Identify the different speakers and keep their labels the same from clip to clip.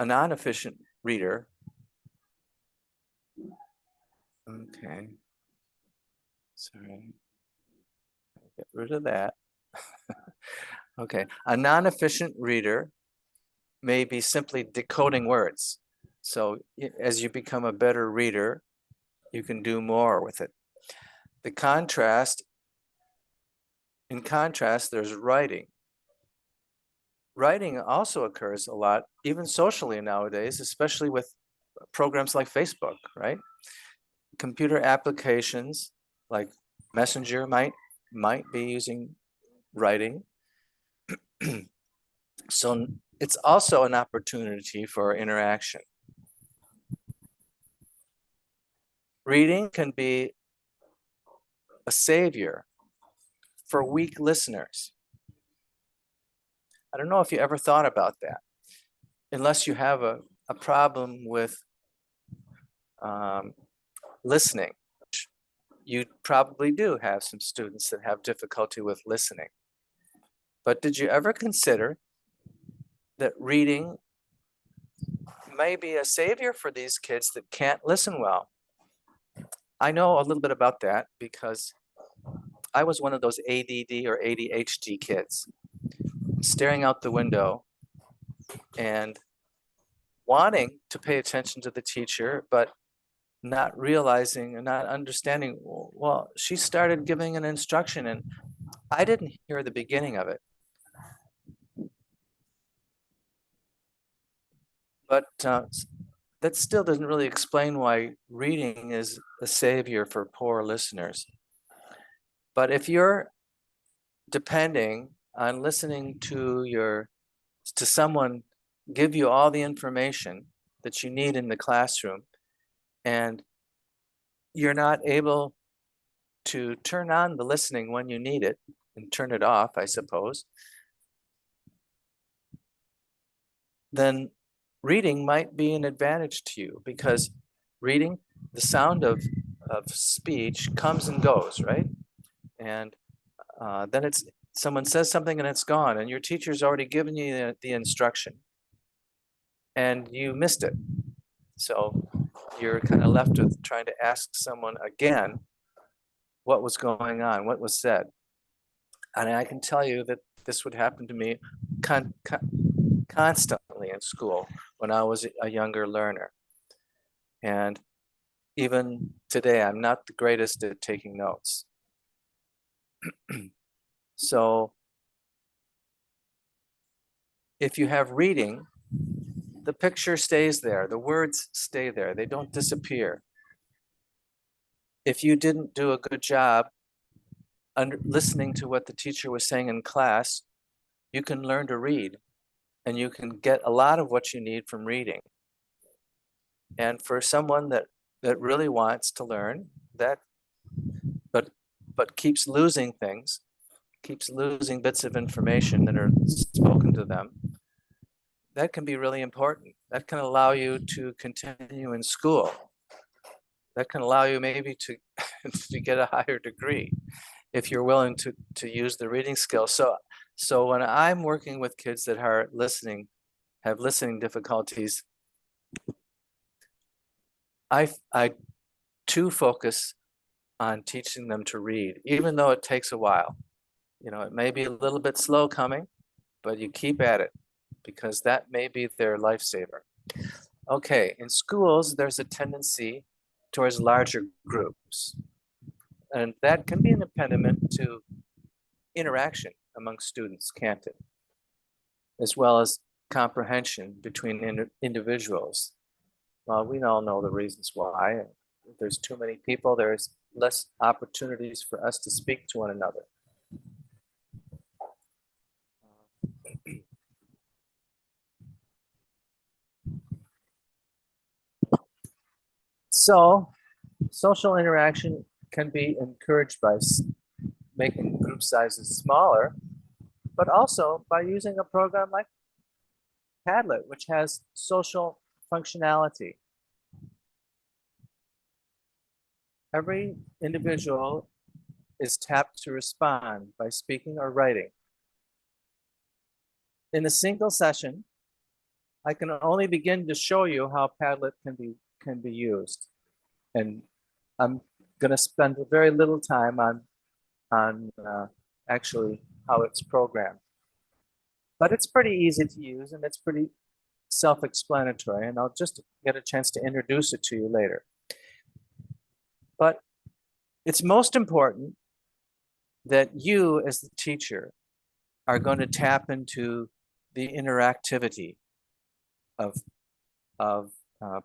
Speaker 1: a non-efficient reader. Okay. Sorry. Get rid of that. Okay. A non-efficient reader may be simply decoding words. So as you become a better reader, you can do more with it. In contrast, there's writing. Writing also occurs a lot, even socially nowadays, especially with programs like Facebook, right? Computer applications like Messenger might be using writing. So it's also an opportunity for interaction. Reading can be a savior for weak listeners. I don't know if you ever thought about that. Unless you have a problem with listening, you probably do have some students that have difficulty with listening. But did you ever consider that reading may be a savior for these kids that can't listen well? I know a little bit about that because I was one of those ADD or ADHD kids, staring out the window and wanting to pay attention to the teacher, but not realizing and not understanding, well, she started giving an instruction and I didn't hear the beginning of it. But that still doesn't really explain why reading is a savior for poor listeners. But if you're depending on listening to someone give you all the information that you need in the classroom, and you're not able to turn on the listening when you need it and turn it off, I suppose, then reading might be an advantage to you, because reading, the sound of speech comes and goes, right? And then someone says something and it's gone, and your teacher's already given you the instruction and you missed it. So you're kind of left with trying to ask someone again what was going on, what was said. And I can tell you that this would happen to me constantly in school when I was a younger learner. And even today, I'm not the greatest at taking notes. So if you have reading, the picture stays there, the words stay there, they don't disappear. If you didn't do a good job listening to what the teacher was saying in class, you can learn to read, and you can get a lot of what you need from reading. And for someone that really wants to learn that, but keeps losing things, keeps losing bits of information that are spoken to them, that can be really important. That can allow you to continue in school. That can allow you maybe to to get a higher degree if you're willing to use the reading skill. So when I'm working with kids that are have listening difficulties, I too focus on teaching them to read, even though it takes a while. You know, it may be a little bit slow coming, but you keep at it, because that may be their lifesaver. Okay, in schools, there's a tendency towards larger groups, and that can be an impediment to interaction among students, can't it? As well as comprehension between individuals. Well, we all know the reasons why. If there's too many people, there's less opportunities for us to speak to one another. So, social interaction can be encouraged by making group sizes smaller, but also by using a program like Padlet, which has social functionality. Every individual is tapped to respond by speaking or writing. In a single session, I can only begin to show you how Padlet can be used. And I'm going to spend very little time on actually how it's programmed. But it's pretty easy to use and it's pretty self-explanatory, and I'll just get a chance to introduce it to you later. But it's most important that you, as the teacher, are going to tap into the interactivity of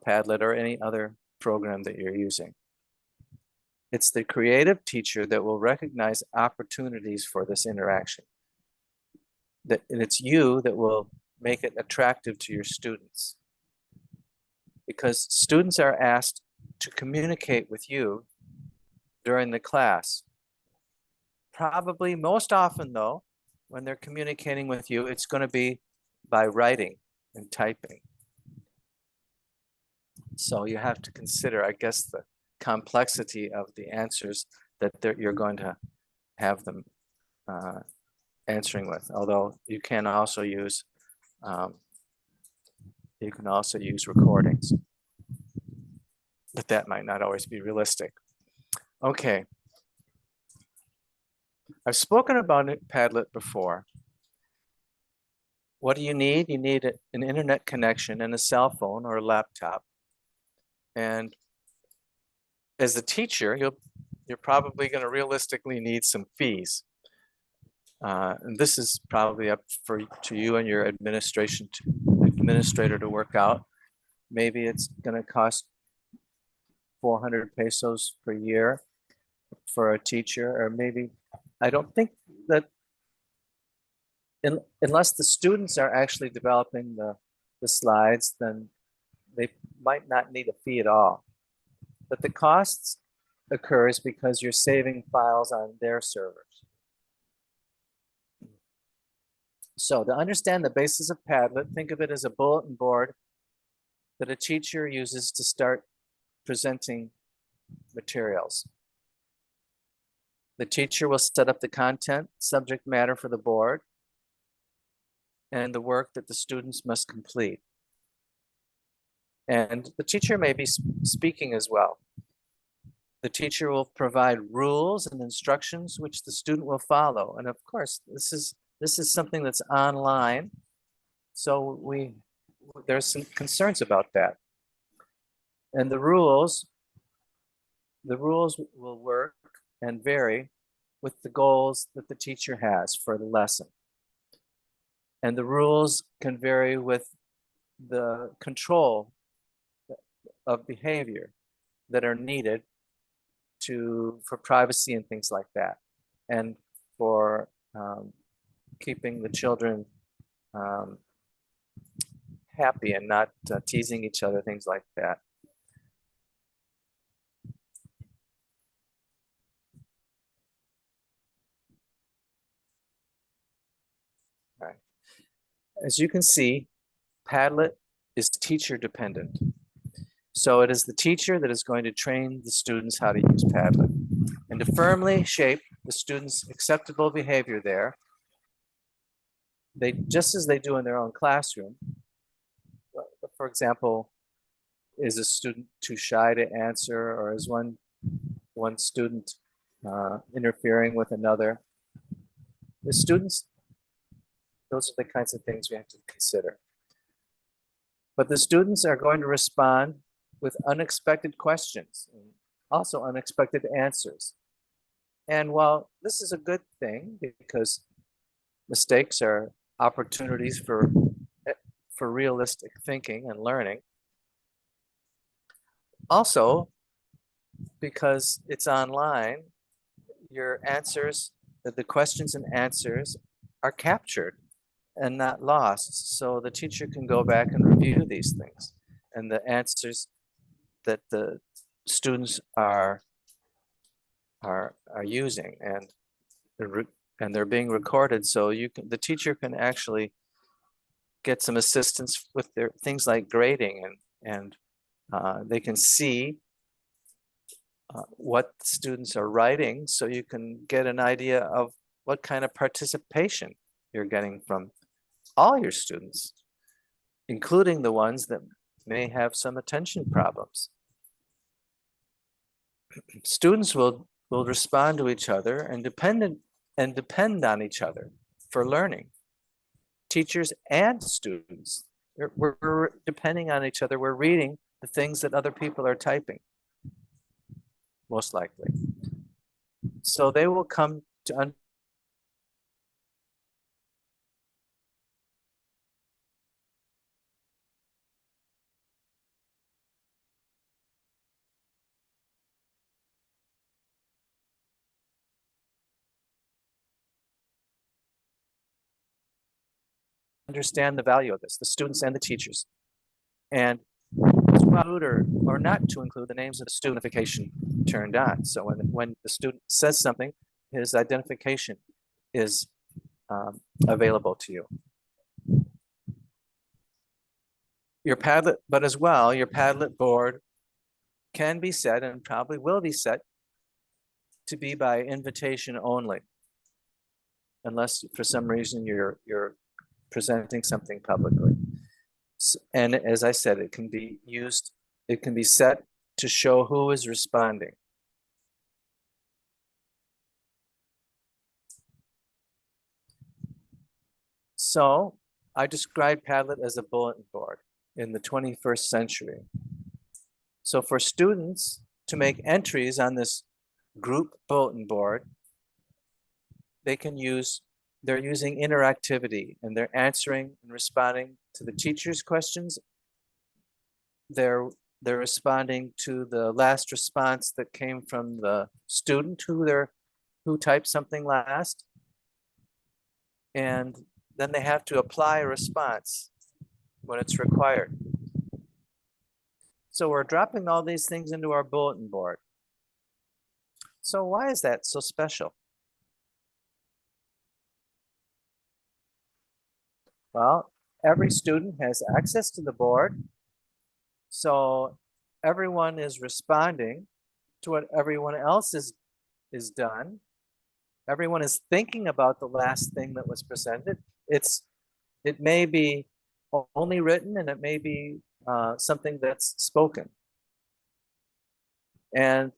Speaker 1: Padlet or any other program that you're using. It's the creative teacher that will recognize opportunities for this interaction. And it's you that will make it attractive to your students. Because students are asked to communicate with you during the class. Probably most often though, when they're communicating with you, it's going to be by writing and typing. So you have to consider, I guess, the complexity of the answers that you're going to have them answering with. Although you can also use recordings, but that might not always be realistic. Okay. I've spoken about Padlet before. What do you need? You need an internet connection and a cell phone or a laptop. And as a teacher, you're probably going to realistically need some fees. And this is probably up to you and your administrator to work out. Maybe it's going to cost 400 pesos per year for a teacher, or maybe, I don't think that unless the students are actually developing the slides, then they might not need a fee at all. But the costs occurs because you're saving files on their servers. So to understand the basis of Padlet, think of it as a bulletin board that a teacher uses to start presenting materials. The teacher will set up the content, subject matter for the board, and the work that the students must complete. And the teacher may be speaking as well. The teacher will provide rules and instructions which the student will follow. And of course, this is something that's online. So there's some concerns about that. And the rules will work and vary with the goals that the teacher has for the lesson. And the rules can vary with the control of behavior that are needed for privacy and things like that, and for keeping the children happy and not teasing each other, things like that. All right. As you can see, Padlet is teacher dependent. So it is the teacher that is going to train the students how to use Padlet. And to firmly shape the students' acceptable behavior there, just as they do in their own classroom. For example, is a student too shy to answer, or is one student interfering with another? The students, those are the kinds of things we have to consider. But the students are going to respond with unexpected questions and also unexpected answers. And while this is a good thing, because mistakes are opportunities for realistic thinking and learning, also because it's online, your answers, the questions and answers are captured and not lost. So the teacher can go back and review these things, and the answers that the students are using, and they're being recorded, so the teacher can actually get some assistance with their things like grading, and they can see what students are writing, so you can get an idea of what kind of participation you're getting from all your students. including the ones that may have some attention problems. Students will respond to each other and depend on each other for learning. Teachers and students, we're depending on each other. We're reading the things that other people are typing, most likely. So they will come to understand the value of this, the students and the teachers. And or not to include the names of the student identification turned on. So when the student says something, his identification is available to you. Your Padlet, but as well, your Padlet board can be set and probably will be set to be by invitation only, unless for some reason you're presenting something publicly. And as I said, it can be used, it can be set to show who is responding. So I describe Padlet as a bulletin board in the 21st century. So for students to make entries on this group bulletin board, they're using interactivity, and they're answering and responding to the teacher's questions. They're responding to the last response that came from the student who typed something last. And then they have to apply a response when it's required. So we're dropping all these things into our bulletin board. So why is that so special? Well, every student has access to the board. So everyone is responding to what everyone else is done. Everyone is thinking about the last thing that was presented. It may be only written, and it may be something that's spoken. And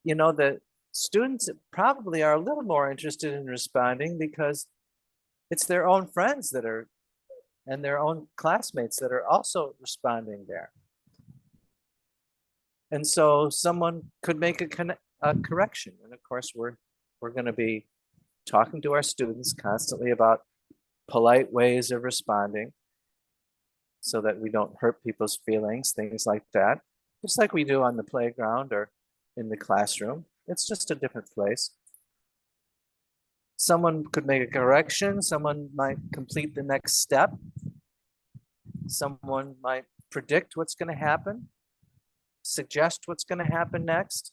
Speaker 1: you know, the students probably are a little more interested in responding because it's their own friends that are, and their own classmates that are also responding there. And so someone could make a correction. And of course, we're going to be talking to our students constantly about polite ways of responding so that we don't hurt people's feelings, things like that, just like we do on the playground or in the classroom. It's just a different place. Someone could make a correction. Someone might complete the next step. Someone might predict what's going to happen, suggest what's going to happen next.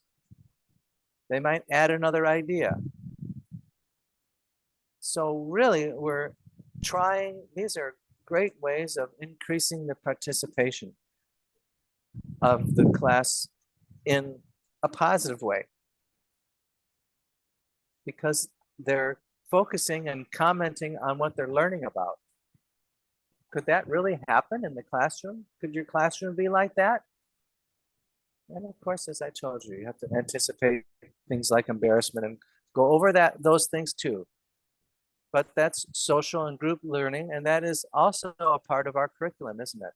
Speaker 1: They might add another idea. So really, we're trying, these are great ways of increasing the participation of the class in a positive way, because they're focusing and commenting on what they're learning about. Could that really happen in the classroom? Could your classroom be like that? And of course, as I told you, you have to anticipate things like embarrassment and go over those things too. But that's social and group learning, and that is also a part of our curriculum, isn't it?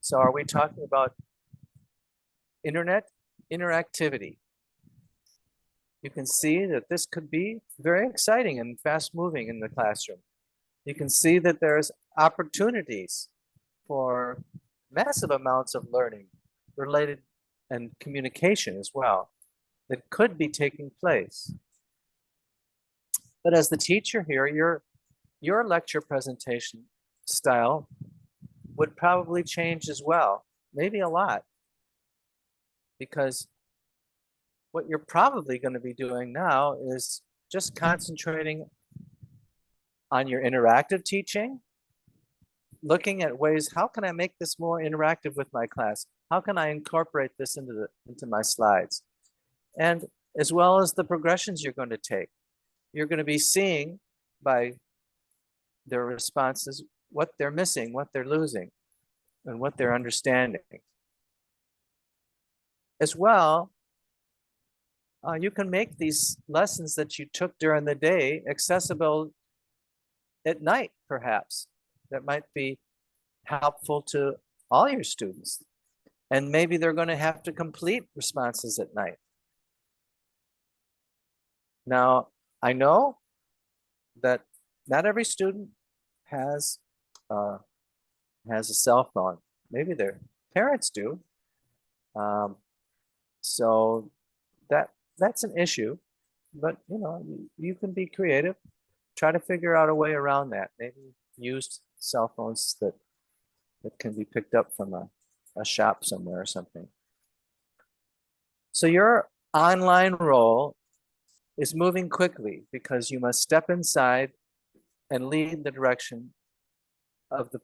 Speaker 1: So are we talking about internet interactivity? You can see that this could be very exciting and fast moving in the classroom. You can see that there's opportunities for massive amounts of learning related and communication as well that could be taking place. But as the teacher here, your lecture presentation style would probably change as well, maybe a lot, because what you're probably going to be doing now is just concentrating on your interactive teaching, looking at ways, how can I make this more interactive with my class? How can I incorporate this into my slides? And as well as the progressions you're going to take. You're going to be seeing by their responses what they're missing, what they're losing, and what they're understanding. As well, you can make these lessons that you took during the day accessible at night, perhaps. That might be helpful to all your students. And maybe they're going to have to complete responses at night. Now, I know that not every student has a cell phone. Maybe their parents do. So that's an issue, but you can be creative. Try to figure out a way around that. Maybe use cell phones that can be picked up from a shop somewhere or something. So your online role is moving quickly because you must step inside and lead the direction of the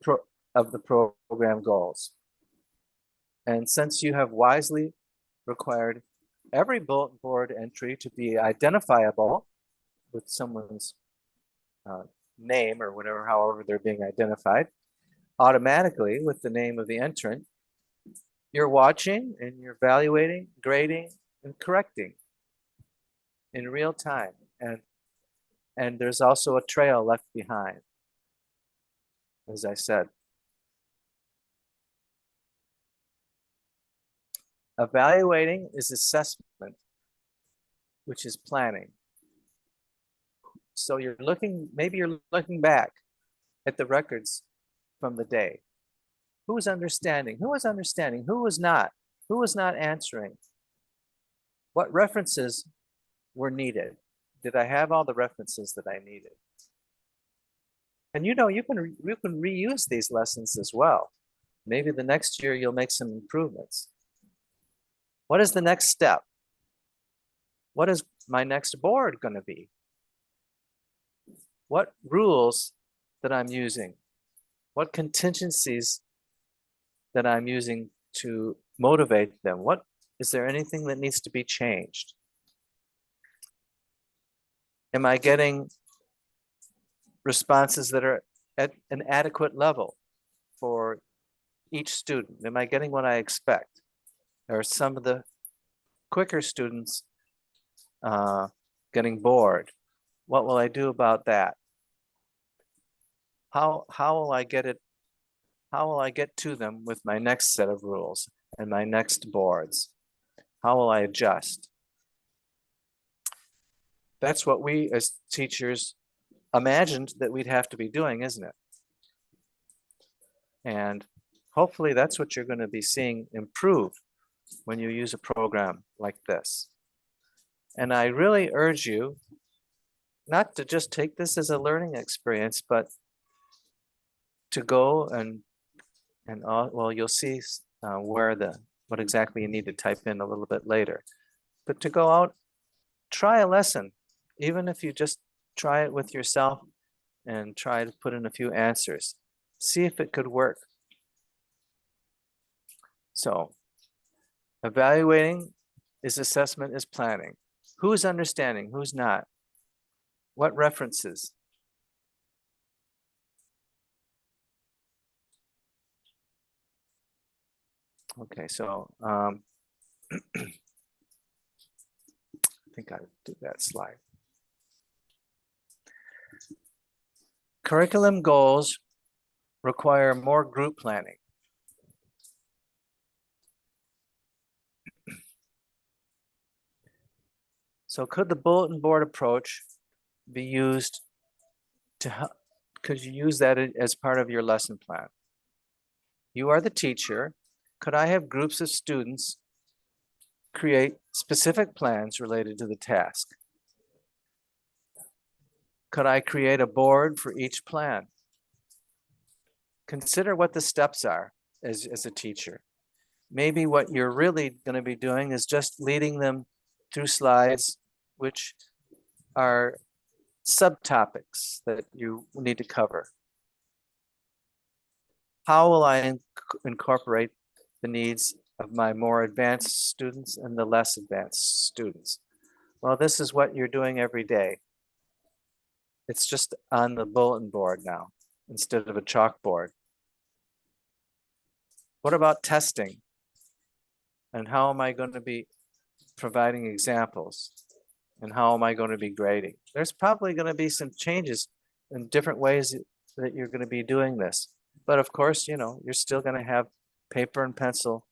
Speaker 1: program goals. And since you have wisely required every bulletin board entry to be identifiable with someone's name or whatever, however they're being identified, automatically with the name of the entrant, you're watching and you're evaluating, grading, and correcting in real time. And there's also a trail left behind, as I said. Evaluating is assessment, which is planning. So maybe you're looking back at the records from the day. Who was understanding? Who was understanding? Who was not? Who was not answering? What references were needed? Did I have all the references that I needed? And you can reuse these lessons as well. Maybe the next year you'll make some improvements. What is the next step? What is my next board going to be? What rules that I'm using? What contingencies that I'm using to motivate them? Is there anything that needs to be changed? Am I getting responses that are at an adequate level for each student? Am I getting what I expect? Or some of the quicker students getting bored? What will I do about that? How will I get it? How will I get to them with my next set of rules and my next boards? How will I adjust? That's what we as teachers imagined that we'd have to be doing, isn't it? And hopefully that's what you're going to be seeing improve when you use a program like this. And I really urge you not to just take this as a learning experience, but to go and well, you'll see what exactly you need to type in a little bit later. But to go out, try a lesson, even if you just try it with yourself and try to put in a few answers. See if it could work. So, evaluating is assessment is planning. Who's understanding? Who's not? What references? Okay, so I think I did that slide. Curriculum goals require more group planning. So could the bulletin board approach be used to help? Could you use that as part of your lesson plan? You are the teacher. Could I have groups of students create specific plans related to the task? Could I create a board for each plan? Consider what the steps are as a teacher. Maybe what you're really going to be doing is just leading them through slides, which are subtopics that you need to cover. How will I incorporate the needs of my more advanced students and the less advanced students? Well, this is what you're doing every day. It's just on the bulletin board now instead of a chalkboard. What about testing? And how am I going to be providing examples? And how am I going to be grading? There's probably going to be some changes in different ways that you're going to be doing this. But of course, you know, you're still going to have paper and pencil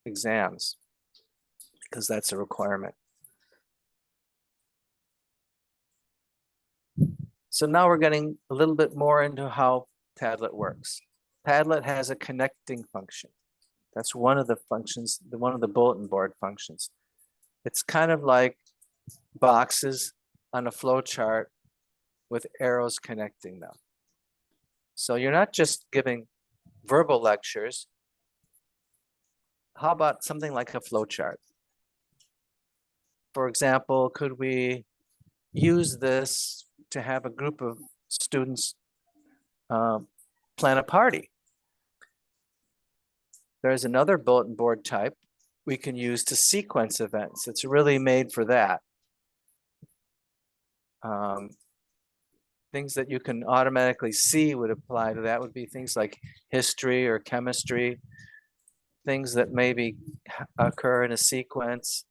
Speaker 1: exams because that's a requirement. So now we're getting a little bit more into how Padlet works. Padlet has a connecting function. That's one of the functions, one of the bulletin board functions. It's kind of like boxes on a flow chart with arrows connecting them. So you're not just giving verbal lectures. How about something like a flow chart? For example, could we use this to have a group of students plan a party? There's another bulletin board type we can use to sequence events. It's really made for that. Things that you can automatically see would apply to that would be things like history or chemistry, things that maybe occur in a sequence.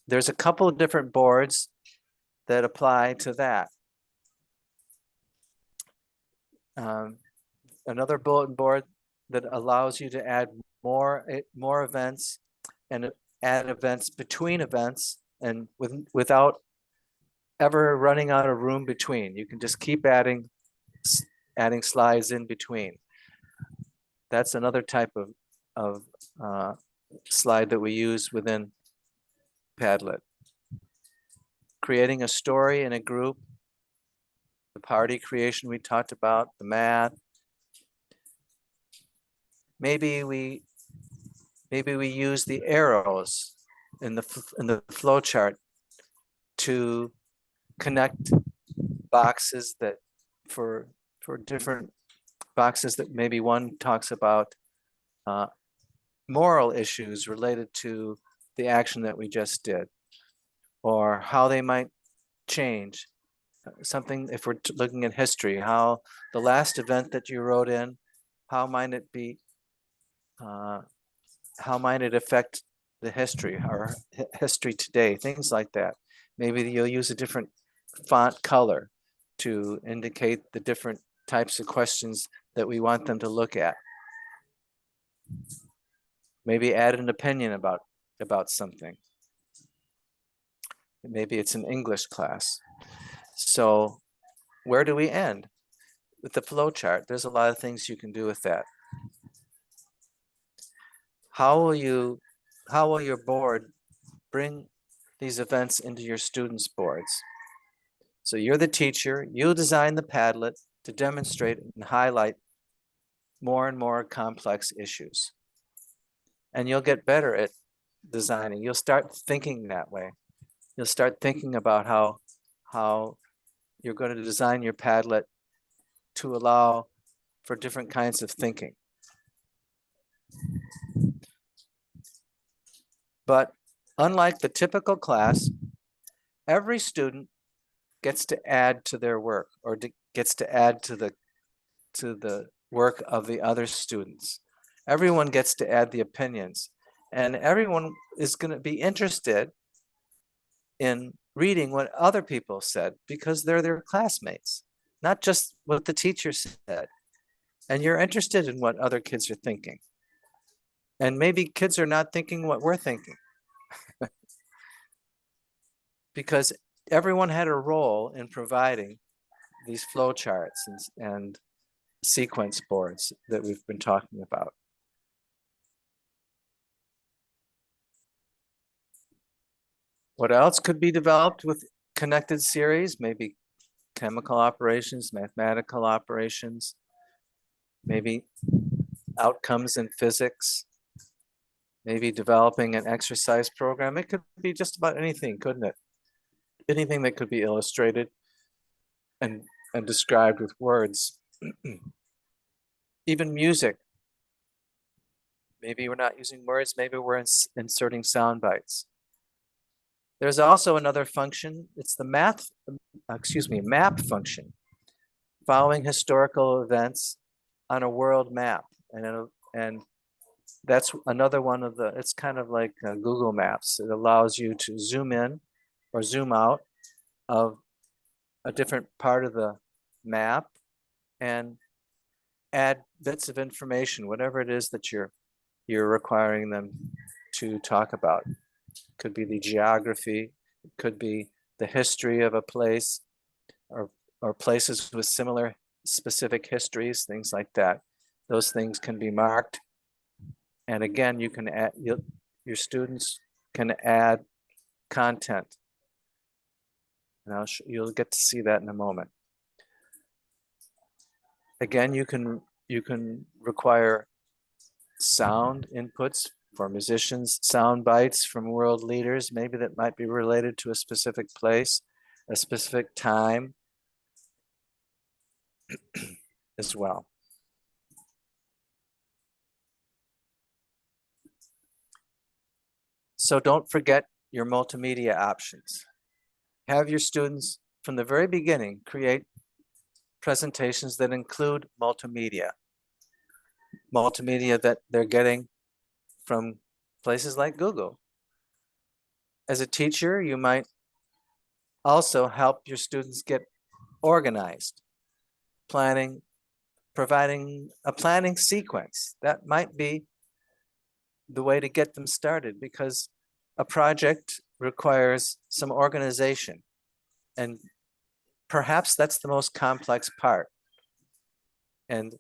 Speaker 1: There's a couple of different boards that apply to that. Another bulletin board that allows you to add more events and add events between events and without ever running out of room between. You can just keep adding slides in between. That's another type of slide that we use within Padlet. Creating a story in a group, the party creation we talked about, the math. Maybe we use the arrows in the flow chart to connect boxes that for different boxes that maybe one talks about moral issues related to the action that we just did, or how they might change. Something, if we're looking at history, how the last event that you wrote in, how might it be, how might it affect the history or history today, things like that. Maybe you'll use a different font color to indicate the different types of questions that we want them to look at. Maybe add an opinion about something. Maybe it's an English class. So where do we end? With the flow chart, there's a lot of things you can do with that. How will your board bring these events into your students' boards? So you're the teacher, you design the Padlet to demonstrate and highlight more and more complex issues. And you'll get better at designing. You'll start thinking that way. You'll start thinking about how you're going to design your Padlet to allow for different kinds of thinking. But unlike the typical class, every student gets to add to their work, or gets to add to the work of the other students. Everyone gets to add the opinions, and everyone is going to be interested in reading what other people said because they're their classmates, not just what the teacher said. And you're interested in what other kids are thinking. And maybe kids are not thinking what we're thinking. Because everyone had a role in providing these flow charts and sequence boards that we've been talking about. What else could be developed with connected series? Maybe chemical operations, mathematical operations, maybe outcomes in physics, maybe developing an exercise program. It could be just about anything, couldn't it? Anything that could be illustrated and described with words. Even music. Maybe we're not using words, maybe we're inserting sound bites. There's also another function, it's the map function, following historical events on a world map. And that's another one of the, it's kind of like Google Maps. It allows you to zoom in or zoom out of a different part of the map and add bits of information, whatever it is that you're requiring them to talk about. Could be the geography, it could be the history of a place, or places with similar specific histories, things like that. Those things can be marked. And again, you can add, your students can add content. And you'll get to see that in a moment. Again, you can require sound inputs for musicians, sound bites from world leaders, maybe that might be related to a specific place, a specific time as well. So don't forget your multimedia options. Have your students from the very beginning create presentations that include multimedia that they're getting from places like Google. As a teacher, you might also help your students get organized, providing a planning sequence. That might be the way to get them started, because a project requires some organization, and perhaps that's the most complex part. And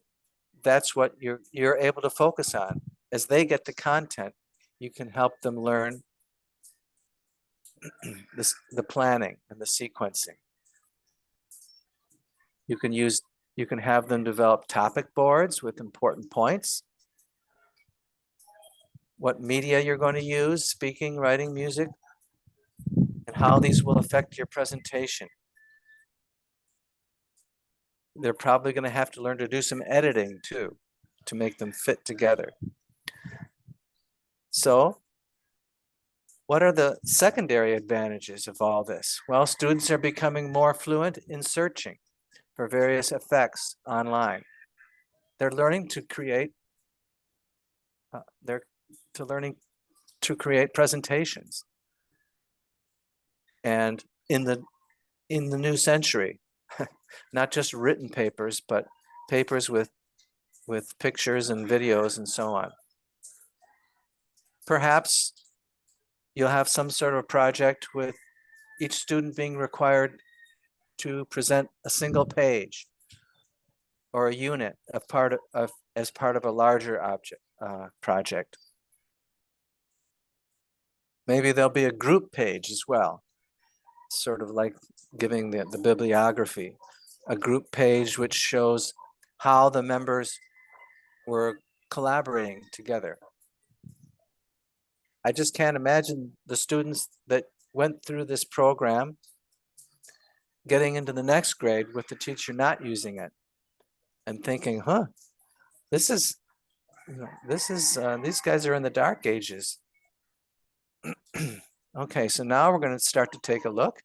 Speaker 1: that's what you're able to focus on. As they get the content, you can help them learn the planning and the sequencing. You can have them develop topic boards with important points, what media you're going to use, speaking, writing, music, and how these will affect your presentation. They're probably going to have to learn to do some editing too, to make them fit together. So what are the secondary advantages of all this? Well, students are becoming more fluent in searching for various effects online. They're learning to create, presentations. And in the new century, not just written papers, but papers with pictures and videos and so on. Perhaps you'll have some sort of project with each student being required to present a single page or a unit as part of a larger project. Maybe there'll be a group page as well, sort of like giving the bibliography, a group page which shows how the members were collaborating together. I just can't imagine the students that went through this program getting into the next grade with the teacher not using it and thinking, these guys are in the dark ages. Okay, so now we're going to start to take a look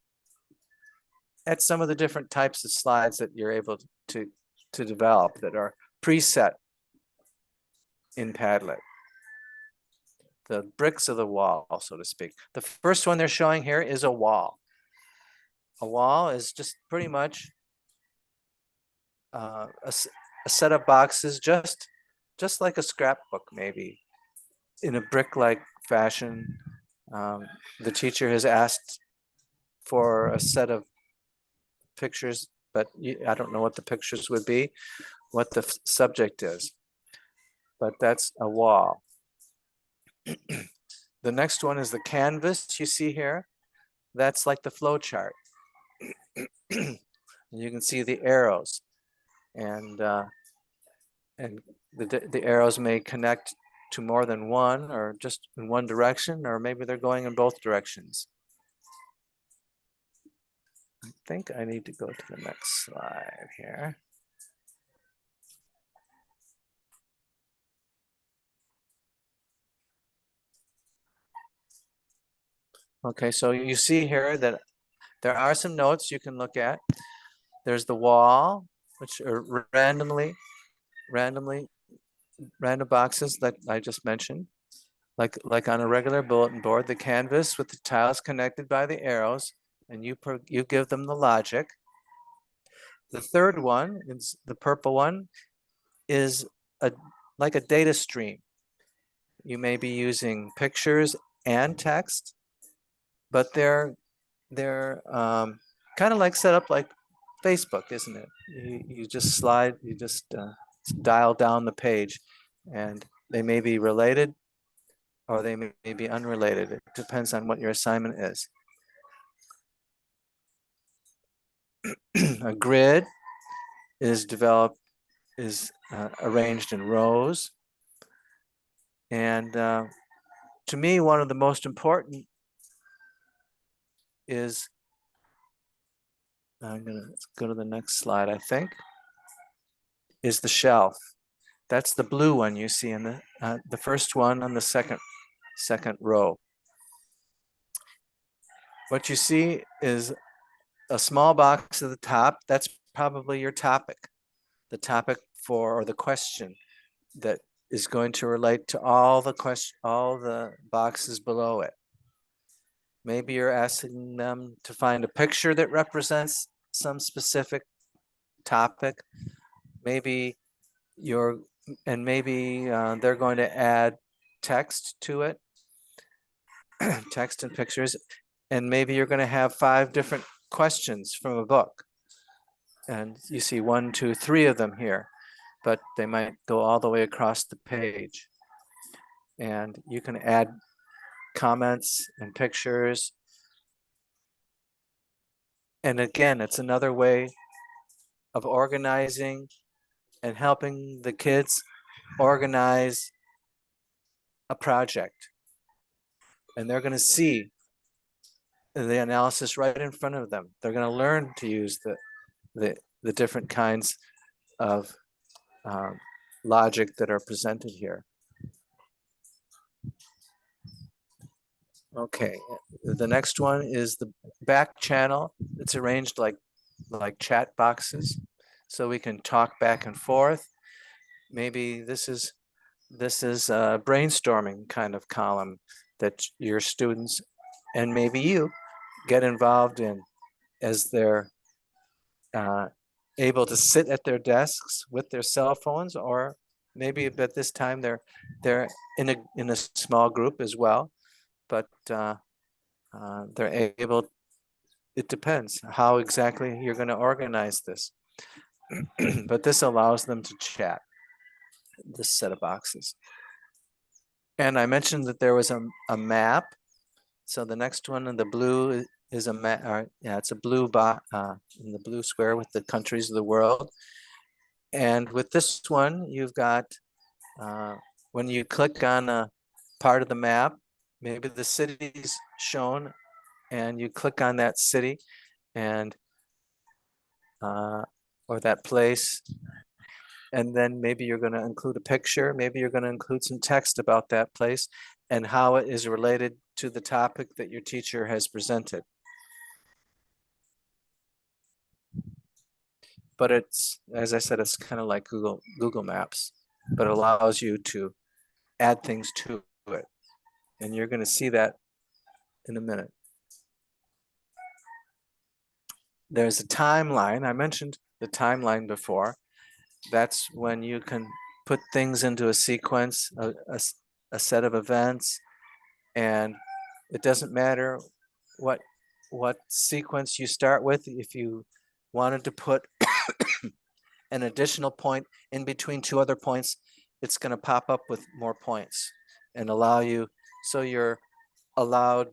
Speaker 1: at some of the different types of slides that you're able to develop that are preset in Padlet. The bricks of the wall, so to speak. The first one they're showing here is a wall. A wall is just pretty much a set of boxes, just like a scrapbook, maybe, in a brick-like fashion. The teacher has asked for a set of pictures, but I don't know what the pictures would be, what the subject is, but that's a wall. The next one is the canvas you see here. That's like the flow chart. You can see the arrows, and the arrows may connect to more than one, or just in one direction, or maybe they're going in both directions. I think I need to go to the next slide here. Okay, so you see here that there are some notes you can look at. There's the wall, which are random boxes that I just mentioned, like on a regular bulletin board, the canvas with the tiles connected by the arrows, and you give them the logic. The third one is the purple one, is like a data stream. You may be using pictures and text, but they're kind of like set up like Facebook, isn't it? You just slide, you just dial down the page, and they may be related or they may be unrelated. It depends on what your assignment is. A grid is arranged in rows. And to me, one of the most important is, I'm gonna go to the next slide, I think, is the shelf. That's the blue one you see in the first one on the second row. What you see is a small box at the top. That's probably your topic, the topic for, or the question that is going to relate to all the boxes below it. Maybe you're asking them to find a picture that represents some specific topic. Maybe they're going to add text to it, text and pictures, and maybe you're going to have 5 different questions from a book. And you see 1, 2, 3 of them here, but they might go all the way across the page. And you can add comments and pictures. And again, it's another way of organizing and helping the kids organize a project. And they're going to see the analysis right in front of them. They're going to learn to use the different kinds of logic that are presented here. Okay, the next one is the back channel. It's arranged like chat boxes, so we can talk back and forth. Maybe this is a brainstorming kind of column that your students and maybe you get involved in as they're able to sit at their desks with their cell phones, or maybe at this time they're in a small group as well, but they're able. It depends how exactly you're going to organize this, but this allows them to chat. This set of boxes. And I mentioned that there was a map. So the next one in the blue is a map. Yeah, it's a blue box in the blue square with the countries of the world. And with this one, you've got, when you click on a part of the map, maybe the city's shown, and you click on that city and or that place, and then maybe you're going to include a picture, maybe you're going to include some text about that place and how it is related to the topic that your teacher has presented. But it's, as I said, it's kind of like Google Maps, but it allows you to add things to it. And you're going to see that in a minute. There's a timeline. I mentioned the timeline before. That's when you can put things into a sequence, a set of events, and it doesn't matter what sequence you start with. If you wanted to put an additional point in between 2 other points, it's going to pop up with more points and allow you, so you're allowed,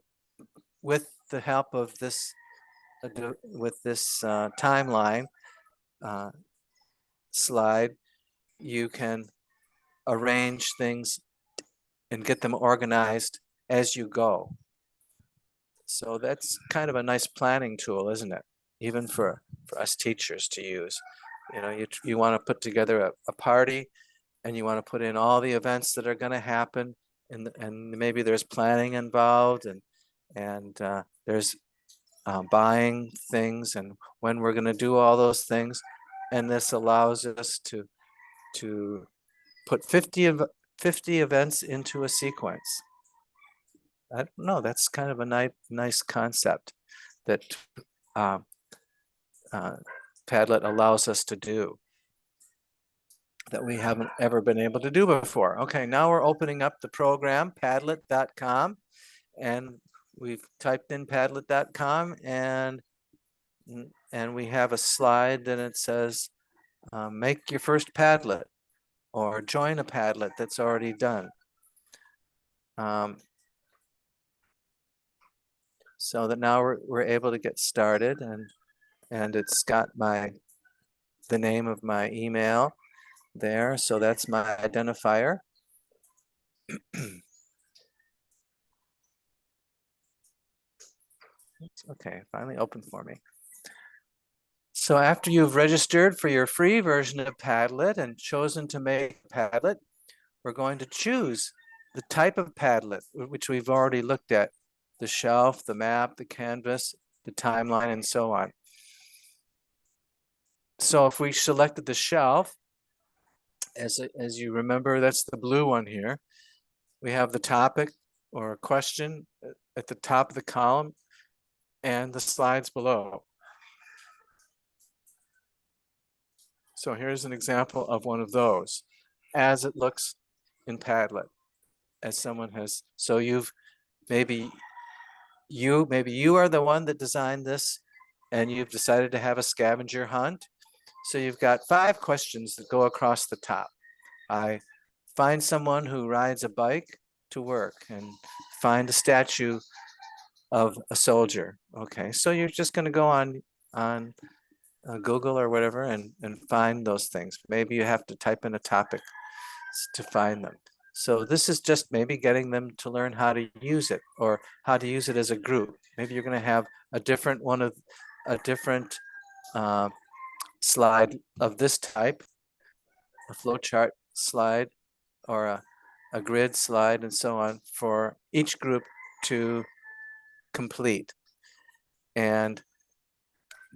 Speaker 1: with the help of this timeline slide, you can arrange things and get them organized as you go. So that's kind of a nice planning tool, isn't it? Even for us teachers to use. You know, you want to put together a party, and you want to put in all the events that are going to happen, and maybe there's planning involved, and there's buying things and when we're going to do all those things. And this allows us to put 50 events into a sequence. I don't know, that's kind of a nice concept that Padlet allows us to do that we haven't ever been able to do before. Okay, now we're opening up the program, Padlet.com, and we've typed in Padlet.com, and we have a slide that it says, make your first Padlet or join a Padlet that's already done. So that now we're able to get started, and it's got the name of my email there. So that's my identifier. Okay, finally open for me. So after you've registered for your free version of Padlet and chosen to make Padlet, we're going to choose the type of Padlet, which we've already looked at: the shelf, the map, the canvas, the timeline, and so on. So if we selected the shelf, as you remember, that's the blue one here. We have the topic or a question at the top of the column and the slides below. So here's an example of one of those as it looks in Padlet, as someone has. So maybe you are the one that designed this, and you've decided to have a scavenger hunt. So you've got 5 questions that go across the top. I find someone who rides a bike to work, and find a statue of a soldier. Okay, so you're just going to go on Google or whatever and find those things. Maybe you have to type in a topic to find them. So this is just maybe getting them to learn how to use it, or how to use it as a group. Maybe you're going to have a different slide of this type, a flowchart slide or a grid slide and so on, for each group to complete. And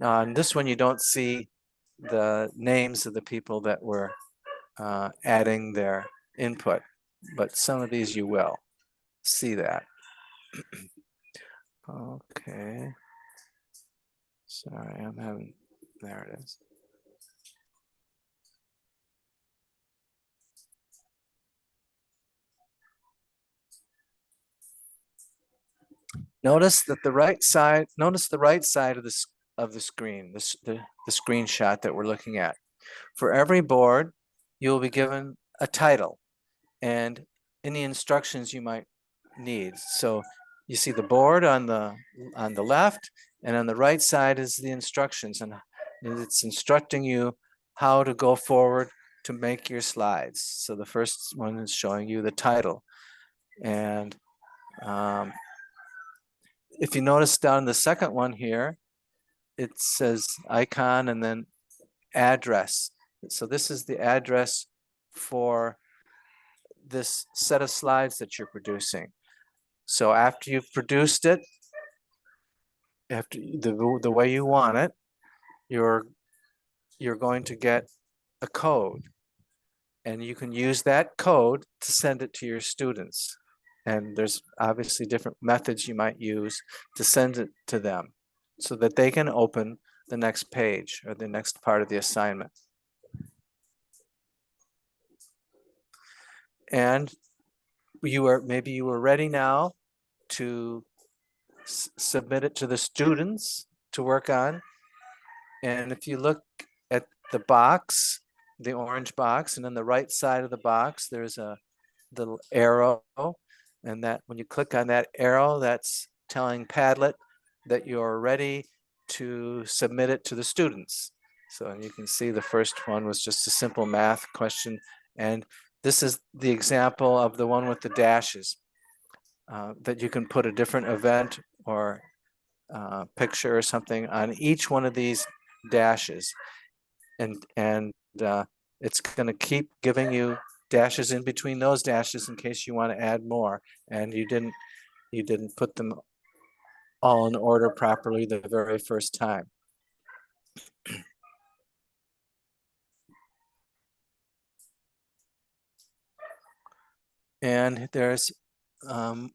Speaker 1: on this one, you don't see the names of the people that were adding their input, but some of these you will see that. Okay. Sorry, there it is. Notice that the right side of the screen, the screenshot that we're looking at. For every board, you'll be given a title and any instructions you might need. So you see the board on the left, and on the right side is the instructions, and it's instructing you how to go forward to make your slides. So the first one is showing you the title, and if you notice down the second one here, it says icon and then address. So this is the address for this set of slides that you're producing. So after you've produced it, after the way you want it, you're going to get a code, and you can use that code to send it to your students. And there's obviously different methods you might use to send it to them so that they can open the next page or the next part of the assignment. And maybe you are ready now to submit it to the students to work on. And if you look at the box, the orange box, and on the right side of the box, there's a little arrow. And that when you click on that arrow, that's telling Padlet that you're ready to submit it to the students. So you can see the first one was just a simple math question. And this is the example of the one with the dashes, that you can put a different event or picture or something on each one of these dashes. And it's going to keep giving you dashes in between those dashes in case you want to add more, and you didn't put them all in order properly the very first time. And there's the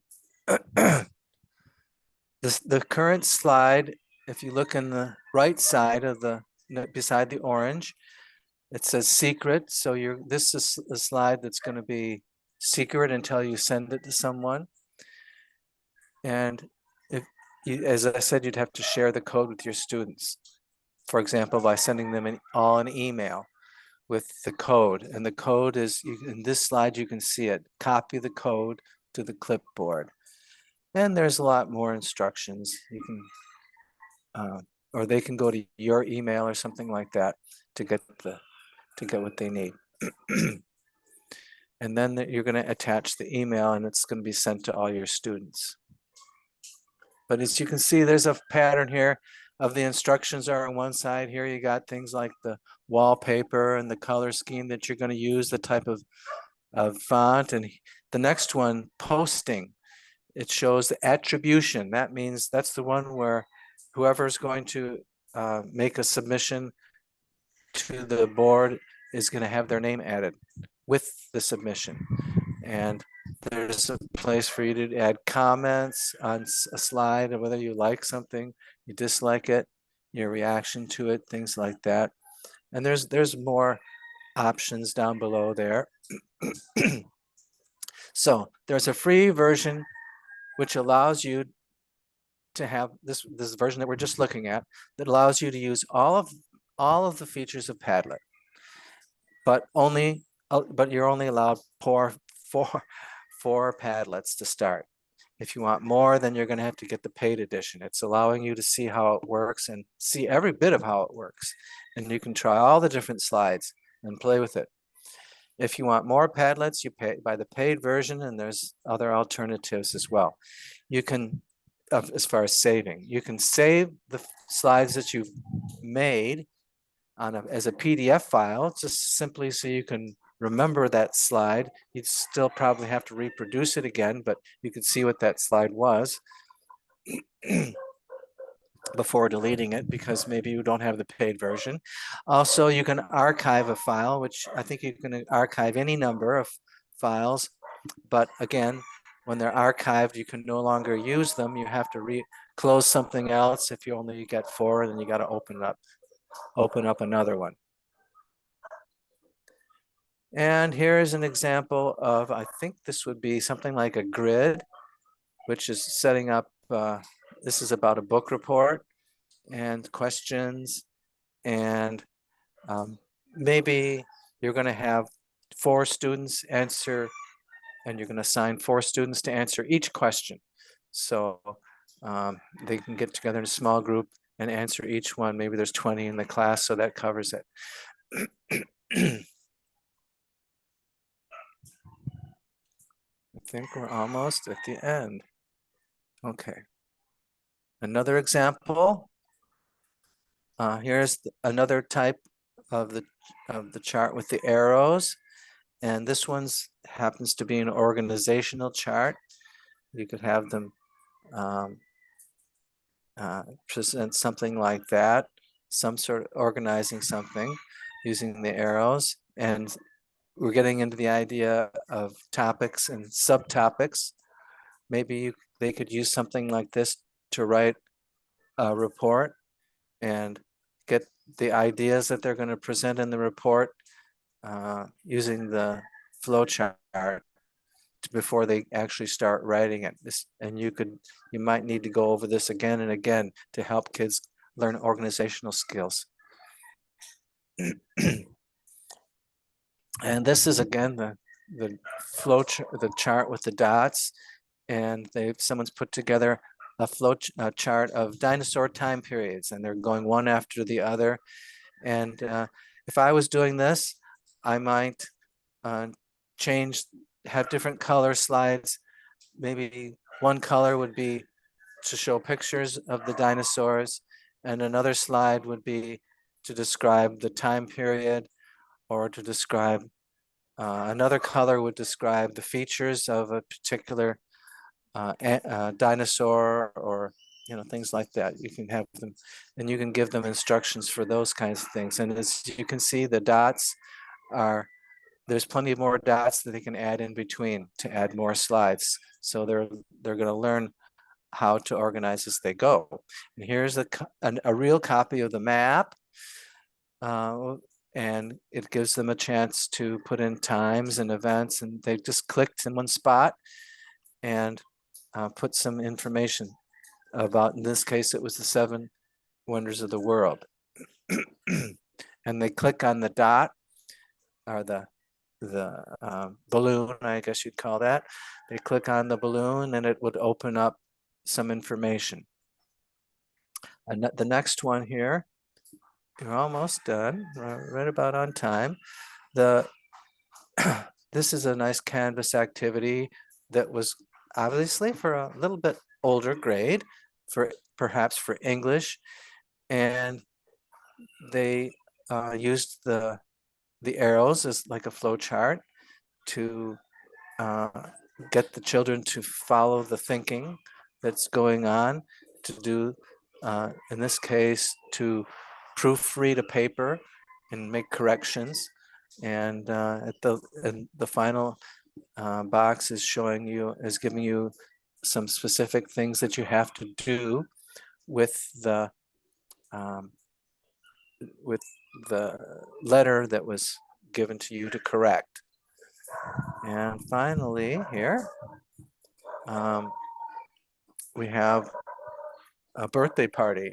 Speaker 1: current slide. If you look in the right side of the, beside the orange, it says secret. So this is a slide that's going to be secret until you send it to someone. And if you, as I said, you'd have to share the code with your students. For example, by sending them an email with the code. And the code is, in this slide, you can see it. Copy the code to the clipboard. And there's a lot more instructions. You can, or they can go to your email or something like that to get what they need. And then you're going to attach the email, and it's going to be sent to all your students. But as you can see, there's a pattern here of the instructions are on one side. Here you got things like the wallpaper and the color scheme that you're going to use, the type of font. And the next one, posting. It shows the attribution. That means that's the one where whoever's going to make a submission to the board is going to have their name added with the submission. And there's a place for you to add comments on a slide, or whether you like something, you dislike it, your reaction to it, things like that. And there's more options down below there. So there's a free version which allows you to have this version that we're just looking at, that allows you to use all of the features of Padlet, but you're only allowed four Padlets to start. If you want more, then you're going to have to get the paid edition. It's allowing you to see how it works and see every bit of how it works. And you can try all the different slides and play with it. If you want more Padlets, you pay by the paid version, and there's other alternatives as well. You can, as far as saving, you can save the slides that you've made as a PDF file, just simply so you can remember that slide. You'd still probably have to reproduce it again, but you can see what that slide was before deleting it, because maybe you don't have the paid version. Also, you can archive a file, which I think you can archive any number of files, but again, when they're archived, you can no longer use them. You have to close something else. If you only get 4, then you got to open up another one. And here is an example of, I think this would be something like a grid, which is setting up, this is about a book report and questions. And maybe you're going to have 4 students answer, and you're going to assign 4 students to answer each question. So they can get together in a small group and answer each one. Maybe there's 20 in the class, so that covers it. I think we're almost at the end. Okay. Another example. Here's another type of the chart with the arrows. And this one's happens to be an organizational chart. You could have them present something like that, some sort of organizing something using the arrows. And we're getting into the idea of topics and subtopics. Maybe they could use something like this to write a report and get the ideas that they're going to present in the report using the flow chart before they actually start writing it. And you might need to go over this again and again to help kids learn organizational skills. And this is again the flow the chart with the dots, and someone's put together a flow chart of dinosaur time periods, and they're going one after the other. And if I was doing this, I might have different color slides. Maybe one color would be to show pictures of the dinosaurs, and another slide would be to describe the time period, or to describe another color would describe the features of a particular dinosaur or things like that. You can have them, and you can give them instructions for those kinds of things. And as you can see, the dots there's plenty of more dots that they can add in between to add more slides. So they're going to learn how to organize as they go. And here's a real copy of the map. And it gives them a chance to put in times and events, and they just clicked in one spot and put some information about, in this case, it was the 7 wonders of the world. And they click on the dot, or the balloon, I guess you'd call that. They click on the balloon and it would open up some information. And the next one here, you're almost done, right about on time. This is a nice Canvas activity that was obviously for a little bit older grade, perhaps for English, and they used the arrows as like a flow chart to get the children to follow the thinking that's going on, to do, in this case, to proofread a paper and make corrections. And at the final box is giving you some specific things that you have to do with the letter that was given to you to correct. And finally here, we have a birthday party.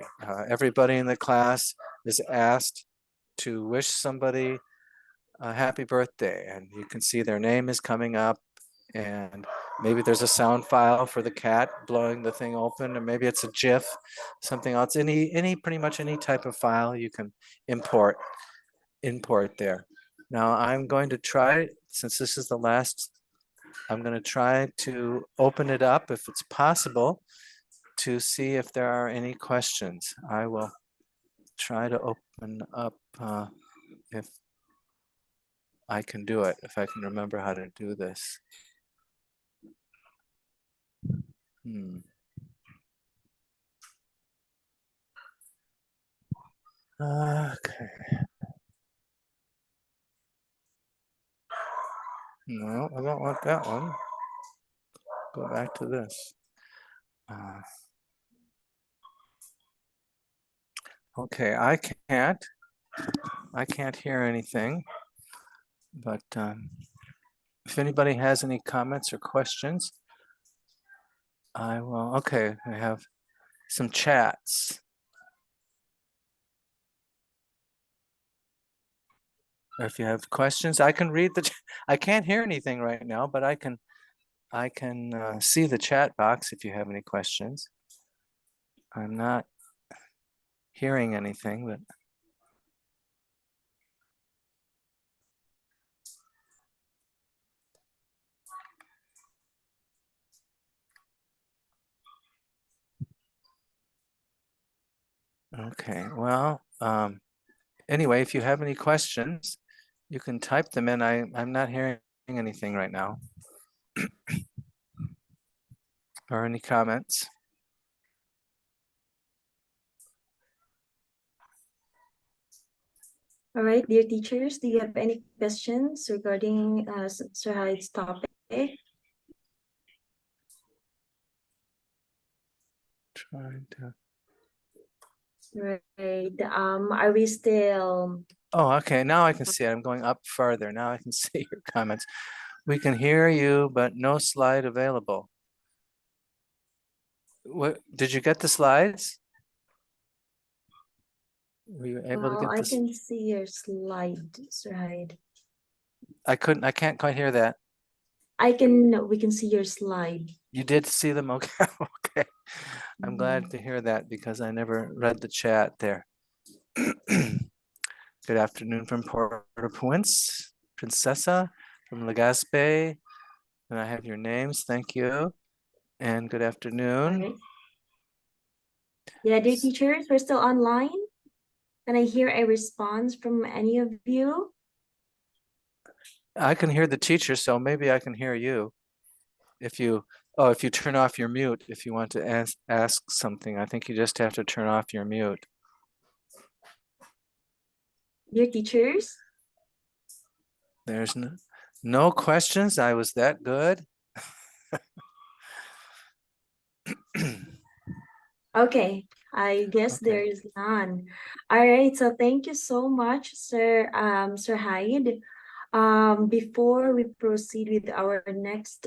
Speaker 1: Everybody in the class is asked to wish somebody a happy birthday, and you can see their name is coming up, and maybe there's a sound file for the cat blowing the thing open, or maybe it's a GIF, something else, pretty much any type of file you can import there. Now I'm going to try, since this is the last, I'm going to try to open it up if it's possible to see if there are any questions. I will try to open up if I can do it, if I can remember how to do this. Okay. No, I don't want that one. Go back to this. Okay, I can't hear anything, but if anybody has any comments or questions, I will. Okay, I have some chats. Or if you have questions, I can read I can't hear anything right now, but I can see the chat box if you have any questions. I'm not hearing anything, but okay. Well, anyway, if you have any questions, you can type them in. I'm not hearing anything right now. Or any comments.
Speaker 2: All right, dear teachers, do you have any questions regarding Sir Hyde's topic?
Speaker 1: Trying to.
Speaker 2: Right. Are we still?
Speaker 1: Oh, okay. Now I can see it. I'm going up further. Now I can see your comments. We can hear you, but no slide available. What did you get the slides? Were you able to get
Speaker 2: I
Speaker 1: this?
Speaker 2: can see your slide, Sir Hyde.
Speaker 1: I can't quite hear that.
Speaker 2: We can see your slide.
Speaker 1: You did see them? Okay. Okay. I'm glad to hear that because I never read the chat there. Good afternoon from Port-au-Prince, Princessa from Legazpi. And I have your names. Thank you. And good afternoon.
Speaker 2: Right. Yeah, dear teachers, we're still online. Can I hear a response from any of you?
Speaker 1: I can hear the teacher, so maybe I can hear you. If you Oh, if you turn off your mute, if you want to ask something, I think you just have to turn off your mute.
Speaker 2: Dear teachers,
Speaker 1: There's no questions. I was that good.
Speaker 2: okay, I guess
Speaker 1: Okay.
Speaker 2: there is none. All right, so thank you so much, Sir Hyde. Before we proceed with our next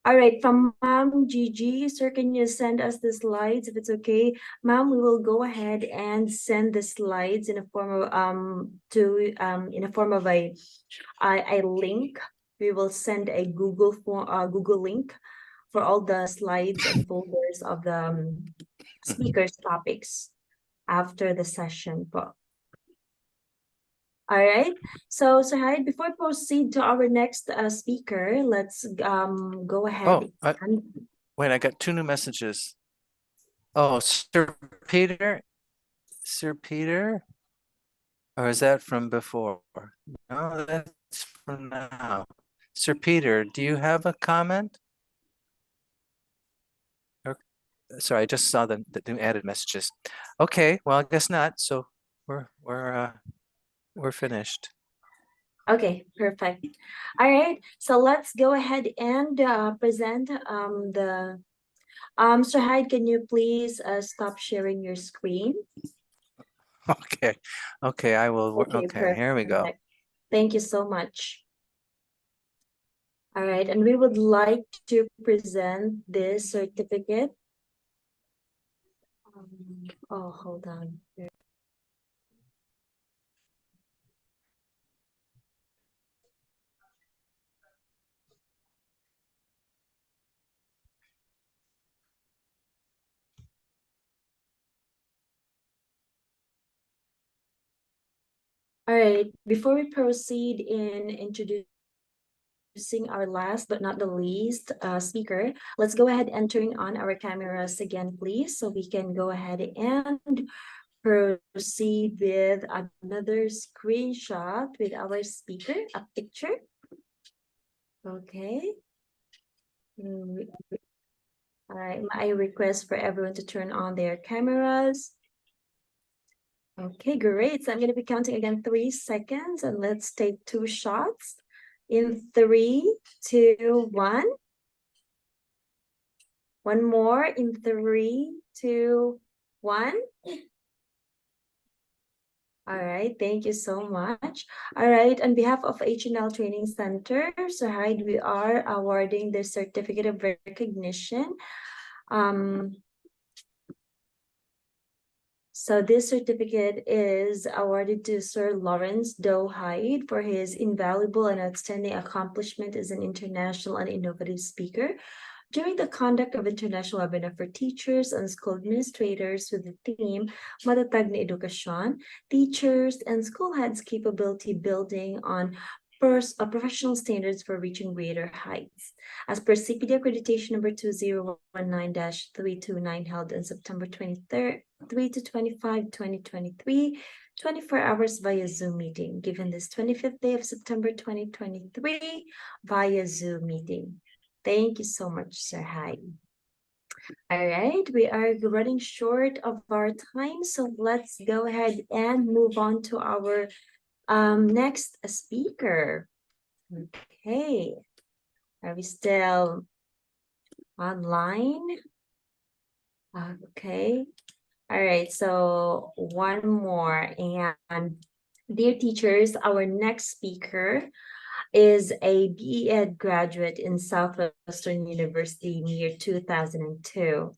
Speaker 2: all right, from Ma'am Gigi, sir, can you send us the slides if it's okay? Ma'am, we will go ahead and send the slides in a form of a link. We will send a Google link for all the slides and folders of the speakers' topics after the session. All right. So Hyde, before we proceed to our next speaker, let's go ahead.
Speaker 1: Wait, I got 2 new messages. Oh, Sir Peter? Sir Peter? Or is that from before? No, that's from now. Sir Peter, do you have a comment? Sorry, I just saw the new added messages. Okay, well, I guess not. So we're finished.
Speaker 2: Okay, perfect. All right, so let's go ahead and present the Sir Hyde, can you please stop sharing your screen?
Speaker 1: Okay, okay, I will. Okay, here we go.
Speaker 2: Thank you so much. All right, and we would like to present this certificate. Oh, hold on. All right, before we proceed in introducing our last but not the least speaker, let's go ahead and turn on our cameras again, please, so we can go ahead and proceed with another screenshot with our speaker, a picture. Okay. All right, my request for everyone to turn on their cameras. Okay, great. So I'm going to be counting again 3 seconds, and let's take 2 shots. In 3, 2, 1. One more in 3, 2, 1. All right, thank you so much. All right, on behalf of H&L Training Center, Sir Hyde, we are awarding the certificate of recognition. So this certificate is awarded to Sir Lawrence Doe Hyde for his invaluable and outstanding accomplishment as an international and innovative speaker during the conduct of international webinar for teachers and school administrators with the theme Matatag na Edukasyon, Teachers and School Heads Capability Building on Professional Standards for Reaching Greater Heights. As per CPD accreditation number 2019-329 held on September 23 to 25, 2023, 24 hours via Zoom meeting, given this 25th day of September 2023 via Zoom meeting. Thank you so much, Sir Hyde. All right, we are running short of our time, so let's go ahead and move on to our next speaker. Okay, are we still online? Okay. All right, so one more. And dear teachers, our next speaker is a BE Ed graduate in Southwestern University in the year 2002.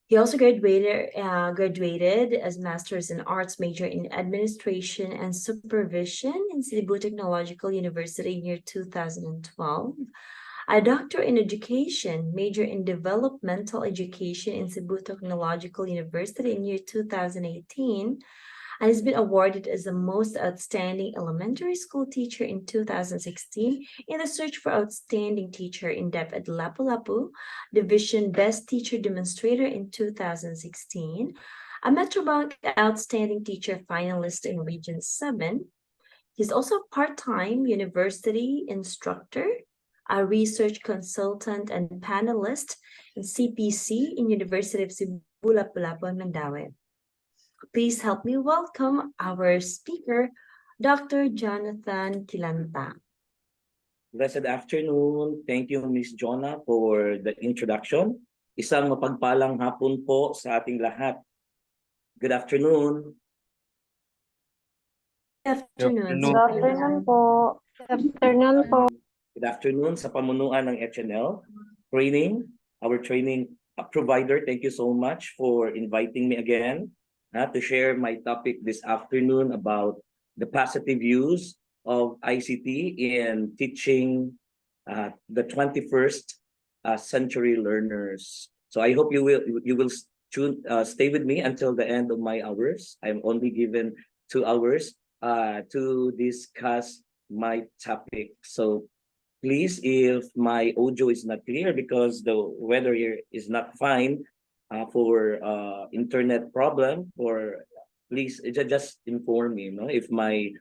Speaker 2: He also graduated as Master's in Arts major in Administration and Supervision in Cebu Technological University in year 2012. A doctor in education, major in developmental education in Cebu Technological University in year 2018, and has been awarded as the most outstanding elementary school teacher in 2016 in the search for outstanding teacher in DepEd Lapu-Lapu, Division Best Teacher Demonstrator in 2016, a Metrobank Outstanding Teacher finalist in Region 7, He's also a part-time university instructor, a research consultant and panelist in CPC in University of Cebu, Lapu-Lapu, and Mandaue. Please help me welcome our speaker, Dr. Jonathan Kilanta.
Speaker 3: Blessed afternoon. Thank you, Ms. Jonah, for the introduction. Isang mapagpalang hapon po sa ating lahat. Good afternoon.
Speaker 2: Good afternoon.
Speaker 1: Good
Speaker 4: afternoon po. Good afternoon po.
Speaker 3: Good afternoon sa pamunuan ng HNL Training, our training provider. Thank you so much for inviting me again to share my topic this afternoon about the positive use of ICT in teaching the 21st century learners. So I hope you will stay with me until the end of my hours. I'm only given 2 hours to discuss my topic. So please, if my audio is not clear because the weather here is not fine for internet problem, or please just inform me, if my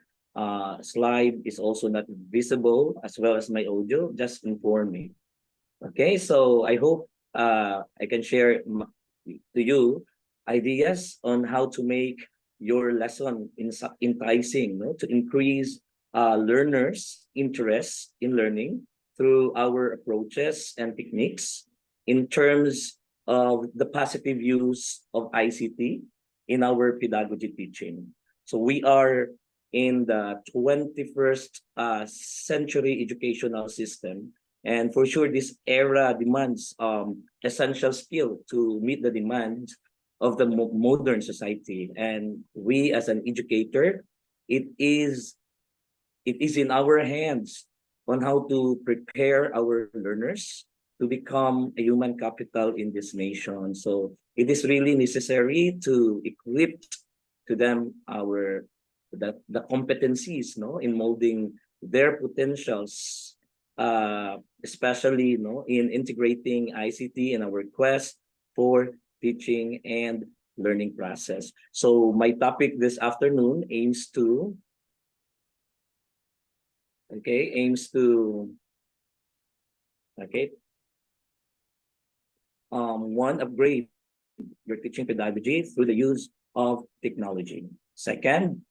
Speaker 3: slide is also not visible as well as my audio, just inform me. Okay, so I hope I can share to you ideas on how to make your lesson enticing, to increase learners' interest in learning through our approaches and techniques in terms of the positive use of ICT in our pedagogy teaching. So we are in the 21st century educational system, and for sure this era demands essential skill to meet the demands of the modern society. And we as an educator, it is in our hands on how to prepare our learners to become a human capital in this nation. So it is really necessary to equip to them the competencies, in molding their potentials, especially in integrating ICT in our quest for teaching and learning process. So my topic this afternoon aims to one, upgrade your teaching pedagogy through the use of technology. Second,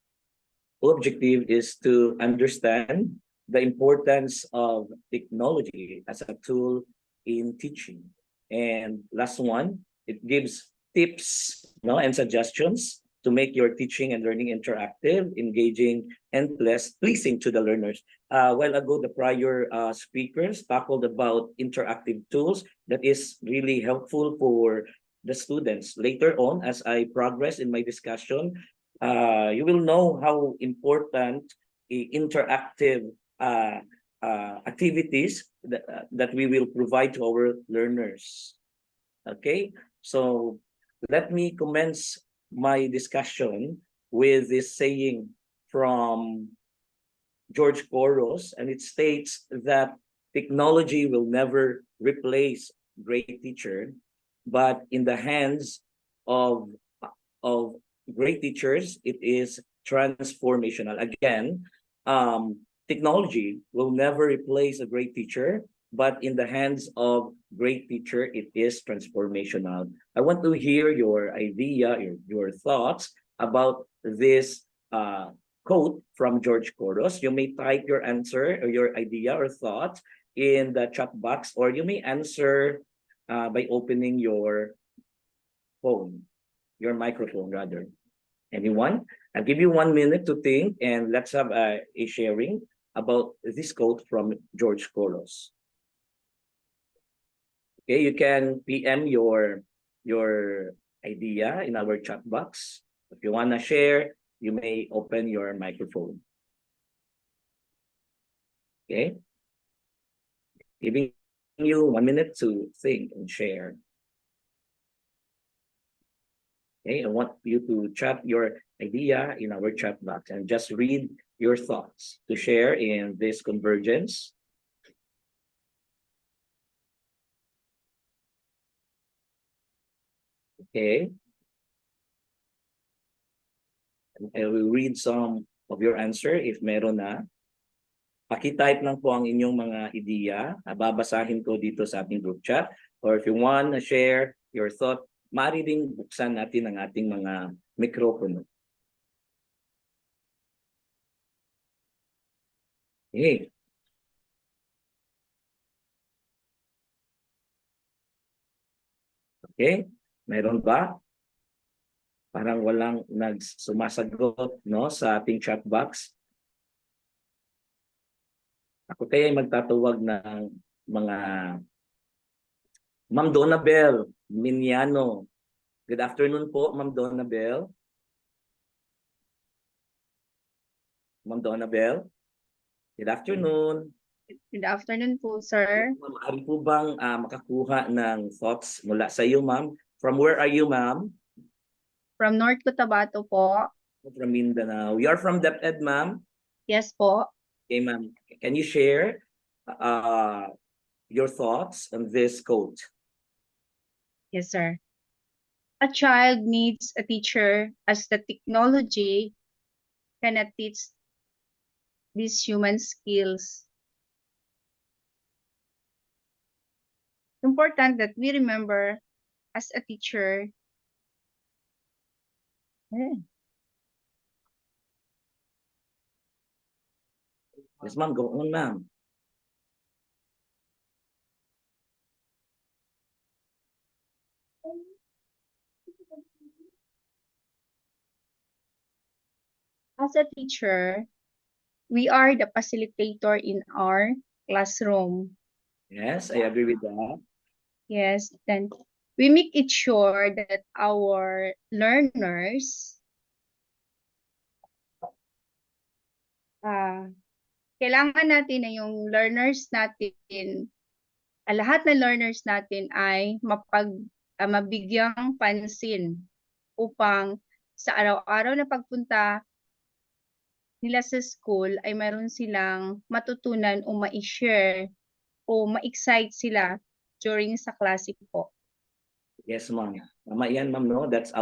Speaker 3: objective is to understand the importance of technology as a tool in teaching. And last one, it gives tips, and suggestions to make your teaching and learning interactive, engaging, and pleasing to the learners. A while ago, the prior speakers tackled about interactive tools that is really helpful for the students. Later on, as I progress in my discussion, you will know how important interactive activities that we will provide to our learners. Okay, so let me commence my discussion with this saying from George Couros, and it states that technology will never replace great teacher, but in the hands of great teachers, it is transformational. Again, technology will never replace a great teacher, but in the hands of great teacher, it is transformational. I want to hear your idea, your thoughts about this quote from George Couros. You may type your answer or your idea or thought in the chat box, or you may answer by opening your phone, your microphone rather. Anyone? I'll give you 1 minute to think, and let's have a sharing about this quote from George Couros. Okay, you can PM your idea in our chat box. If you want to share, you may open your microphone. Okay, giving you 1 minute to think and share. Okay, I want you to chat your idea in our chat box and just read your thoughts to share in this convergence. Okay. I will read some of your answer if meron na. Paki-type lang po ang inyong mga ideya. Babasahin ko dito sa ating group chat. Or if you want to share your thought, maaari ding buksan natin ang ating mga mikropono. Okay. Okay? Meron ba? Parang walang sumasagot, no, sa ating chat box. Ako kaya ay magtatawag ng mga Ma'am Donabel Miniano. Good afternoon po, Ma'am Donabel. Ma'am Donabel. Good afternoon.
Speaker 5: Good afternoon po, sir.
Speaker 3: Ma'am, ari po bang makakuha ng thoughts mula sa iyo, ma'am? From where are you, ma'am?
Speaker 5: From North Cotabato po.
Speaker 3: From Mindanao. You are from DepEd, ma'am?
Speaker 5: Yes po.
Speaker 3: Okay, ma'am. Can you share your thoughts on this quote?
Speaker 5: Yes, sir. A child needs a teacher as the technology cannot teach these human skills. Important that we remember as a teacher.
Speaker 3: Yes, ma'am. Go on, ma'am.
Speaker 5: As a teacher, we are the facilitator in our classroom.
Speaker 3: Yes, I agree with that.
Speaker 5: Yes, then we make it sure that our learners kailangan natin na yung learners natin, lahat ng learners natin ay mabigyang pansin upang sa araw-araw na pagpunta nila sa school ay mayroon silang matutunan o ma-share o ma-excite sila during sa klase po.
Speaker 3: Yes, ma'am. Tama yan, ma'am, no? That's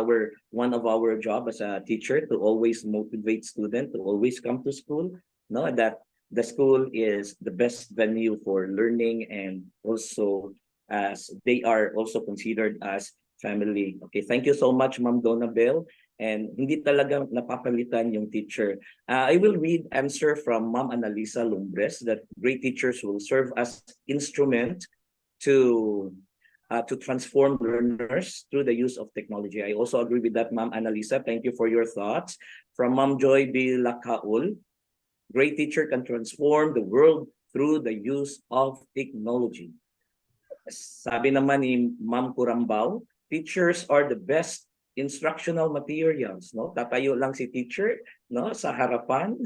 Speaker 3: one of our job as a teacher, to always motivate student to always come to school, no? That the school is the best venue for learning, and also as they are also considered as family. Okay, thank you so much, Ma'am Donabel. And hindi talaga napapalitan yung teacher. I will read answer from Ma'am Analisa Lumbres that great teachers will serve as instrument to transform learners through the use of technology. I also agree with that, Ma'am Analisa. Thank you for your thoughts. From Ma'am Joy B. Lacaul, great teacher can transform the world through the use of technology. Sabi naman ni Ma'am Kurambao, teachers are the best instructional materials, no? Tatayo lang si teacher, no, sa harapan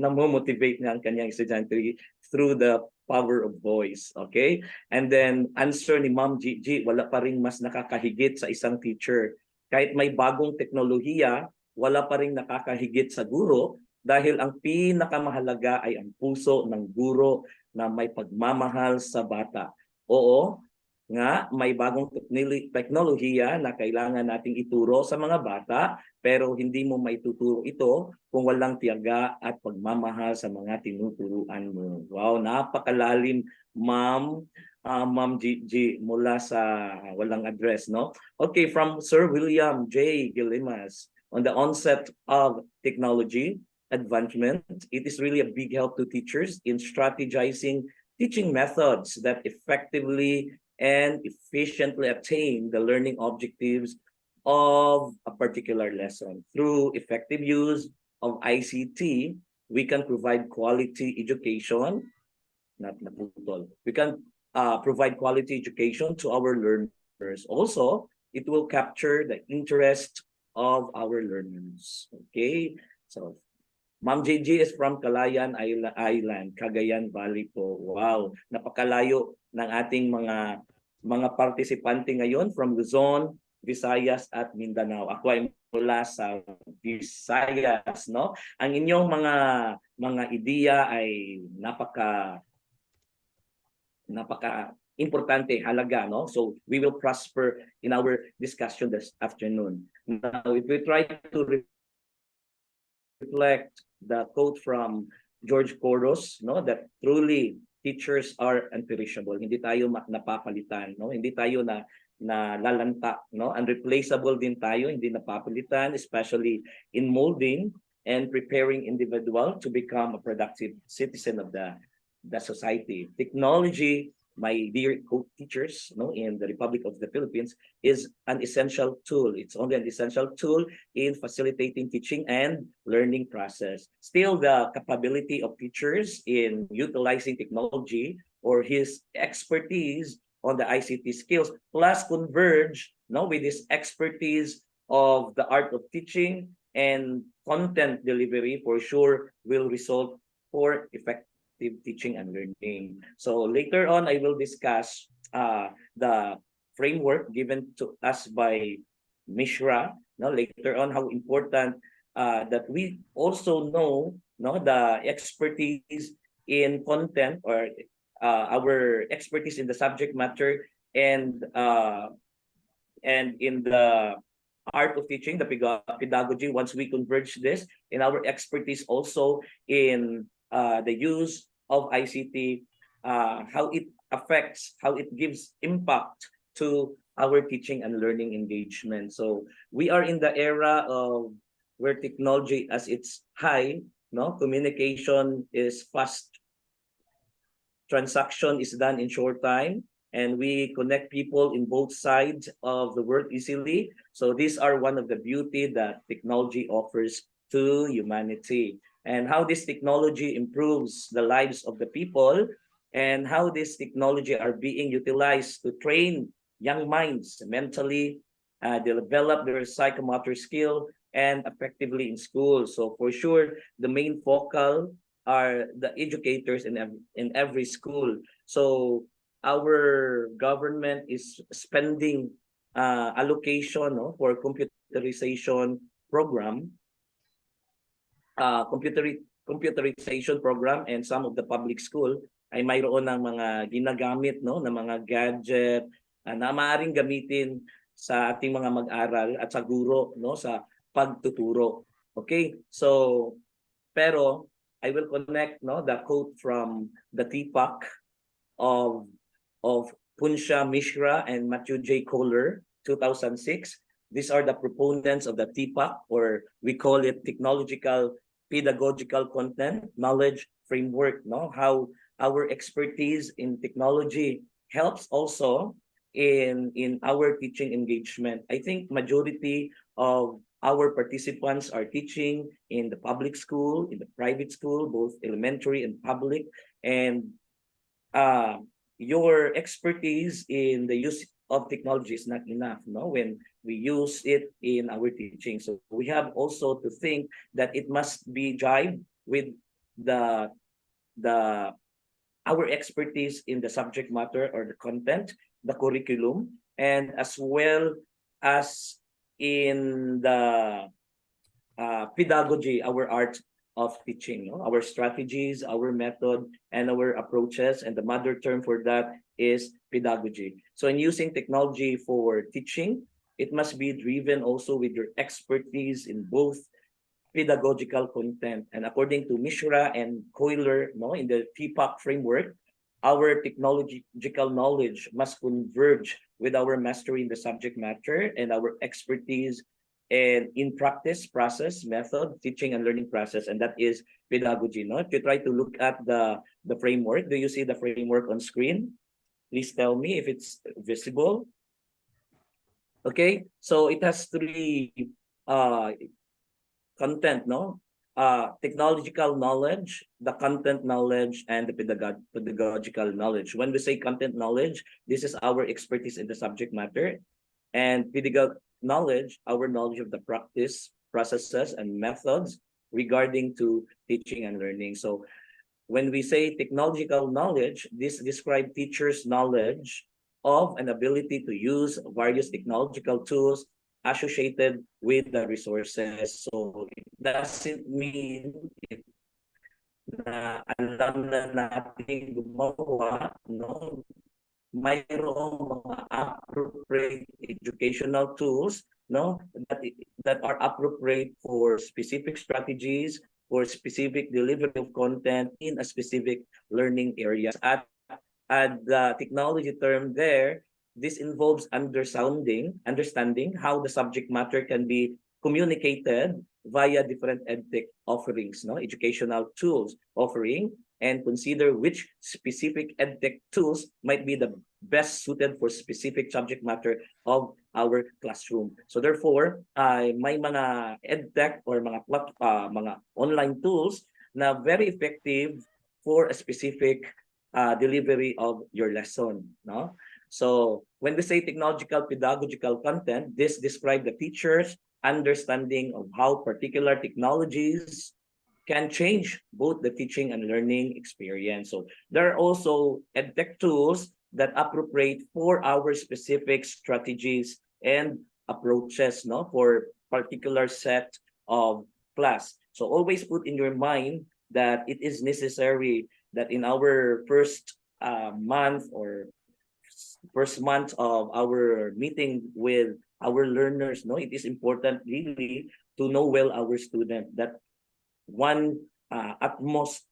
Speaker 3: na mo-motivate niya ang kanyang estudyante through the power of voice, okay? And then answer ni Ma'am Gigi, wala pa ring mas nakakahigit sa isang teacher. Kahit may bagong teknolohiya, wala pa ring nakakahigit sa guro, dahil ang pinakamahalaga ay ang puso ng guro na may pagmamahal sa bata. Oo, nga may bagong teknolohiya na kailangan nating ituro sa mga bata, pero hindi mo maituturo ito kung walang tiyaga at pagmamahal sa mga tinuturuan mo. Wow, napakalalim, Ma'am Ma'am Gigi, mula sa walang address, no? Okay, from Sir William J. Gilimas, on the onset of technology advancement, it is really a big help to teachers in strategizing teaching methods that effectively and efficiently attain the learning objectives of a particular lesson. Through effective use of ICT, we can provide quality education, we can provide quality education to our learners. Also, it will capture the interest of our learners. Okay, so Ma'am Gigi is from Calayan Island, Cagayan Valley po. Wow, napakalayo ng ating mga partisipante ngayon from Luzon, Visayas at Mindanao. Ako ay mula sa Visayas, no? Ang inyong mga ideya ay napaka importante, halaga, no? So we will prosper in our discussion this afternoon. Now, if we try to reflect the quote from George Couros, no, that truly teachers are unperishable. Hindi tayo napapalitan, no? Hindi tayo na lalanta, no? Unreplaceable din tayo, hindi napapalitan, especially in molding and preparing individual to become a productive citizen of the society. Technology, my dear co-teachers, no, in the Republic of the Philippines, is an essential tool. It's only an essential tool in facilitating teaching and learning process. Still, the capability of teachers in utilizing technology or his expertise on the ICT skills, plus converge, no, with his expertise of the art of teaching and content delivery, for sure will result for effective teaching and learning. So later on, I will discuss the framework given to us by Mishra. No, later on, how important that we also know, no, the expertise in content or our expertise in the subject matter and in the art of teaching, the pedagogy. Once we converge this in our expertise also in the use of ICT, how it affects, how it gives impact to our teaching and learning engagement. So we are in the era of where technology as its high, no, communication is fast, transaction is done in short time, and we connect people in both sides of the world easily. So these are one of the beauty that technology offers to humanity, and how this technology improves the lives of the people, and how this technology are being utilized to train young minds mentally, develop their psychomotor skill and effectively in school. So for sure, the main focal are the educators in every school. So our government is spending allocation, no, for computerization program, computerization program, and some of the public school ay mayroon ng mga ginagamit, no, na mga gadget na maaaring gamitin sa ating mga mag-aral at sa guro, no, sa pagtuturo. Okay? So pero I will connect, no, the quote from the TPAC of Punsha Mishra and Matthew J. Kohler, 2006. These are the proponents of the TPAC, or we call it technological pedagogical content knowledge framework, no? How our expertise in technology helps also in our teaching engagement. I think majority of our participants are teaching in the public school, in the private school, both elementary and public, and your expertise in the use of technology is not enough, no, when we use it in our teaching. So we have also to think that it must be jive with the our expertise in the subject matter or the content, the curriculum, and as well as in the pedagogy, our art of teaching, no? Our strategies, our method, and our approaches, and the mother term for that is pedagogy. So in using technology for teaching, it must be driven also with your expertise in both pedagogical content. And according to Mishra and Kohler, no, in the TPAC framework, our technological knowledge must converge with our mastery in the subject matter and our expertise and in practice process, method, teaching and learning process, and that is pedagogy. No, if you try to look at the framework, do you see the framework on screen? Please tell me if it's visible. Okay, so it has three content, no? Technological knowledge, the content knowledge, and the pedagogical knowledge. When we say content knowledge, this is our expertise in the subject matter, and pedagogical knowledge, our knowledge of the practice, processes, and methods regarding to teaching and learning. So when we say technological knowledge, this describes teachers' knowledge of and ability to use various technological tools associated with the resources. So it doesn't mean na alam na natin gumawa, no? Mayroong mga appropriate educational tools, no, that are appropriate for specific strategies, for specific delivery of content in a specific learning areas. At the technology term there, this involves understanding how the subject matter can be communicated via different edtech offerings, no, educational tools offering, and consider which specific edtech tools might be the best suited for specific subject matter of our classroom. So therefore, may mga edtech or mga online tools na very effective for a specific delivery of your lesson, no? So when we say technological pedagogical content, this describes the teacher's understanding of how particular technologies can change both the teaching and learning experience. So there are also edtech tools that appropriate for our specific strategies and approaches, no, for particular set of class. So always put in your mind that it is necessary that in our first month or first month of our meeting with our learners, no, it is important really to know well our student. That one at most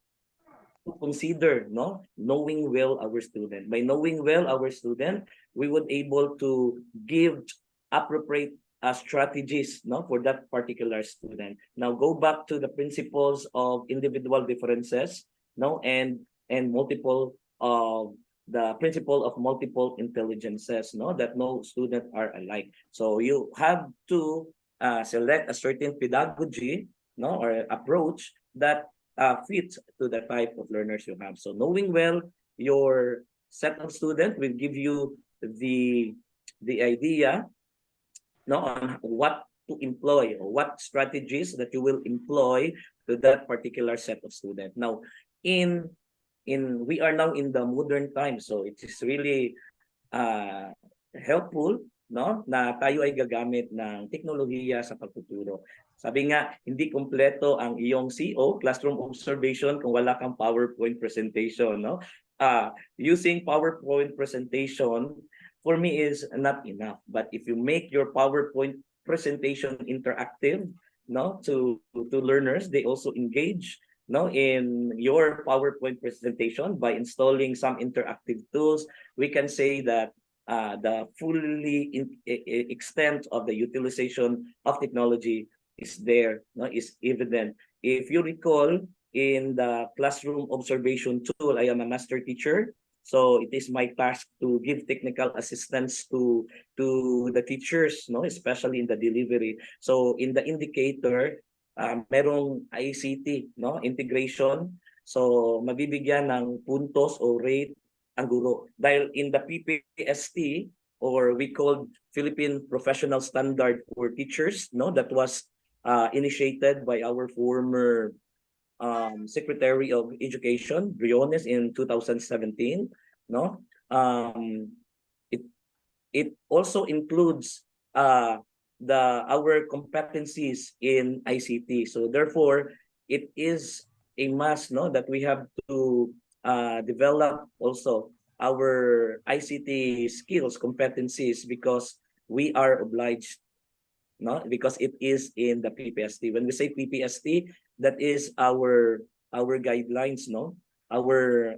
Speaker 3: to consider, no, knowing well our student. By knowing well our student, we would able to give appropriate strategies, no, for that particular student. Now go back to the principles of individual differences, no, and multiple the principle of multiple intelligences, no, that no student are alike. So you have to select a certain pedagogy, no, or approach that fits to the type of learners you have. So knowing well your set of students will give you the idea, no, on what to employ or what strategies that you will employ to that particular set of student. Now, we are now in the modern time, so it is really helpful, no, na tayo ay gagamit ng teknolohiya sa pagtuturo. Sabi nga, hindi kompleto ang iyong CO, classroom observation, kung wala kang PowerPoint presentation, no? Using PowerPoint presentation for me is not enough. But if you make your PowerPoint presentation interactive, no, to learners, they also engage, no, in your PowerPoint presentation by installing some interactive tools. We can say that the fully extent of the utilization of technology is there, no, is evident. If you recall, in the classroom observation tool, I am a master teacher. So it is my task to give technical assistance to the teachers, no, especially in the delivery. So in the indicator, merong ICT, no, integration. So mabibigyan ng puntos o rate ang guro. Dahil in the PPST, or we called Philippine Professional Standard for Teachers, no, that was initiated by our former Secretary of Education, Briones, in 2017, no? It also includes our competencies in ICT. So therefore, it is a must, no, that we have to develop also our ICT skills, competencies, because we are obliged, no, because it is in the PPST. When we say PPST, that is our guidelines, no, our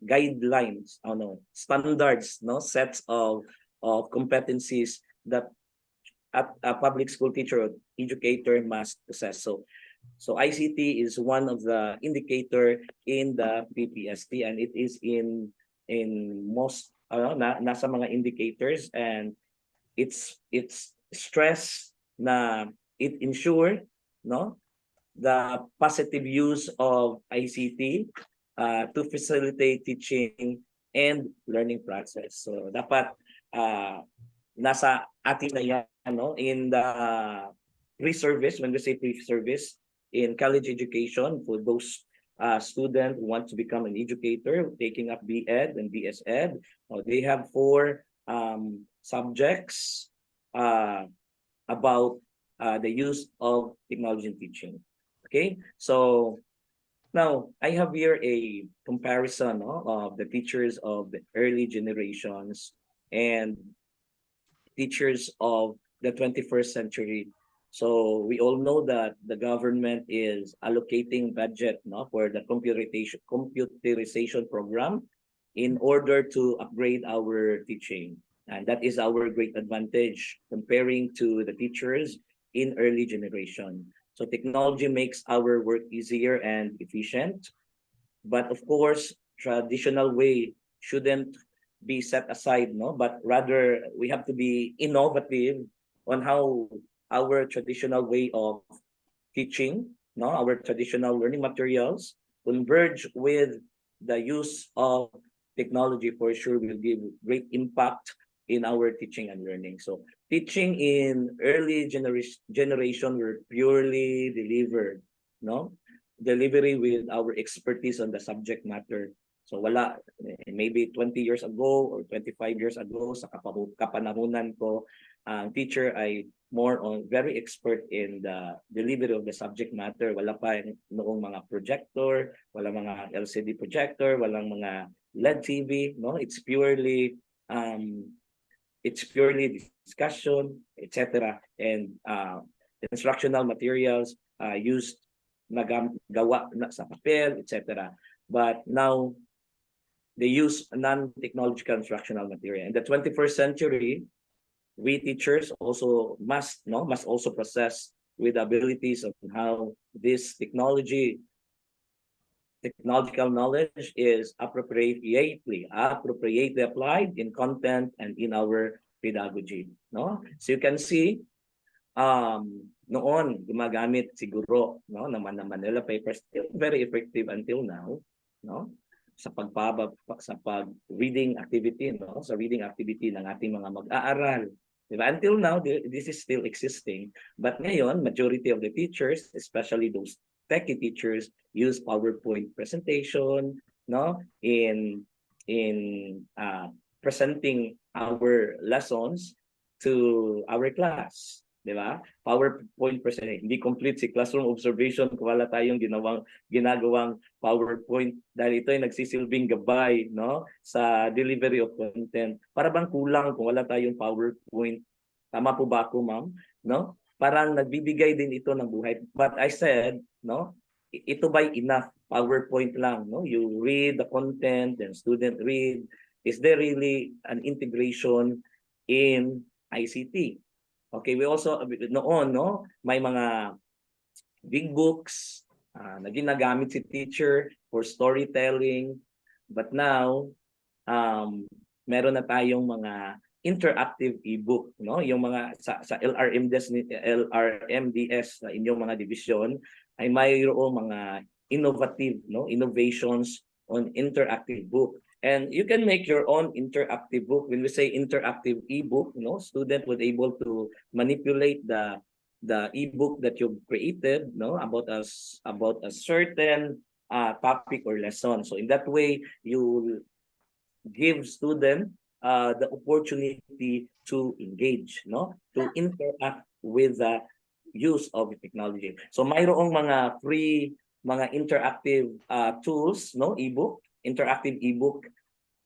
Speaker 3: guidelines, no, standards, no, sets of competencies that a public school teacher or educator must possess. So ICT is one of the indicator in the PPST, and it is in most nasa mga indicators, and it's stress na it ensure, no, the positive use of ICT to facilitate teaching and learning process. So dapat nasa atin na yan, no, in the pre-service. When we say pre-service in college education, for those students who want to become an educator, taking up B.Ed and BS.Ed, they have 4 subjects about the use of technology in teaching. Okay, so now I have here a comparison, no, of the teachers of the early generations and teachers of the 21st century. So we all know that the government is allocating budget, no, for the computerization program in order to upgrade our teaching. And that is our great advantage comparing to the teachers in early generation. So technology makes our work easier and efficient. But of course, traditional way shouldn't be set aside, no? But rather, we have to be innovative on how our traditional way of teaching, no, our traditional learning materials converge with the use of technology. For sure will give great impact in our teaching and learning. So teaching in early generation were purely delivered, no? Delivery with our expertise on the subject matter. So wala, maybe 20 years ago or 25 years ago sa kapanahunan ko, ang teacher ay more on very expert in the delivery of the subject matter. Wala pa noong mga projector, wala mga LCD projector, walang mga LED TV, no? It's purely discussion, etc. And instructional materials used gawa na sa papel, etc. But now they use non-technological instructional material. In the 21st century, we teachers also must also process with abilities of how this technological knowledge is appropriately applied in content and in our pedagogy, no? So you can see noon gumagamit siguro, no, ng Manila papers, still very effective until now, no, sa reading activity, no, sa reading activity ng ating mga mag-aaral, diba? Until now this is still existing, but ngayon majority of the teachers, especially those techie teachers, use PowerPoint presentation, no, in presenting our lessons to our class. Diba? PowerPoint presentation. Hindi complete si classroom observation kung wala tayong ginagawang PowerPoint, dahil ito ay nagsisilbing gabay, no, sa delivery of content. Para bang kulang kung wala tayong PowerPoint? Tama po ba ako, ma'am? No? Parang nagbibigay din ito ng buhay. But I said, no, ito ba'y enough? PowerPoint lang, no? You read the content, then student read. Is there really an integration in ICT? Okay, we also noon, no, may mga big books na ginagamit si teacher for storytelling, but now meron na tayong mga interactive ebook, no, yung mga sa LRMDS na inyong mga division ay mayroong mga innovations on interactive book. And you can make your own interactive book. When we say interactive ebook, no, student would able to manipulate the ebook that you've created, no, about a certain topic or lesson. So in that way, you give student the opportunity to engage, no, to interact with the use of technology. So mayroong mga free, mga interactive tools, no, ebook, interactive ebook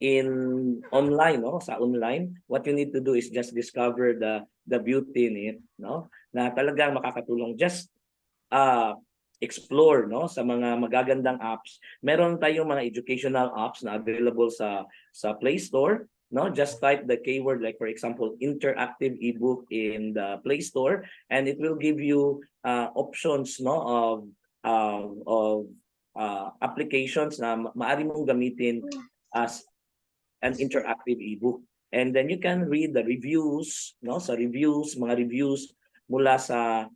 Speaker 3: in online, no, sa online. What you need to do is just discover the beauty in it, no, na talagang makakatulong. Just explore, no, sa mga magagandang apps. Meron tayong mga educational apps na available sa Play Store, no. Just type the keyword, like for example interactive ebook in the Play Store, and it will give you options, no, of applications na maaari mong gamitin as an interactive ebook. And then you can read the reviews, no, mga reviews mula sa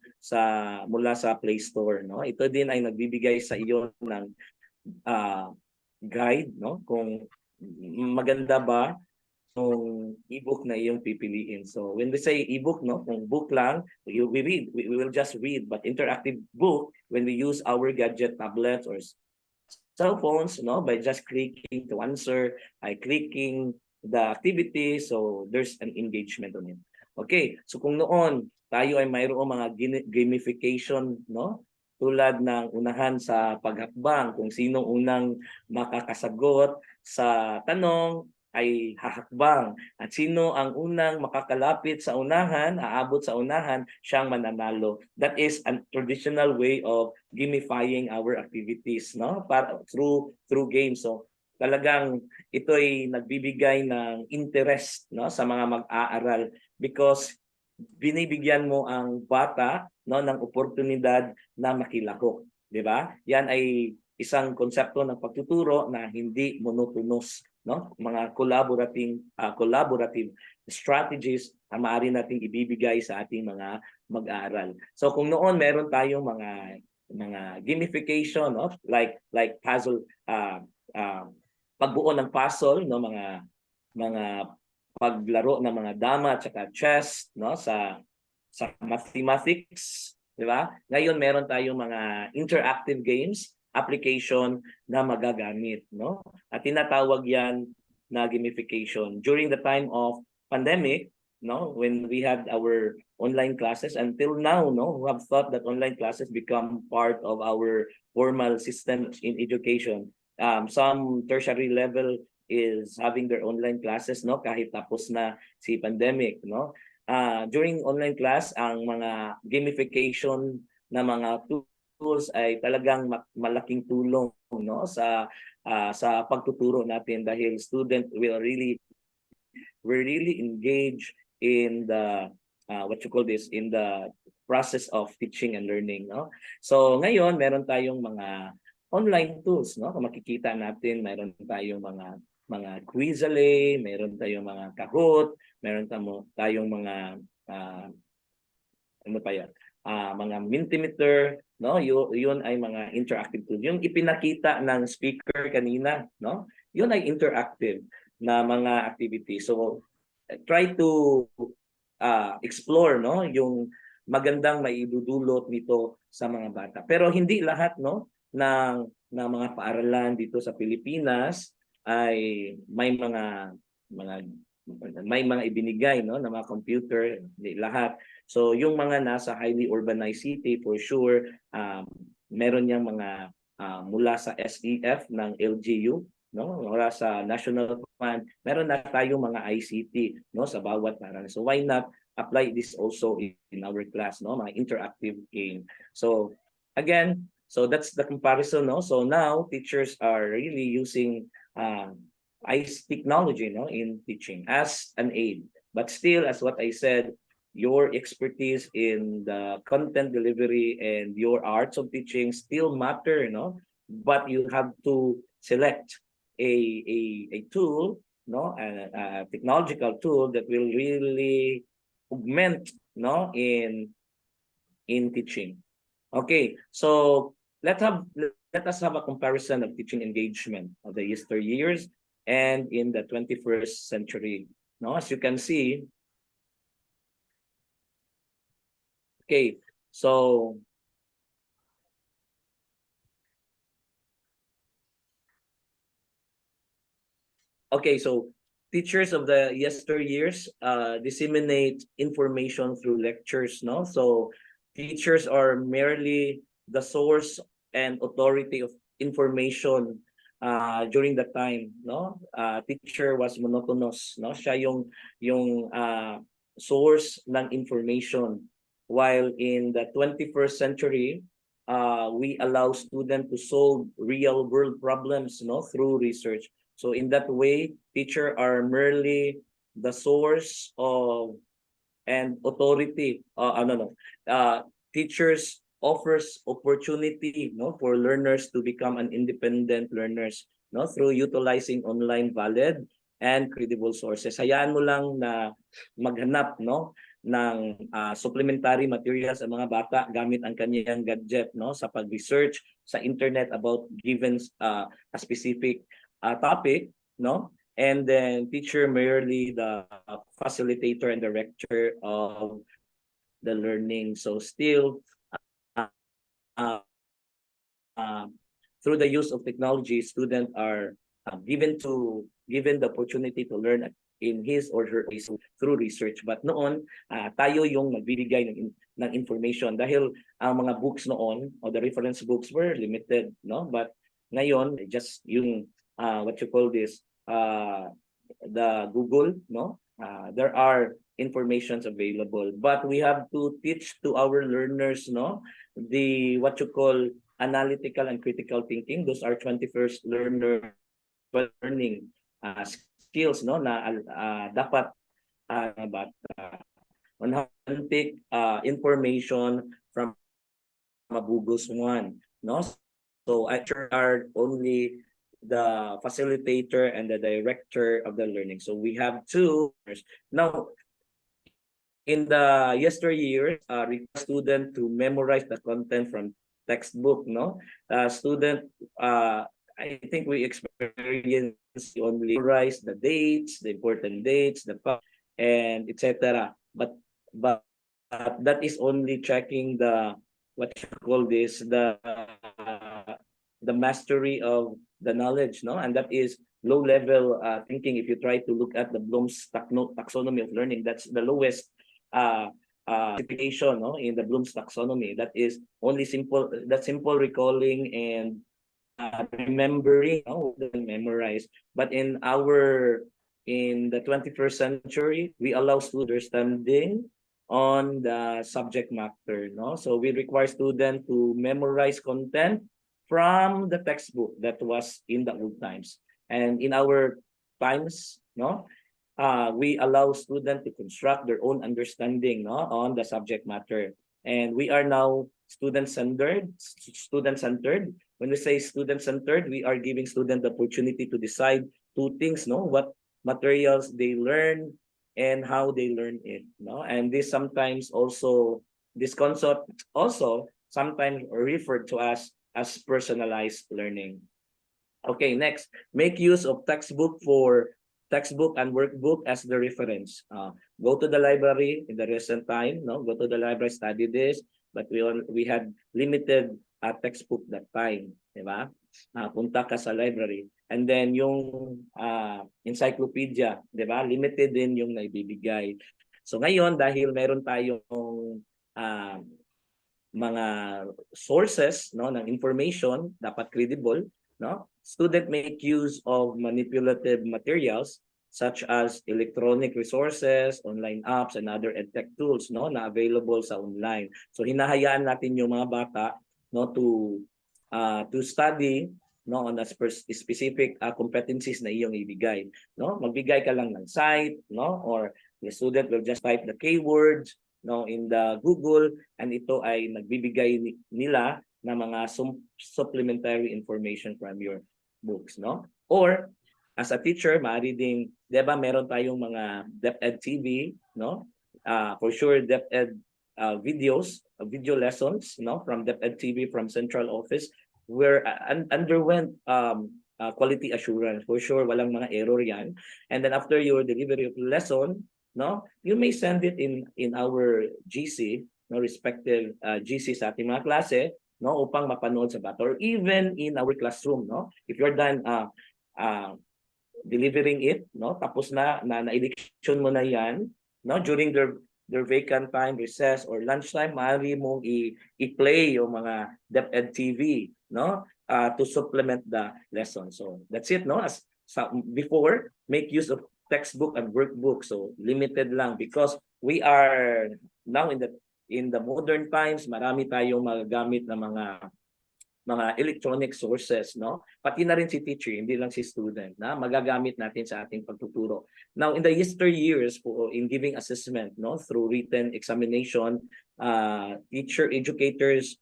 Speaker 3: Play Store, no. Ito din ay nagbibigay sa iyo ng guide, no, kung maganda ba yung ebook na iyong pipiliin. So when we say ebook, no, kung book lang, we will just read. But interactive book, when we use our gadget, tablets or cell phones, no, by just clicking to answer, by clicking the activity, so there's an engagement on it. Okay, so kung noon tayo ay mayroong mga gamification, no, tulad ng unahan sa paghakbang, kung sino unang makakasagot sa tanong ay hahakbang. At sino ang unang makakalapit sa unahan, aabot sa unahan, siyang mananalo. That is a traditional way of gamifying our activities, no? Para through games. So talagang ito ay nagbibigay ng interest, no, sa mga mag-aaral because binibigyan mo ang bata, no, ng oportunidad na makilahok, di ba? Yan ay isang konsepto ng pagtuturo na hindi monotonous, no? Mga collaborative strategies na maaari nating ibibigay sa ating mga mag-aaral. So kung noon meron tayong mga gamification, no, like puzzle, pagbuo ng puzzle, no, mga paglaro ng mga dama at saka chess, no, sa mathematics, di ba? Ngayon meron tayong mga interactive games, application na magagamit, no? At tinatawag yan na gamification. During the time of pandemic, no, when we had our online classes until now, no, who have thought that online classes become part of our formal system in education. Some tertiary level is having their online classes, no, kahit tapos na si pandemic, no. During online class, ang mga gamification na mga tools ay talagang malaking tulong, no, sa pagtuturo natin dahil student will really engage in the in the process of teaching and learning, no. So ngayon meron tayong mga online tools, no. Kung makikita natin, meron tayong mga Quizale, meron tayong mga Kahoot, meron tayong mga ano pa yan? Mga Mentimeter, no? Yun ay mga interactive tool. Yung ipinakita ng speaker kanina, no? Yun ay interactive na mga activity. So try to explore, no, yung magandang maidudulot nito sa mga bata. Pero hindi lahat, no, ng mga paaralan dito sa Pilipinas ay may mga ibinigay, no, na mga computer, hindi lahat. So yung mga nasa highly urbanized city, for sure, meron yang mga mula sa SEF ng LGU, no, mula sa National Fund, meron na tayong mga ICT, no, sa bawat paaralan. So why not apply this also in our class, no, mga interactive game. So again, so that's the comparison, no. So now teachers are really using ICT technology, no, in teaching as an aid. But still, as what I said, your expertise in the content delivery and your arts of teaching still matter, no. But you have to select a tool, no, a technological tool that will really augment, no, in teaching. Okay, so let us have a comparison of teaching engagement of the yesteryears and in the 21st century. No, as you can see, okay, so teachers of the yesteryears disseminate information through lectures, no? So teachers are merely the source and authority of information during the time, no? Teacher was monotonous, no? Siya yung source ng information, while in the 21st century we allow students to solve real world problems, no, through research. So in that way, teachers are merely the source of and authority. Teachers offers opportunity, no, for learners to become an independent learners, no, through utilizing online valid and credible sources. Hayaan mo lang na maghanap, no, ng supplementary materials sa mga bata gamit ang kanyang gadget, no, sa pag-research sa internet about given a specific topic, no, and then teacher merely the facilitator and director of the learning. So still through the use of technology, students are given the opportunity to learn in his or her pace through research. But noon, tayo yung nagbibigay ng information dahil ang mga books noon or the reference books were limited, no? But ngayon, just yung what you call this, the Google, no? There are informations available, but we have to teach to our learners, no? The what you call analytical and critical thinking. Those are 21st learning skills, no? Na dapat bata on how to take information from a Google's one, no? So I are only the facilitator and the director of the learning. So we have two. Now, in the yesteryear, require student to memorize the content from textbook, no? Student, I think we experience only memorize the dates, the important dates, and etc. But that is only checking the what you call this the mastery of the knowledge, no? And that is low level thinking. If you try to look at the Bloom's taxonomy of learning, that's the lowest classification, no, in the Bloom's taxonomy. That is only simple recalling and remembering, no, memorize. But in the 21st century, we allow students understanding on the subject matter, no? So we require students to memorize content from the textbook that was in the old times. And in our times, no, we allow students to construct their own understanding, no, on the subject matter. And we are now student-centered. When we say student-centered, we are giving students the opportunity to decide two things, no, what materials they learn and how they learn it, no? And this concept also sometimes referred to as personalized learning. Okay, next, make use of textbook and workbook as the reference. Go to the library in the recent time, no? Go to the library, study this, but we had limited textbook that time, di ba? Punta ka sa library. And then yung encyclopedia, di ba? Limited din yung naibibigay. So ngayon, dahil meron tayong mga sources, no, ng information, dapat credible, no? Student make use of manipulative materials such as electronic resources, online apps, and other edtech tools, no, na available sa online. So hinahayaan natin yung mga bata, no, to study, no, on a specific competencies na iyong ibigay, no? Magbigay ka lang ng site, no, or the student will just type the keywords, no, in the Google, and ito ay nagbibigay nila na mga supplementary information from your books, no? Or as a teacher, maaari ding, 'di ba, meron tayong mga DepEd TV, no? For sure DepEd video lessons, no, from DepEd TV from central office where underwent quality assurance. For sure walang mga error yan. And then after your delivery of lesson, no, you may send it in our GC, no, respective GC sa ating mga klase, no, upang mapanood sa bata, or even in our classroom, no, if you're done delivering it, no, tapos na election mo na yan, no, during their vacant time, recess, or lunchtime, maaari mong i-play yung mga DepEd TV, no, to supplement the lesson. So that's it, no. As before, make use of textbook and workbook. So limited lang because we are now in the modern times, marami tayong magagamit na mga electronic sources, no? Pati na rin si teacher, hindi lang si student, na magagamit natin sa ating pagtuturo. Now, in the yesteryears, in giving assessment, no, through written examination, educators,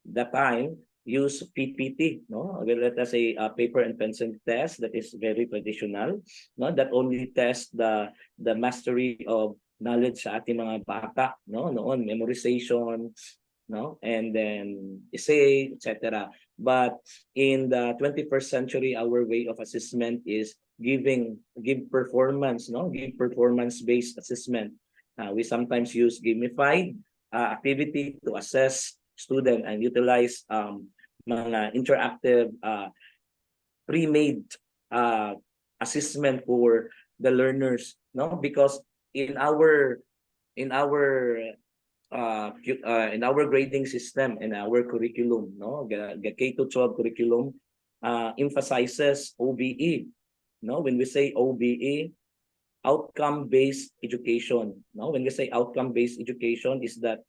Speaker 3: that time use PPT, no? Let us say paper and pencil test that is very traditional, no? That only test the mastery of knowledge sa ating mga bata, no? Noon, memorization, no, and then essay, etc. But in the 21st century, our way of assessment is give performance, no, give performance-based assessment. We sometimes use gamified activity to assess student and utilize mga interactive pre-made assessment for the learners, no, because in our grading system and our curriculum, no, the K-12 curriculum emphasizes OBE, no? When we say OBE, outcome-based education, no? When we say outcome-based education is that,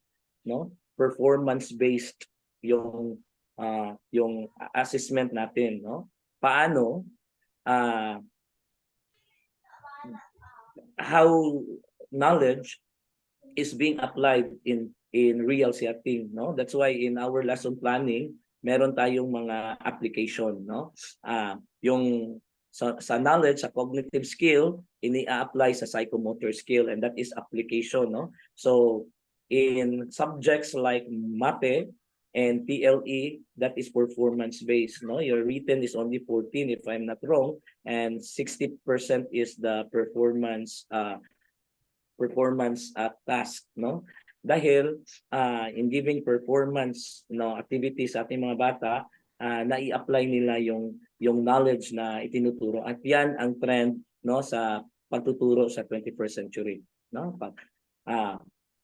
Speaker 3: no, performance-based yung assessment natin, no? Paano how knowledge is being applied in real setting, no? That's why in our lesson planning, meron tayong mga application, no? Yung sa knowledge, sa cognitive skill, ini-apply sa psychomotor skill, and that is application, no? So in subjects like MAPE and PLE, that is performance based, no? Your written is only 14 if I'm not wrong, and 60% is the performance task, no? Dahil in giving performance, no, activities sa ating mga bata, nai-apply nila yung knowledge na itinuturo, at yan ang trend, no, sa pagtuturo sa 21st century, no?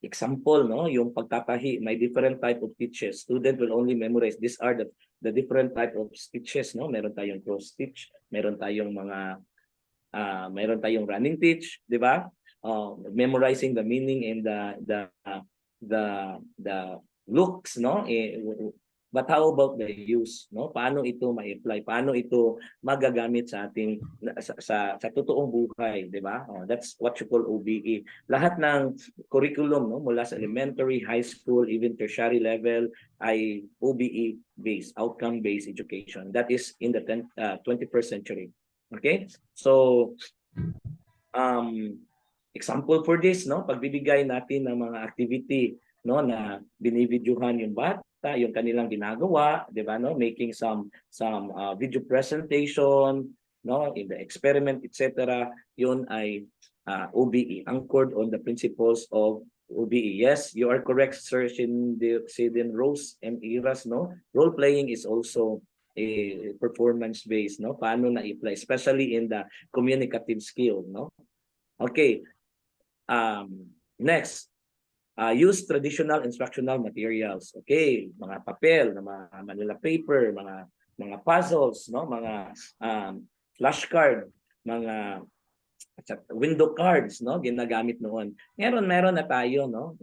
Speaker 3: Example, no, yung pagtatahi, may different type of teachers. Student will only memorize. These are the different type of stitches, no? Meron tayong cross stitch, meron tayong running stitch, di ba? Memorizing the meaning and the looks, no? But how about the use, no? Paano ito ma-apply? Paano ito magagamit sa ating sa totoong buhay, di ba? That's what you call OBE. Lahat ng curriculum, no, mula sa elementary, high school, even tertiary level ay OBE based, outcome based education. That is in the 21st century. Okay? So example for this, no, pagbibigay natin ng mga activity, no, na binivideohan yung bata, yung kanilang ginagawa, 'di ba, no, making some video presentation, no, in the experiment, etc. Yun ay OBE, anchored on the principles of OBE. Yes, you are correct, Sir Sidin Rose and Iras, no. Role playing is also a performance based, no. Paano na i-apply, especially in the communicative skill, no. Okay. Next, use traditional instructional materials. Okay, mga papel, mga Manila paper, mga puzzles, no, mga flashcard, mga window cards, no, ginagamit noon. Meron na tayo, no,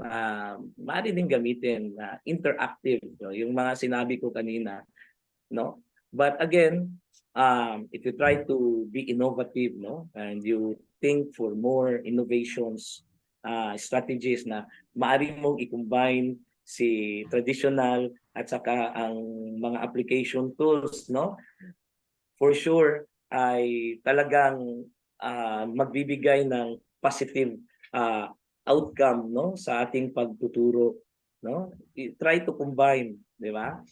Speaker 3: maaari din gamitin interactive, no, yung mga sinabi ko kanina, no. But again, if you try to be innovative, no, and you think for more innovations, strategies na maaari mong i-combine si traditional at saka ang mga application tools, no, for sure ay talagang magbibigay ng positive outcome, no, sa ating pagtuturo, no. Try to combine, di ba?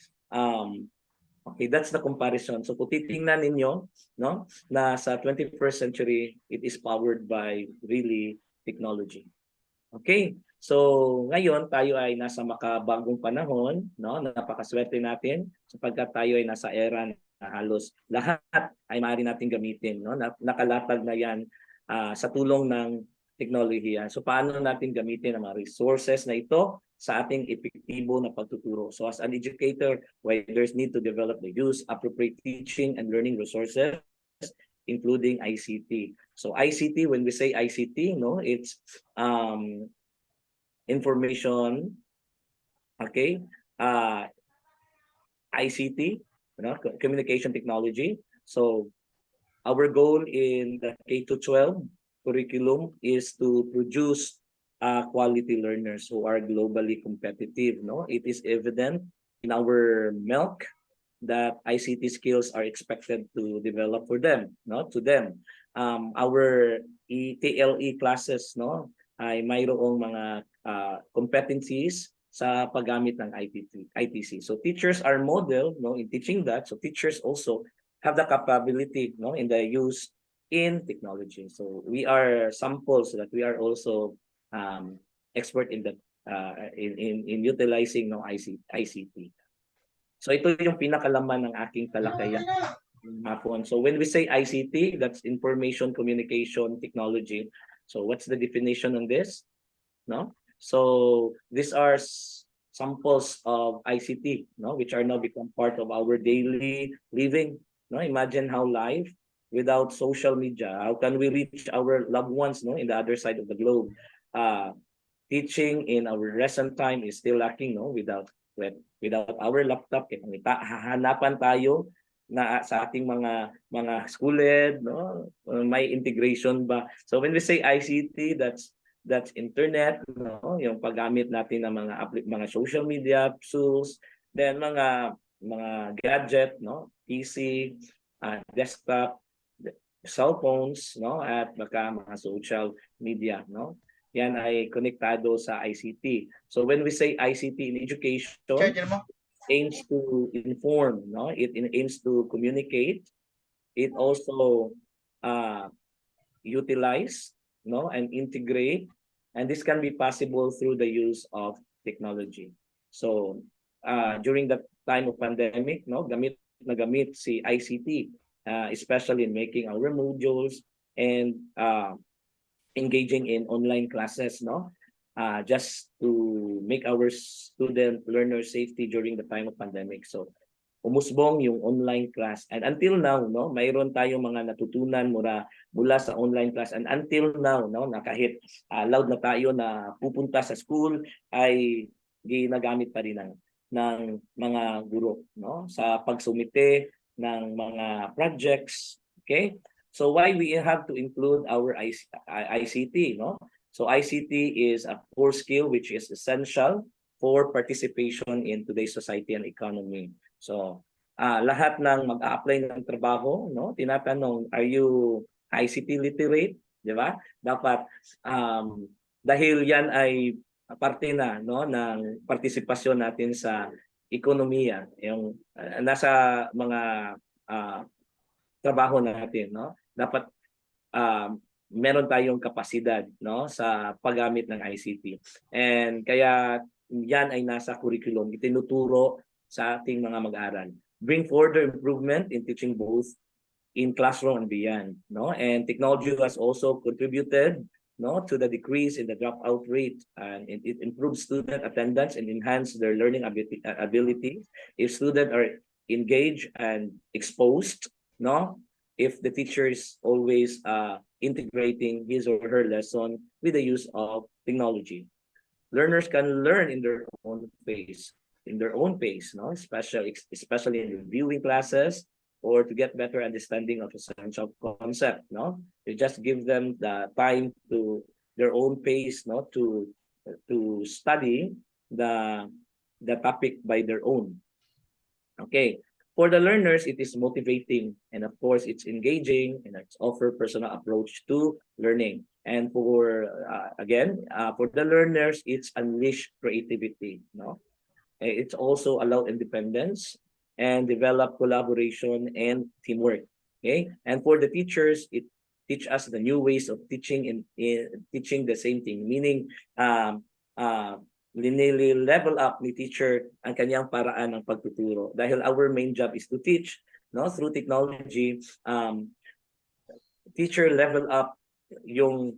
Speaker 3: Okay, that's the comparison. So kung titingnan ninyo, no, na sa 21st century, it is powered by really technology. Okay, so ngayon tayo ay nasa makabagong panahon, no, napakaswerte natin sapagkat tayo ay nasa era na halos lahat ay maaari natin gamitin, no, nakalatag na yan sa tulong ng teknolohiya. So paano natin gamitin ang mga resources na ito sa ating epektibo na pagtuturo? So as an educator, there's need to develop the use, appropriate teaching and learning resources, including ICT. So ICT, when we say ICT, no, it's information, okay, ICT, you know, communication technology. So our goal in the K-12 curriculum is to produce quality learners who are globally competitive, no. It is evident in our MELC that ICT skills are expected to develop for them, no, to them. Our TLE classes, no, ay mayroong mga competencies sa paggamit ng ITC. So teachers are model, no, in teaching that. So teachers also have the capability, no, in the use in technology. So we are samples that we are also expert in that in utilizing, no, ICT. So ito yung pinakalaman ng aking talakayan hapon. So when we say ICT, that's information communication technology. So what's the definition on this? No? So these are samples of ICT, no, which are now become part of our daily living. No, imagine how life without social media? How can we reach our loved ones, no, in the other side of the globe? Teaching in our lesson time is still lacking, no, without our laptop. Hahanapan tayo na sa ating mga schooled, no, may integration ba? So when we say ICT, that's internet, no, yung paggamit natin ng mga social media tools, then mga gadget, no, PC, desktop, cell phones, no, at baka mga social media, no. Yan ay konektado sa ICT. So when we say ICT in education, aims to inform, no, it aims to communicate, it also utilize, no, and integrate, and this can be possible through the use of technology. So during the time of pandemic, no, gamit si ICT, especially in making our modules and engaging in online classes, no, just to make our student learner safety during the time of pandemic. So umusbong yung online class, and until now, no, mayroon tayong mga natutunan mula sa online class, and until now, no, na kahit allowed na tayo na pupunta sa school, ay ginagamit pa rin ng mga guro, no, sa pagsumite ng mga projects. Okay, so why we have to include our ICT, no? So ICT is a core skill which is essential for participation in today's society and economy. So lahat ng mag-a-apply ng trabaho, no, tinatanong, are you ICT literate, di ba? Dapat dahil yan ay parte na, no, ng partisipasyon natin sa ekonomiya, yung nasa mga trabaho natin, no? Dapat meron tayong kapasidad, no, sa paggamit ng ICT. And kaya yan ay nasa curriculum, itinuturo sa ating mga mag-aaral. Bring further improvement in teaching both in classroom and beyond, no? And technology has also contributed, no, to the decrease in the dropout rate, and it improves student attendance and enhance their learning ability. If students are engaged and exposed, no, if the teacher is always integrating his or her lesson with the use of technology, learners can learn in their own pace, no, especially in reviewing classes or to get better understanding of essential concept, no. You just give them the time to their own pace, no, to study the topic by their own. Okay, for the learners, it is motivating, and of course, it's engaging, and it's offer personal approach to learning. And for for the learners, it's unleash creativity, no. It's also allow independence and develop collaboration and teamwork. Okay, and for the teachers, it teach us the new ways of teaching and teaching the same thing, meaning level up ni teacher ang kanyang paraan ng pagtuturo, dahil our main job is to teach, no, through technology. Teacher level up yung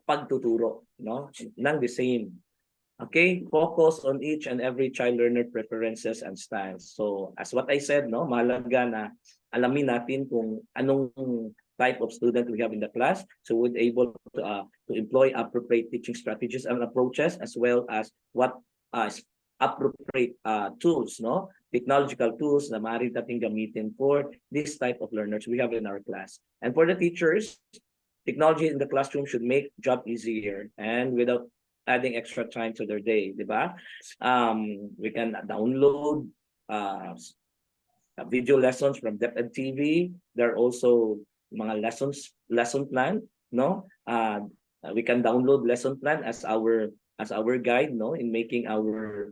Speaker 3: pagtuturo, no, ng the same. Okay, focus on each and every child learner preferences and styles. So as what I said, no, mahalaga na alamin natin kung anong type of student we have in the class, so we're able to employ appropriate teaching strategies and approaches, as well as what appropriate tools, no, technological tools na maaari natin gamitin for this type of learners we have in our class. And for the teachers, technology in the classroom should make job easier and without adding extra time to their day, di ba? We can download video lessons from DepEd TV. There are also mga lesson plan, no? We can download lesson plan as our guide, no, in making our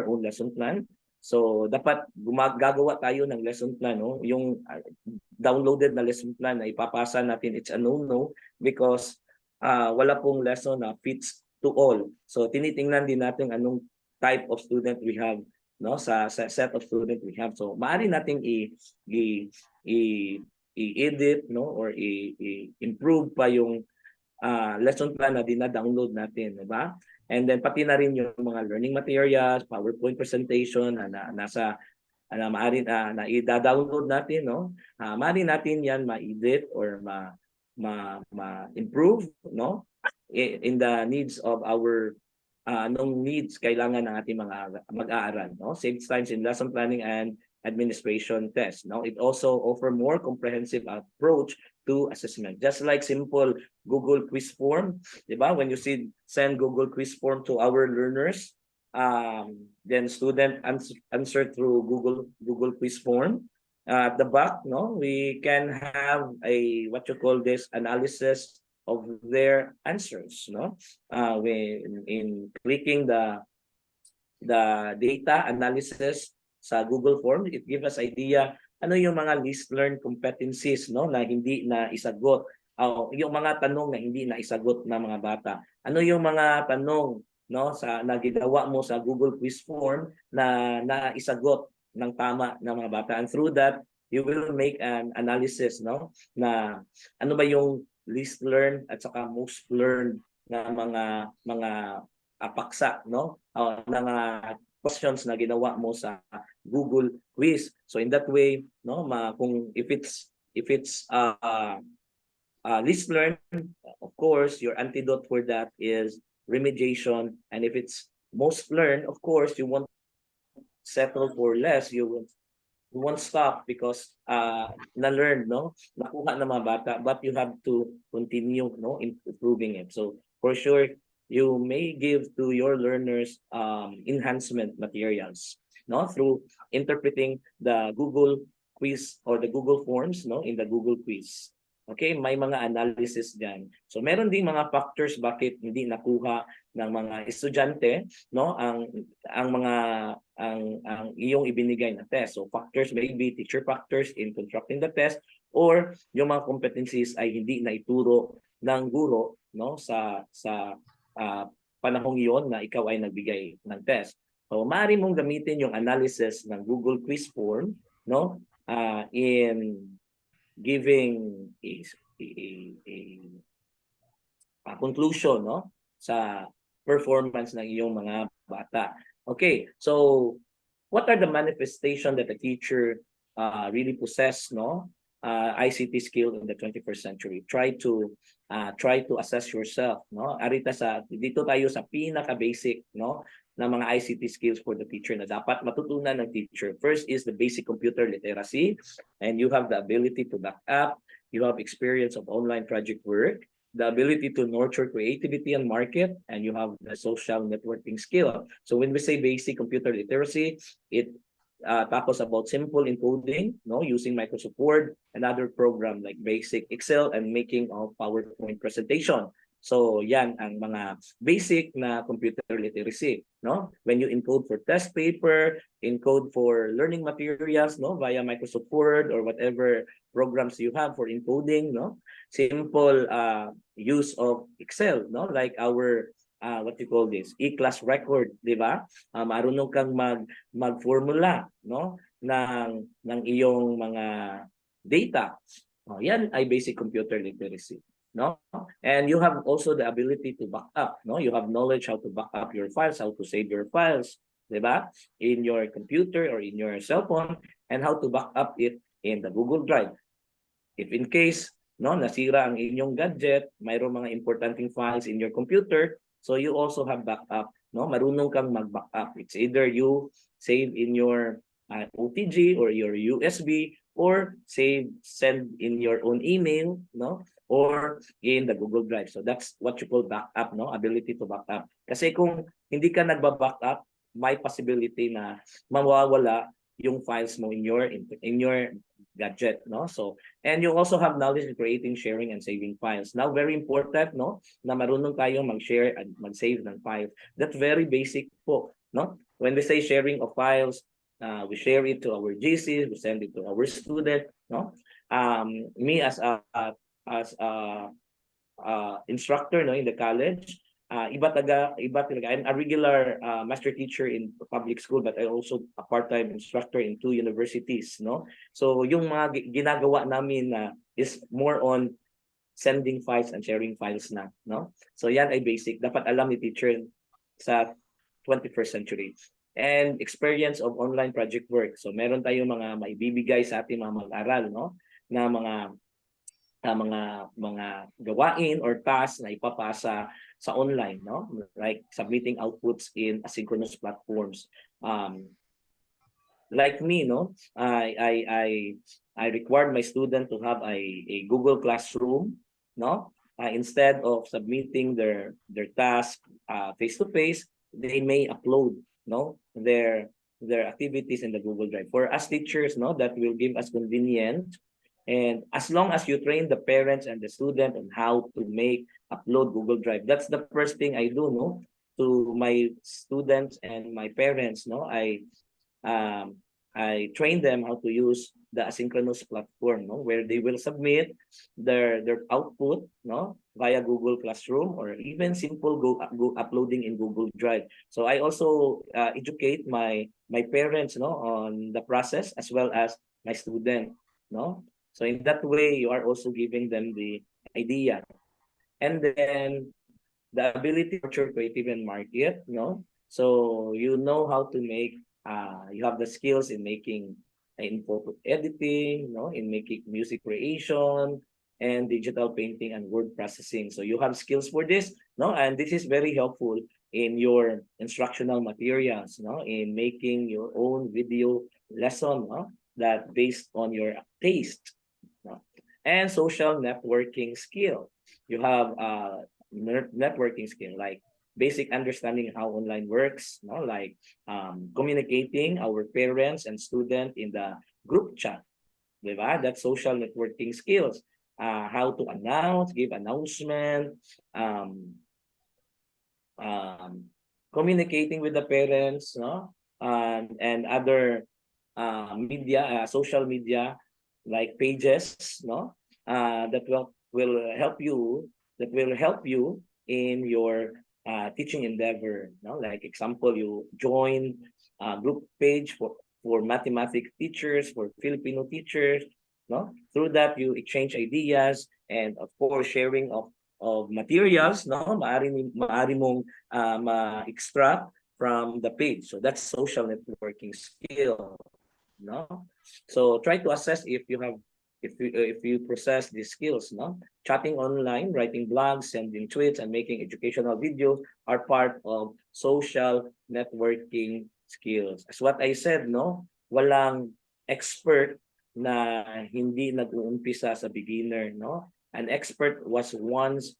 Speaker 3: own lesson plan. So dapat gagawa tayo ng lesson plan, no? Yung downloaded na lesson plan na ipapasa natin, it's a no-no, because wala pong lesson na fits to all. So tinitingnan din natin anong type of student we have, no, sa set of student we have. So maaari nating i-edit, no, or i-improve pa yung lesson plan na dina-download natin, di ba? And then pati na rin yung mga learning materials, PowerPoint presentation na nasa maaari na i-download natin, no? Maaari natin yan ma-edit or ma-improve, no? In the needs of our anong needs kailangan ng ating mga mag-aaral, no? Saves times in lesson planning and administration test, no? It also offer more comprehensive approach to assessment. Just like simple Google quiz form, di ba? When you send Google quiz form to our learners, then student answer through Google quiz form. At the back, no, we can have a what you call this analysis of their answers, no? When in clicking the data analysis sa Google form, it gives us idea ano yung mga least learned competencies, no, na hindi na isagot. Yung mga tanong na hindi na isagot ng mga bata. Ano yung mga tanong, no, na ginawa mo sa Google quiz form na naisagot ng tama ng mga bata, and through that you will make an analysis, no, na ano ba yung least learned at saka most learned na mga paksa, no, na mga questions na ginawa mo sa Google quiz. So in that way, no, kung if it's least learned, of course your antidote for that is remediation, and if it's most learned, of course you won't settle for less, you won't stop because na-learn, no, nakuha ng mga bata, but you have to continue, no, improving it. So for sure you may give to your learners enhancement materials, no, through interpreting the Google quiz or the Google forms, no, in the Google quiz. Okay, may mga analysis diyan. So meron ding mga factors bakit hindi nakuha ng mga estudyante, no, ang iyong ibinigay na test. So factors may be teacher factors in constructing the test, or yung mga competencies ay hindi na ituro ng guro, no, sa panahong iyon na ikaw ay nagbigay ng test. So maaari mong gamitin yung analysis ng Google quiz form, no, in giving a conclusion, no, sa performance ng iyong mga bata. Okay, so what are the manifestation that a teacher really possess, no, ICT skill in the 21st century? Try to assess yourself, no? Dito tayo sa pinaka-basic, no, na mga ICT skills for the teacher na dapat matutunan ng teacher. First is the basic computer literacy, and you have the ability to back up, you have experience of online project work, the ability to nurture creativity and market, and you have the social networking skill. So when we say basic computer literacy, it tapos about simple encoding, no, using Microsoft Word and other program like basic Excel and making of PowerPoint presentation. So yan ang mga basic na computer literacy, no? When you encode for test paper, encode for learning materials, no, via Microsoft Word or whatever programs you have for encoding, no? Simple use of Excel, no? Like our what you call this, e-class record, di ba? Marunong kang mag-formula, no, ng iyong mga data. Yan ay basic computer literacy, no? And you have also the ability to back up, no? You have knowledge how to back up your files, how to save your files, di ba? In your computer or in your cell phone, and how to back up it in the Google Drive. If in case, no, nasira ang inyong gadget, mayroong mga importanteng files in your computer, so you also have backup, no? Marunong kang mag-backup. It's either you save in your OTG or your USB, or send in your own email, no? Or in the Google Drive. So that's what you call backup, no? Ability to backup. Kasi kung hindi ka nagba-backup, may possibility na mawawala yung files mo in your gadget, no? So, and you also have knowledge in creating, sharing, and saving files. Now, very important, no, na marunong tayong mag-share and mag-save ng files. That's very basic po, no? When we say sharing of files, we share it to our GCs, we send it to our student, no? Me as a instructor, no, in the college, iba talaga. I'm a regular master teacher in public school, but I also a part-time instructor in 2 universities, no? So yung mga ginagawa namin is more on sending files and sharing files na, no? So yan ay basic. Dapat alam ni teacher sa 21st century. and experience of online project work. So meron tayong mga maibibigay sa ating mga mag-aral, no, na mga gawain or tasks na ipapasa sa online, no, like submitting outputs in asynchronous platforms. Like me, no, I required my student to have a Google Classroom, no. Instead of submitting their task face to face, they may upload, no, their activities in the Google Drive. For us teachers, no, that will give us convenient. And as long as you train the parents and the student on how to upload Google Drive, that's the first thing I do, no, to my students and my parents, no. I train them how to use the asynchronous platform, no, where they will submit their output, no, via Google Classroom, or even simple go uploading in Google Drive. So I also educate my parents, no, on the process, as well as my student, no. So in that way, you are also giving them the idea, and then the ability to nurture creative and market, no. So you know how to make. You have the skills in making, in photo editing, no, in making music creation, and digital painting and word processing. So you have skills for this, no, and this is very helpful in your instructional materials, no, in making your own video lesson, no, that based on your taste, no. And social networking skill. You have networking skill like basic understanding how online works, no, like communicating our parents and student in the group chat, diba? That's social networking skills. How to announce, give announcement, communicating with the parents, no, and other media, social media like pages, no, that will help you. That will help you in your teaching endeavor, no? Like example, you join a group page for mathematics teachers, for Filipino teachers, no? Through that, you exchange ideas, and of course, sharing of materials, no? Maari mong ma-extract from the page. So that's social networking skill, no? So try to assess if you have if you possess these skills, no? Chatting online, writing blogs, sending tweets, and making educational videos are part of social networking skills. As what I said, no, walang expert na hindi nag-uumpisa sa beginner, no? An expert was once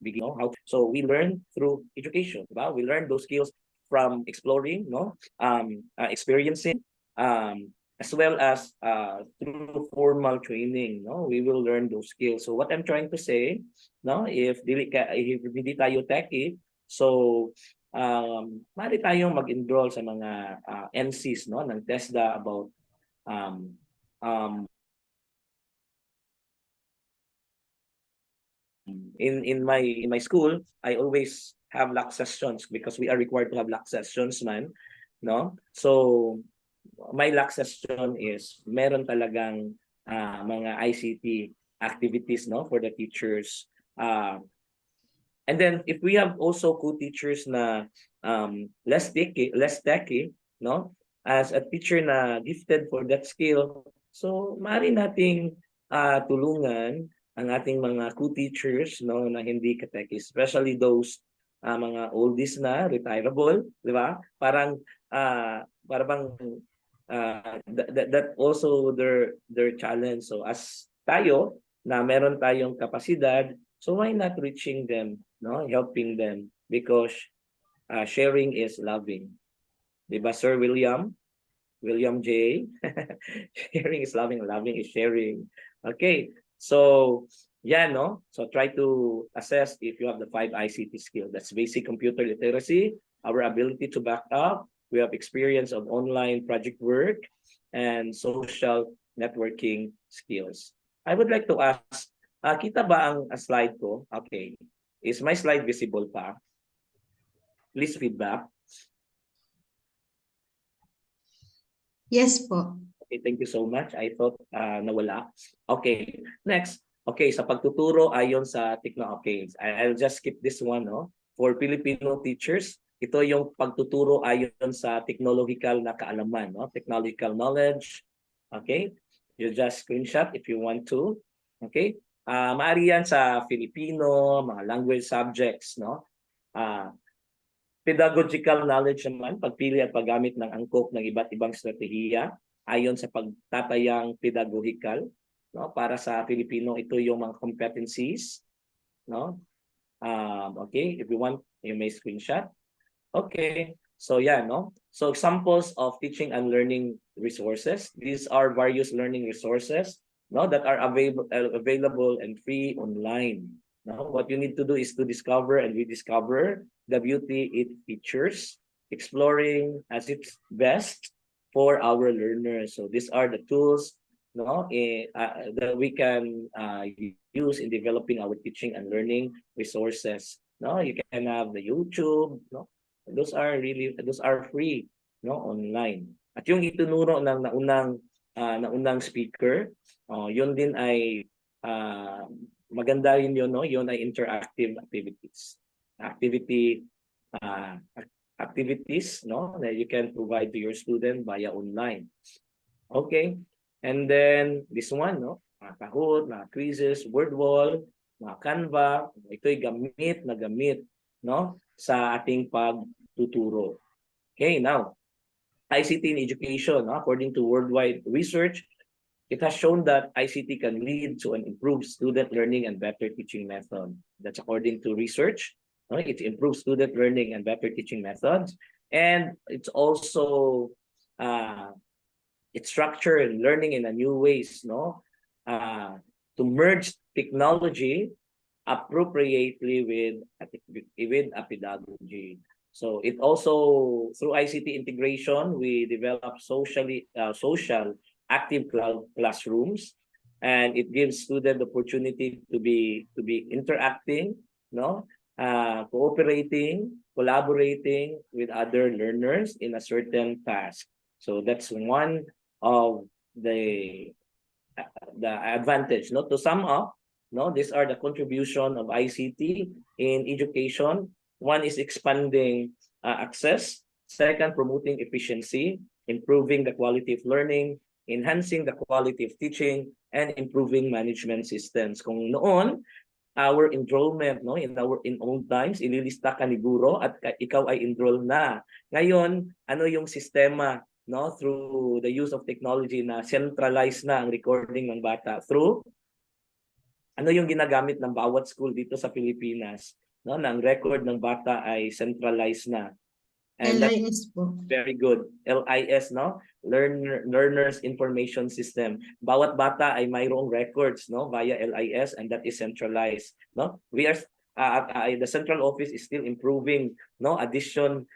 Speaker 3: begin, no? So we learn through education, diba? We learn those skills from exploring, no, experiencing, as well as through formal training, no, we will learn those skills. So what I'm trying to say, no, if hindi tayo techie, so maaari tayong mag-enroll sa mga NCs, no, ng TESDA about in my school. I always have lock sessions because we are required to have lock sessions, man, no. So my lock session is meron talagang mga ICT activities, no, for the teachers. And then if we have also co-teachers na less techy, no, as a teacher na gifted for that skill, so maaari nating tulungan ang ating mga co-teachers, no, na hindi ka-techy, especially those mga oldies na retirable, di ba? Parang that also their challenge. So as tayo na meron tayong kapasidad, so why not reaching them, no, helping them, because sharing is loving, di ba, Sir William J? Sharing is loving is sharing. Okay, so yeah, no, so try to assess if you have the 5 ICT skills. That's basic computer literacy, our ability to back up, we have experience of online project work, and social networking skills. I would like to ask, kita ba ang slide ko? Okay. Is my slide visible pa? Please feedback.
Speaker 6: Yes po.
Speaker 3: Okay, thank you so much. I thought nawala. Okay, next. Okay, sa pagtuturo ayon sa okay, I'll just skip this one, no? For Filipino teachers, ito yung pagtuturo ayon sa technological na kaalaman, no? Technological knowledge. Okay? You just screenshot if you want to. Okay? Maaari yan sa Filipino, mga language subjects, no? Pedagogical knowledge naman, pagpili at paggamit ng angkop ng iba't ibang strategiya ayon sa pagtatayang pedagogical, no? Para sa Filipino, ito yung mga competencies, no? Okay, if you want, you may screenshot. Okay, so yeah, no? So examples of teaching and learning resources. These are various learning resources, no, that are available and free online. No, what you need to do is to discover and rediscover the beauty it features, exploring as its best for our learners. So these are the tools, no, that we can use in developing our teaching and learning resources. No, you can have the YouTube, no, those are free, no, online. At yung itunuro ng naunang speaker, yun din ay maganda rin yun, no? Yun ay interactive activities. Activities, no, that you can provide to your student via online. Okay, and then this one, no, mga Kahoot, mga quizzes, word wall, mga Canva, ito'y gamit, no, sa ating pagtuturo. Okay, now, ICT in education, no? According to worldwide research, it has shown that ICT can lead to an improved student learning and better teaching method. That's according to research. No? It improves student learning and better teaching methods. And it's also it's structured learning in a new ways, no? To merge technology appropriately with a pedagogy. So it also, through ICT integration, we develop social active classrooms, and it gives students the opportunity to be interacting, no, cooperating, collaborating with other learners in a certain task. So that's one of the advantage. No, to sum up, no, these are the contribution of ICT in education. One is expanding access. Second, promoting efficiency, improving the quality of learning, enhancing the quality of teaching, and improving management systems. Kung noon, our enrollment, no, in old times, ililista ka ni guro at ikaw ay enroll na. Ngayon, ano yung sistema, no, through the use of technology na centralized na ang recording ng bata through ano yung ginagamit ng bawat school dito sa Pilipinas, no, na ang record ng bata ay centralized na. And
Speaker 2: LIS po.
Speaker 3: Very good. LIS, no? Learners Information System. Bawat bata ay mayroong records, no, via LIS, and that is centralized, no? We are the central office is still improving, no, additional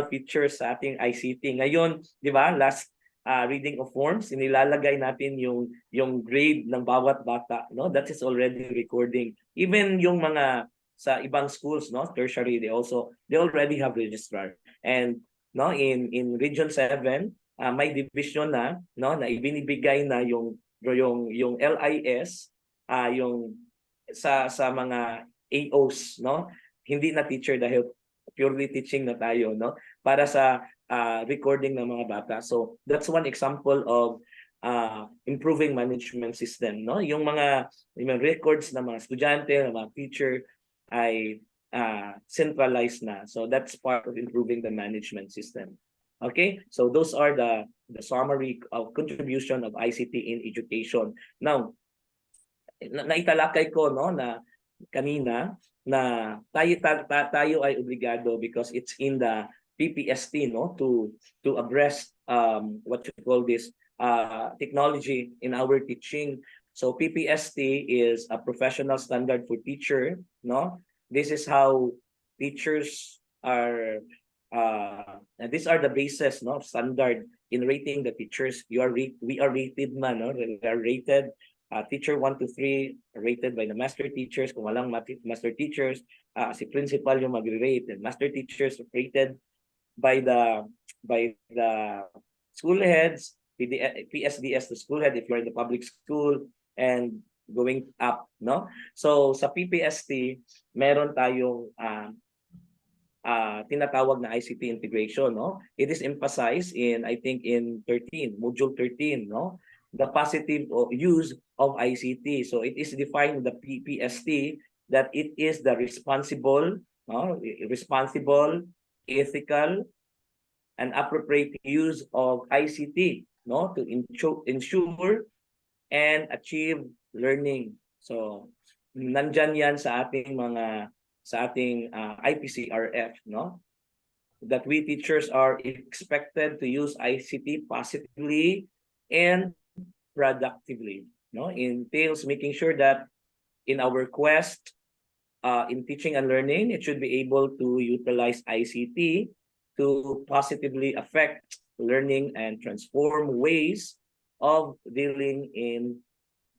Speaker 3: features sa ating ICT. Ngayon, 'di ba? Last reading of forms, inilalagay natin yung grade ng bawat bata, no? That is already recording. Even yung mga sa ibang schools, no, tertiary, they already have registrar. And no, in Region 7, may division na, no, na ibinibigay na yung LIS, yung sa mga AOs, no, hindi na teacher dahil purely teaching na tayo, no, para sa recording ng mga bata. So that's one example of improving management system, no, yung mga records ng mga estudyante, ng mga teacher ay centralized na. So that's part of improving the management system. Okay, so those are the summary of contribution of ICT in education. Now, naitalakay ko, no, na kanina na tayo ay obligado because it's in the PPST, no, to address what you call this technology in our teaching. So PPST is a professional standard for teacher, no? This is how teachers are these are the basis, no, standard in rating the teachers. We are rated man, no? We are rated teacher 1 to 3 rated by the master teachers. Kung walang master teachers, si principal yung magre-rate, and master teachers rated by the school heads, PSDS to school head if you're in the public school and going up, no? So sa PPST, meron tayong tinatawag na ICT integration, no? It is emphasized in, I think, in 13, module 13, no? The positive use of ICT. So it is defined in the PPST that it is the responsible, ethical, and appropriate use of ICT, no, to ensure and achieve learning. So nandyan yan sa ating IPCRF, no, that we teachers are expected to use ICT positively and productively, no, entails making sure that in our quest in teaching and learning, it should be able to utilize ICT to positively affect learning and transform ways of dealing in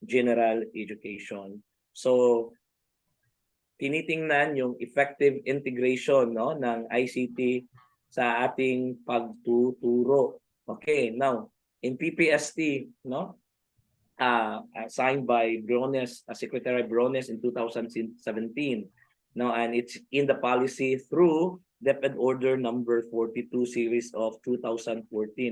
Speaker 3: general education. So tinitingnan yung effective integration, no, ng ICT sa ating pagtuturo. Okay, now in PPST, no, signed by Briones, Secretary Briones in 2017, no, and it's in the policy through DepEd Order number 42 series of 2014.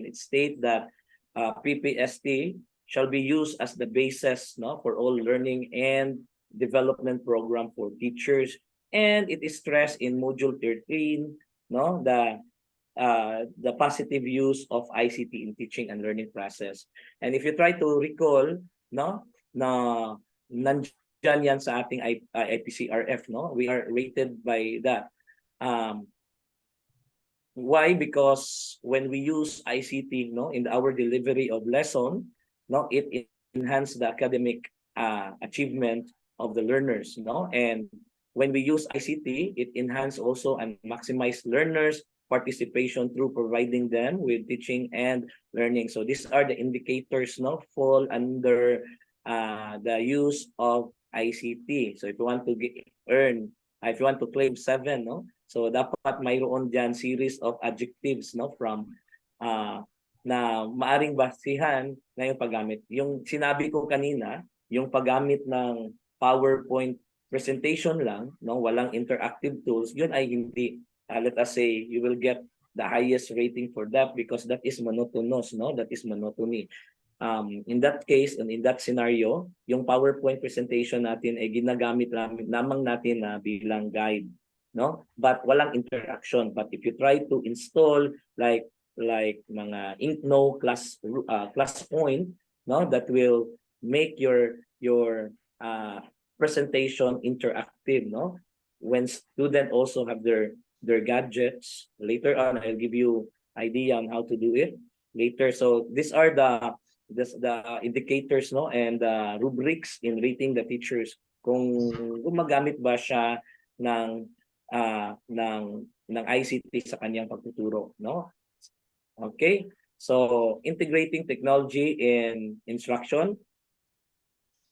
Speaker 3: It states that PPST shall be used as the basis, no, for all learning and development program for teachers, and it is stressed in module 13, no, the positive use of ICT in teaching and learning process. And if you try to recall, no, na nandyan yan sa ating IPCRF, no, we are rated by that. Why? Because when we use ICT, no, in our delivery of lesson, no, it enhances the academic achievement of the learners, no, and when we use ICT, it enhances also and maximize learners' participation through providing them with teaching and learning. So these are the indicators, no, fall under the use of ICT. So if you want to if you want to claim 7, no, so dapat mayroon diyan series of adjectives, no, from na maaring basihan na yung paggamit. Yung sinabi ko kanina, yung paggamit ng PowerPoint presentation lang, no, walang interactive tools, yun ay hindi. Let us say you will get the highest rating for that because that is monotonous, no, that is monotony. In that case and in that scenario, yung PowerPoint presentation natin ay ginagamit lamang natin na bilang guide, no, but walang interaction. But if you try to install like mga Inkno class point, no, that will make your presentation interactive, no, when students also have their gadgets. Later on, I'll give you idea on how to do it later. So these are the indicators, no, and rubrics in rating the teachers kung gumagamit ba siya ng ICT sa kanyang pagtuturo, no. Okay, so integrating technology in instruction.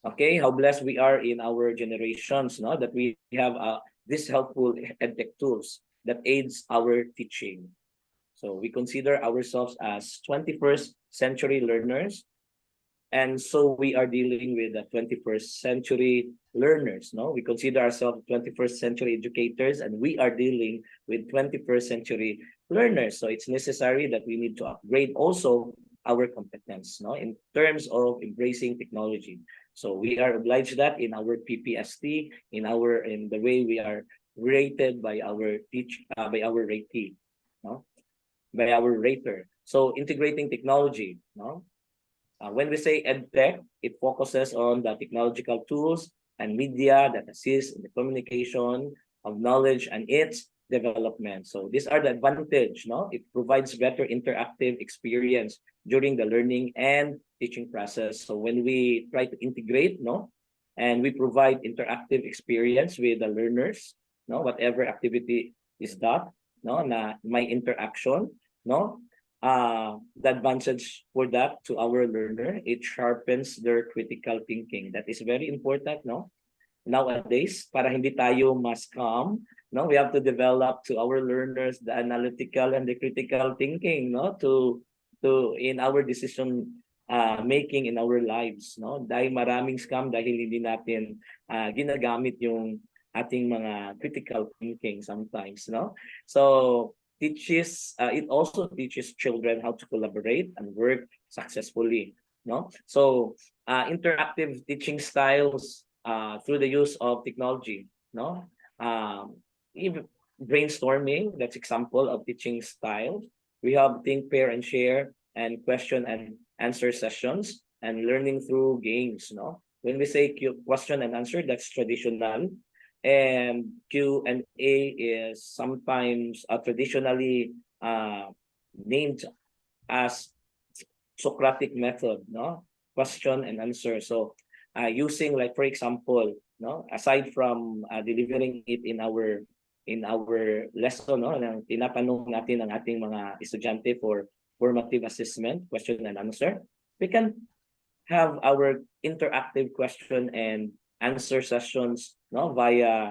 Speaker 3: Okay, how blessed we are in our generations, no, that we have this helpful edtech tools that aids our teaching. So we consider ourselves as 21st century learners, and so we are dealing with the 21st century learners, no? We consider ourselves 21st century educators, and we are dealing with 21st century learners. So it's necessary that we need to upgrade also our competence, no, in terms of embracing technology. So we are obliged that in our PPST, in the way we are rated by our ratee, no, by our rater. So integrating technology, no. When we say EdTech, it focuses on the technological tools and media that assist in the communication of knowledge and its development. So these are the advantage, no. It provides better interactive experience during the learning and teaching process. So when we try to integrate, no, and we provide interactive experience with the learners, no, whatever activity is that, no, na may interaction, no, the advantage for that to our learner, it sharpens their critical thinking. That is very important, no, nowadays, para hindi tayo ma-scam, no, we have to develop to our learners the analytical and the critical thinking, no, to in our decision making in our lives, no? Dahil maraming scam dahil hindi natin ginagamit yung ating mga critical thinking sometimes, no? So it also teaches children how to collaborate and work successfully, no? So interactive teaching styles through the use of technology, no? Even brainstorming, that's example of teaching style. We have think, pair, and share, and question and answer sessions, and learning through games, no? When we say question and answer, that's traditional. And Q&A is sometimes traditionally named as Socratic method, no? Question and answer. So using, like, for example, no, aside from delivering it in our lesson, no, nang tinatanong natin ang ating mga estudyante for formative assessment, question and answer, we can have our interactive question and answer sessions, no, via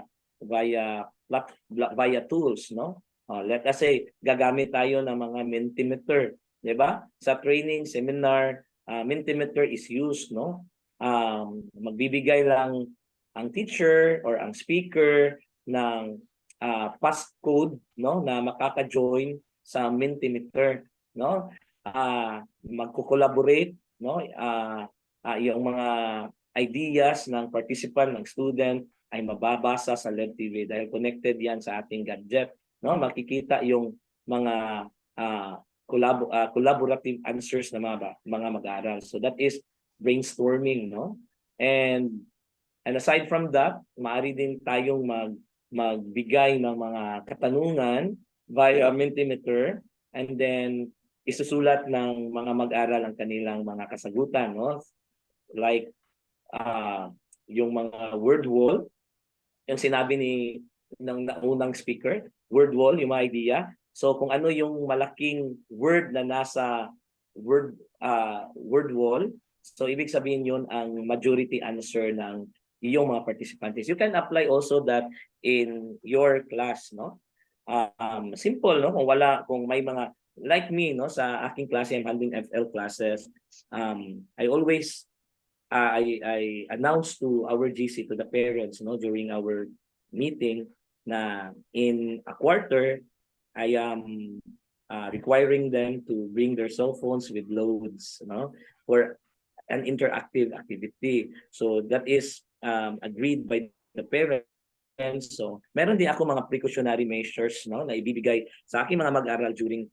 Speaker 3: tools, no. Let us say gagamit tayo ng mga Mentimeter, 'di ba? Sa training seminar, Mentimeter is used, no. Magbibigay lang ang teacher or ang speaker ng passcode, no, na makaka-join sa Mentimeter, no. Magko-collaborate, no, yung mga ideas ng participant, ng student ay mababasa sa LED TV dahil connected yan sa ating gadget, no. Makikita yung mga collaborative answers ng mga mag-aaral. So that is brainstorming, no. And aside from that, maaari din tayong magbigay ng mga katanungan via Mentimeter, and then isusulat ng mga mag-aral ang kanilang mga kasagutan, no? Like yung mga word wall, yung sinabi ng unang speaker, word wall, yung mga idea. So kung ano yung malaking word na nasa word wall, so ibig sabihin yun ang majority answer ng iyong mga participantes. You can apply also that in your class, no? Simple, no? Kung may mga like me, no, sa aking klase, I'm handling FL classes. I always I announce to our GC, to the parents, no, during our meeting na in a quarter I am requiring them to bring their cell phones with loads, no, for an interactive activity. So that is agreed by the parents. So meron din ako mga precautionary measures, no, na ibibigay sa aking mga mag-aral during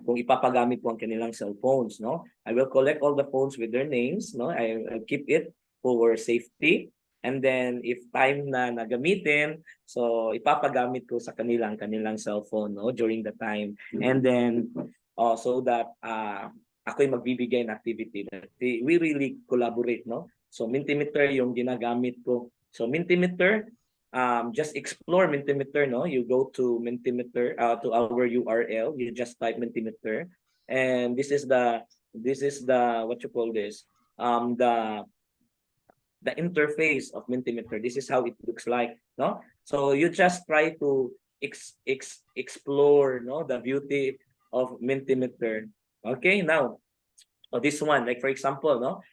Speaker 3: kung ipapagamit po ang kanilang cellphones, no. I will collect all the phones with their names, no. I'll keep it for safety, and then if time na nagamitin, so ipapagamit ko sa kanilang cellphone, no, during the time. And then so that ako'y magbibigay ng activity that we really collaborate, no. So Mentimeter yung ginagamit ko. So Mentimeter, just explore Mentimeter, no. You go to Mentimeter, to our URL, you just type Mentimeter, and this is the what you call this, the interface of Mentimeter. This is how it looks like, no. So you just try to explore, no, the beauty of Mentimeter. Okay, now this one, like for example, no,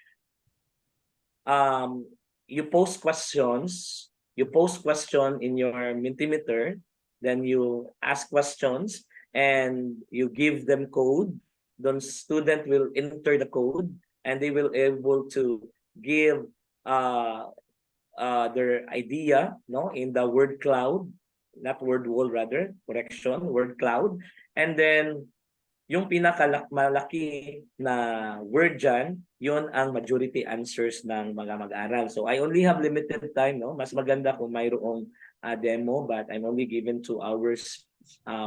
Speaker 3: you post questions. You post question in your Mentimeter, then you ask questions and you give them code. The student will enter the code and they will able to give their idea, no, in the word cloud, not word wall, rather, correction, word cloud. And then yung pinakamalaki na word dyan, yun ang majority answers ng mga mag-aral. So I only have limited time, no? Mas maganda kung mayroong demo, but I'm only given 2 hours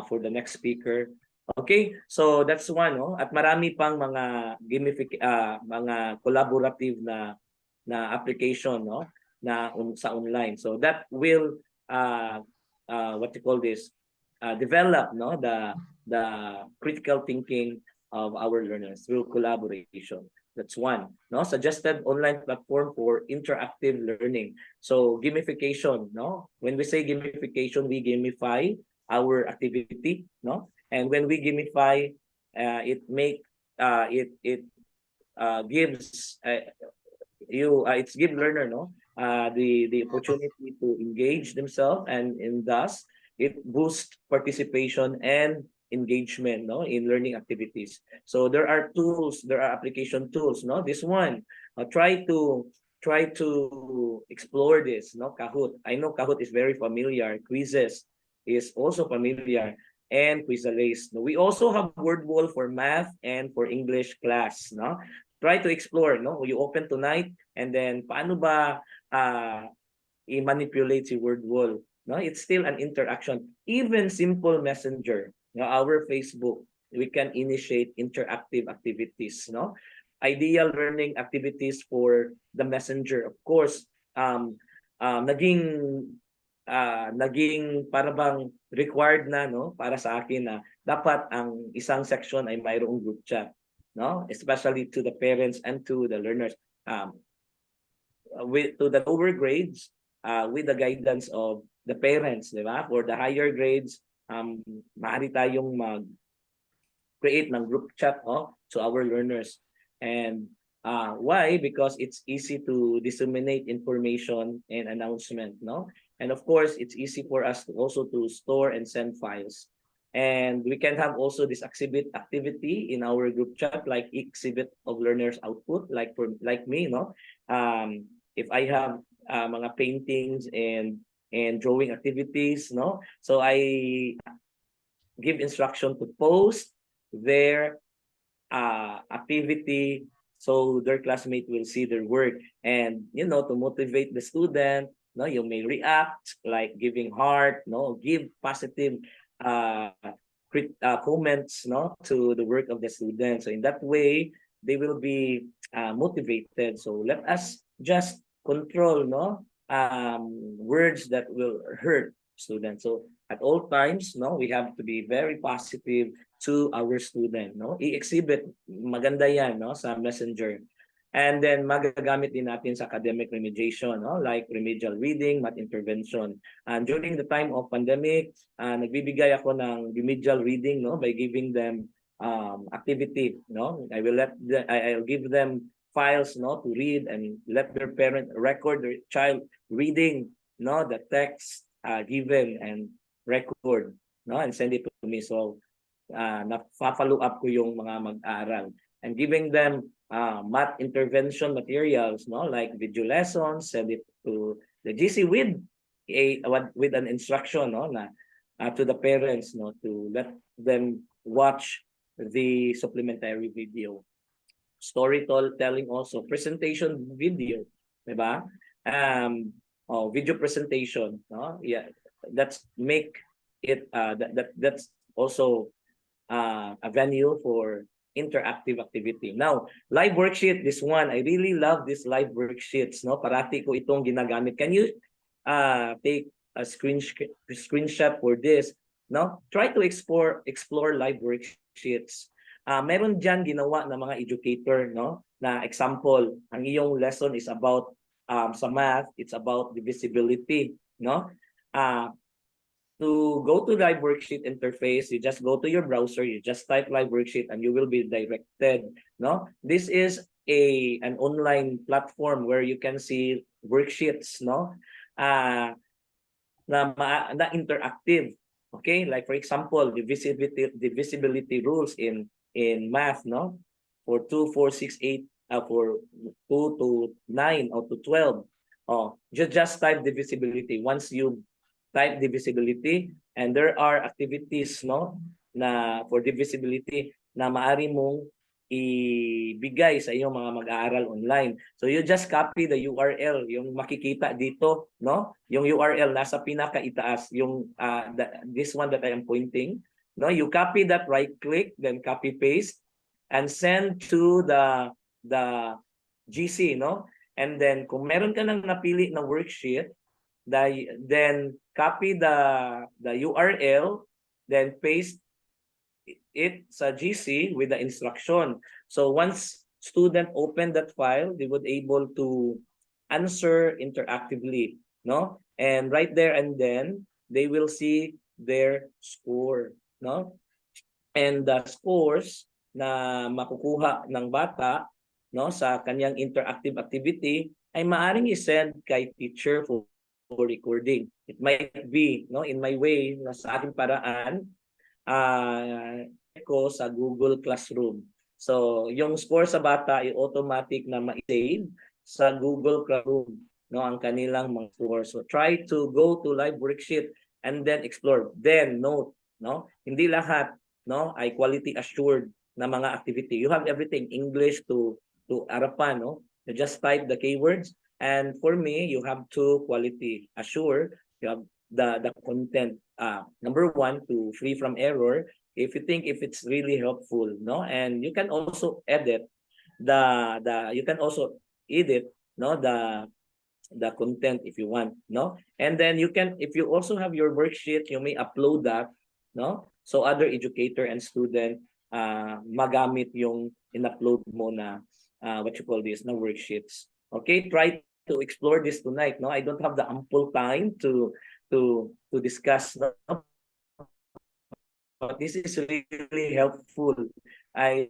Speaker 3: for the next speaker. Okay, so that's one, no? At marami pang mga mga collaborative na application, no, na sa online. So that will what you call this, develop, no, the critical thinking of our learners through collaboration. That's one, no. Suggested online platform for interactive learning. So gamification, no. When we say gamification, we gamify our activity, no. And when we gamify, it make gives it's give learner the opportunity to engage themselves, and thus it boosts participation and engagement in learning activities. So there are tools, there are application tools. This one, try to explore this. Kahoot. I know Kahoot is very familiar. Quizzes is also familiar, and Quizalace. We also have WordWall for math and for English class. Try to explore. You open tonight, and then paano ba i-manipulate si WordWall? It's still an interaction. Even simple messenger, our Facebook, we can initiate interactive activities. Ideal learning activities for the messenger. Of course, naging para bang required na para sa akin na dapat ang isang section ay mayroong group chat, especially to the parents and to the learners, to the lower grades, with the guidance of the parents, di ba? For the higher grades, maaari tayong mag-create ng group chat to our learners. And why? Because it's easy to disseminate information and announcement, And of course, it's easy for us to also to store and send files. And we can have also this exhibit activity in our group chat, like exhibit of learners output, like me, if I have mga paintings and drawing activities, so I give instruction to post their activity so their classmate will see their work, and to motivate the student, you may react like giving heart, give positive comments to the work of the student. So in that way they will be motivated. So let us just control words that will hurt students. So at all times, we have to be very positive to our student. I-exhibit, maganda yan sa messenger. And then magagamit din natin sa academic remediation, like remedial reading, math intervention. And during the time of pandemic, nagbibigay ako ng remedial reading by giving them activity. I'll give them files to read, and let their parent record their child reading the text given and record and send it to me. So na-follow up ko yung mga mag-aaral, and giving them math intervention materials like video lessons, send it to the GC with an instruction to the parents to let them watch the supplementary video. Storytelling also, presentation video, diba? Video presentation, yeah, that's make it that's also a venue for interactive activity. Now, live worksheet, this one, I really love this live worksheets. Parati ko itong ginagamit. Can you take a screenshot for this? Try to explore live worksheets. Meron dyan ginawa na mga educator, na example, ang iyong lesson is about sa math, it's about divisibility, to go to live worksheet interface, you just go to your browser, you just type live worksheet, and you will be directed. This is an online platform where you can see worksheets, na interactive. Okay, like for example, divisibility rules in math, for 2, 4, 6, 8, for 2 to 9 or to 12. Just type divisibility. Once you type divisibility, and there are activities na for divisibility na maaari mong ibigay sa iyong mga mag-aaral online. So you just copy the URL, yung makikita dito, yung URL nasa pinakaitaas, yung this one that I am pointing, you copy that, right click, then copy paste and send to the GC, and then kung meron ka nang napili na worksheet, then copy the URL, then paste it sa GC with the instruction. So once student open that file, they would able to answer interactively, and right there and then they will see their score, and the scores na makukuha ng bata, no, sa kanyang interactive activity ay maaring i-send kay teacher for recording. It might be, no, in my way, no, sa aking paraan, ko sa Google Classroom. So, yung score sa bata ay automatic na ma-save sa Google Classroom, no, ang kanilang mga score. So, try to go to live worksheet and then explore. Then note, no, hindi lahat, no, ay quality assured na mga activity. You have everything English to Arapan, no? You just type the keywords, and for me, you have to quality assure. You have the content, number one, to free from error, if you think if it's really helpful, no, and you can also edit you can also edit, no, the content if you want, no, and then you can, if you also have your worksheet, you may upload that, no, so other educator and student magamit yung in-upload mo na what you call this, na worksheets. Okay, try to explore this tonight, no. I don't have the ample time to discuss, no? But this is really helpful. I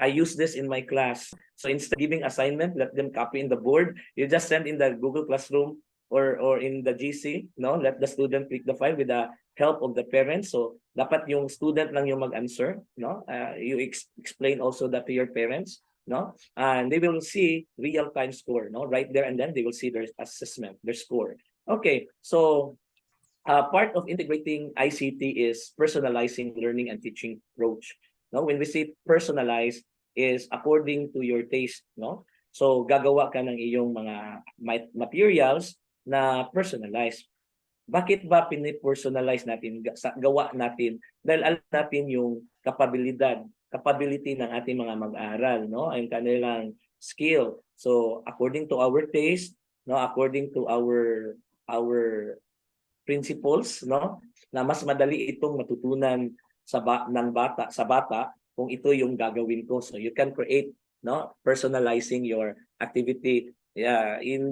Speaker 3: use this in my class. So instead of giving assignment, let them copy in the board. You just send in the Google Classroom or in the GC, no? Let the student click the file with the help of the parents. So dapat yung student lang yung mag-answer, no? You explain also that to your parents, no? And they will see real-time score, no? Right there and then they will see their assessment, their score. Okay, so part of integrating ICT is personalizing learning and teaching approach. No, when we say personalized, is according to your taste, no? So gagawa ka ng iyong mga materials na personalized. Bakit ba pini-personalize natin, gawa natin? Dahil alam natin yung capability ng ating mga mag-aaral, no? Ang kanilang skill. So according to our taste, no, according to our principles, no, na mas madali itong matutunan sa bata kung ito yung gagawin ko. So you can create, no, personalizing your activity in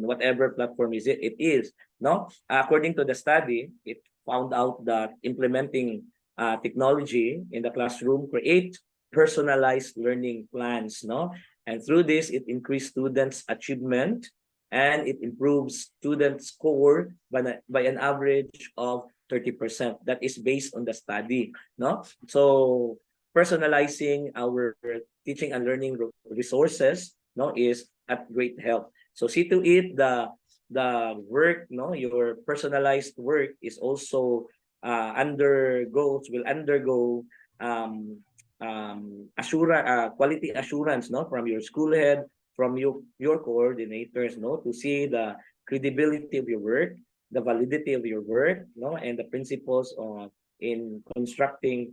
Speaker 3: whatever platform it is, no. According to the study, it found out that implementing technology in the classroom create personalized learning plans, no, and through this it increased students' achievement and it improves student score by an average of 30%. That is based on the study, no? So personalizing our teaching and learning resources, no, is at great help. So see to it the work, no, your personalized work is also will undergo quality assurance, no, from your school head, from your coordinators, no, to see the credibility of your work, the validity of your work, no, and the principles in constructing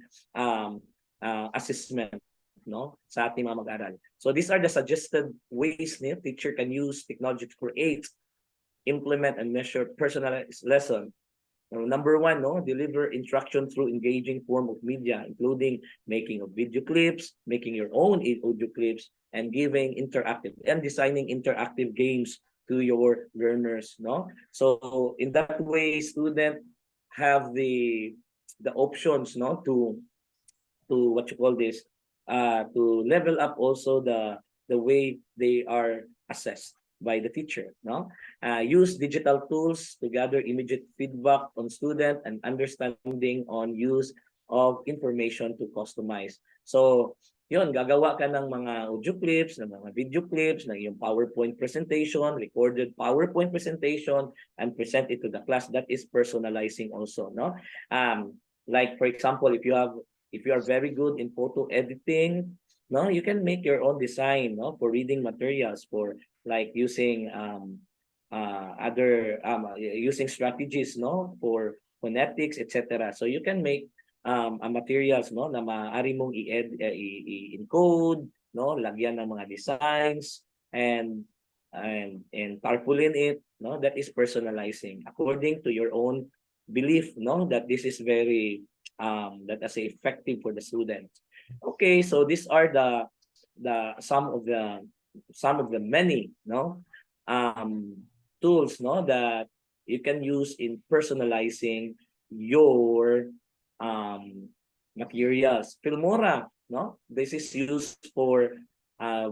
Speaker 3: assessment, no, sa ating mga mag-aral. So these are the suggested ways na teacher can use technology to create, implement, and measure personalized lesson. Number one, no, deliver instruction through engaging form of media, including making of video clips, making your own audio clips, and giving interactive and designing interactive games to your learners, no. So in that way, students have the options, no, to what you call this, to level up also the way they are assessed by the teacher, no. Use digital tools to gather immediate feedback on student and understanding on use of information to customize. So yun, gagawa ka ng mga audio clips, ng mga video clips, ng yung PowerPoint presentation, recorded PowerPoint presentation, and present it to the class. That is personalizing also, no. Like for example, if you are very good in photo editing, no, you can make your own design, no, for reading materials, for like using using strategies, no, for phonetics, etc. So you can make materials, no, na maaari mong i-encode, no, lagyan ng mga designs and tarpaulin it, no. That is personalizing according to your own belief, no, that this is very let us say effective for the students. Okay, so these are some of the many, no, tools, no, that you can use in personalizing your materials. Filmora, no? This is used for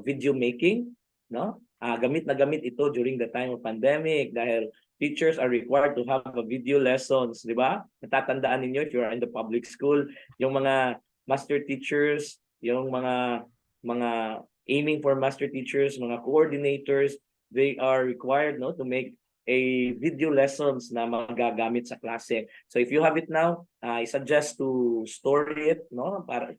Speaker 3: video making, no? Gamit na gamit ito during the time of pandemic dahil teachers are required to have a video lessons, di ba? Natatandaan ninyo if you are in the public school, yung mga master teachers, yung mga aiming for master teachers, mga coordinators, they are required, no, to make a video lessons na magagamit sa klase. So if you have it now, I suggest to store it, no, para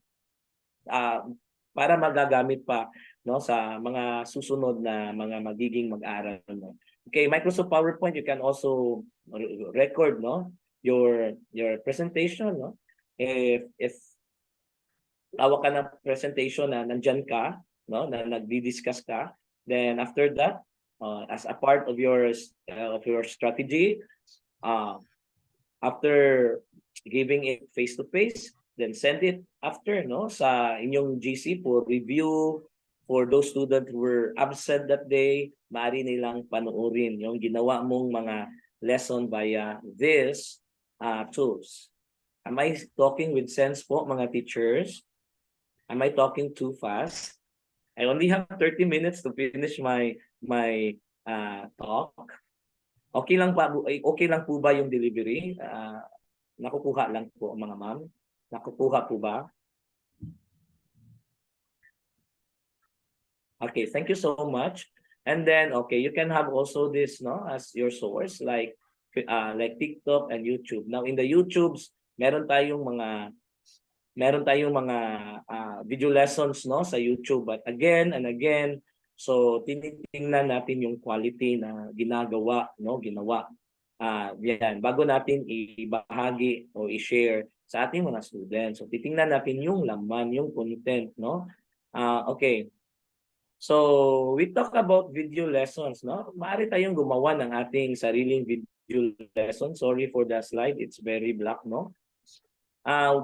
Speaker 3: magagamit pa, no, sa mga susunod na mga magiging mag-aral, no. Okay, Microsoft PowerPoint, you can also record, no, your presentation, no. If tawa ka ng presentation na nandyan ka, no, na nagdi-discuss ka, then after that, as a part of your strategy, after giving it face to face, then send it after, no, sa inyong GC for review. For those students who were absent that day, maaari nilang panoorin yung ginawa mong mga lesson via this tools. Am I talking with sense po, mga teachers? Am I talking too fast? I only have 30 minutes to finish my talk. Okay lang po ba yung delivery? Nakukuha lang po, mga ma'am. Nakukuha po ba? Okay, thank you so much. And then, okay, you can have also this, no, as your source, like TikTok and YouTube. Now, in the YouTubes, meron tayong mga video lessons, no, sa YouTube. But again and again, so tinitingnan natin yung quality na ginawa. Yan, bago natin ibahagi o i-share sa ating mga students. So titingnan natin yung laman, yung content, no? Okay. So we talk about video lessons, no? Maaari tayong gumawa ng ating sariling video lesson. Sorry for the slide, it's very black, no?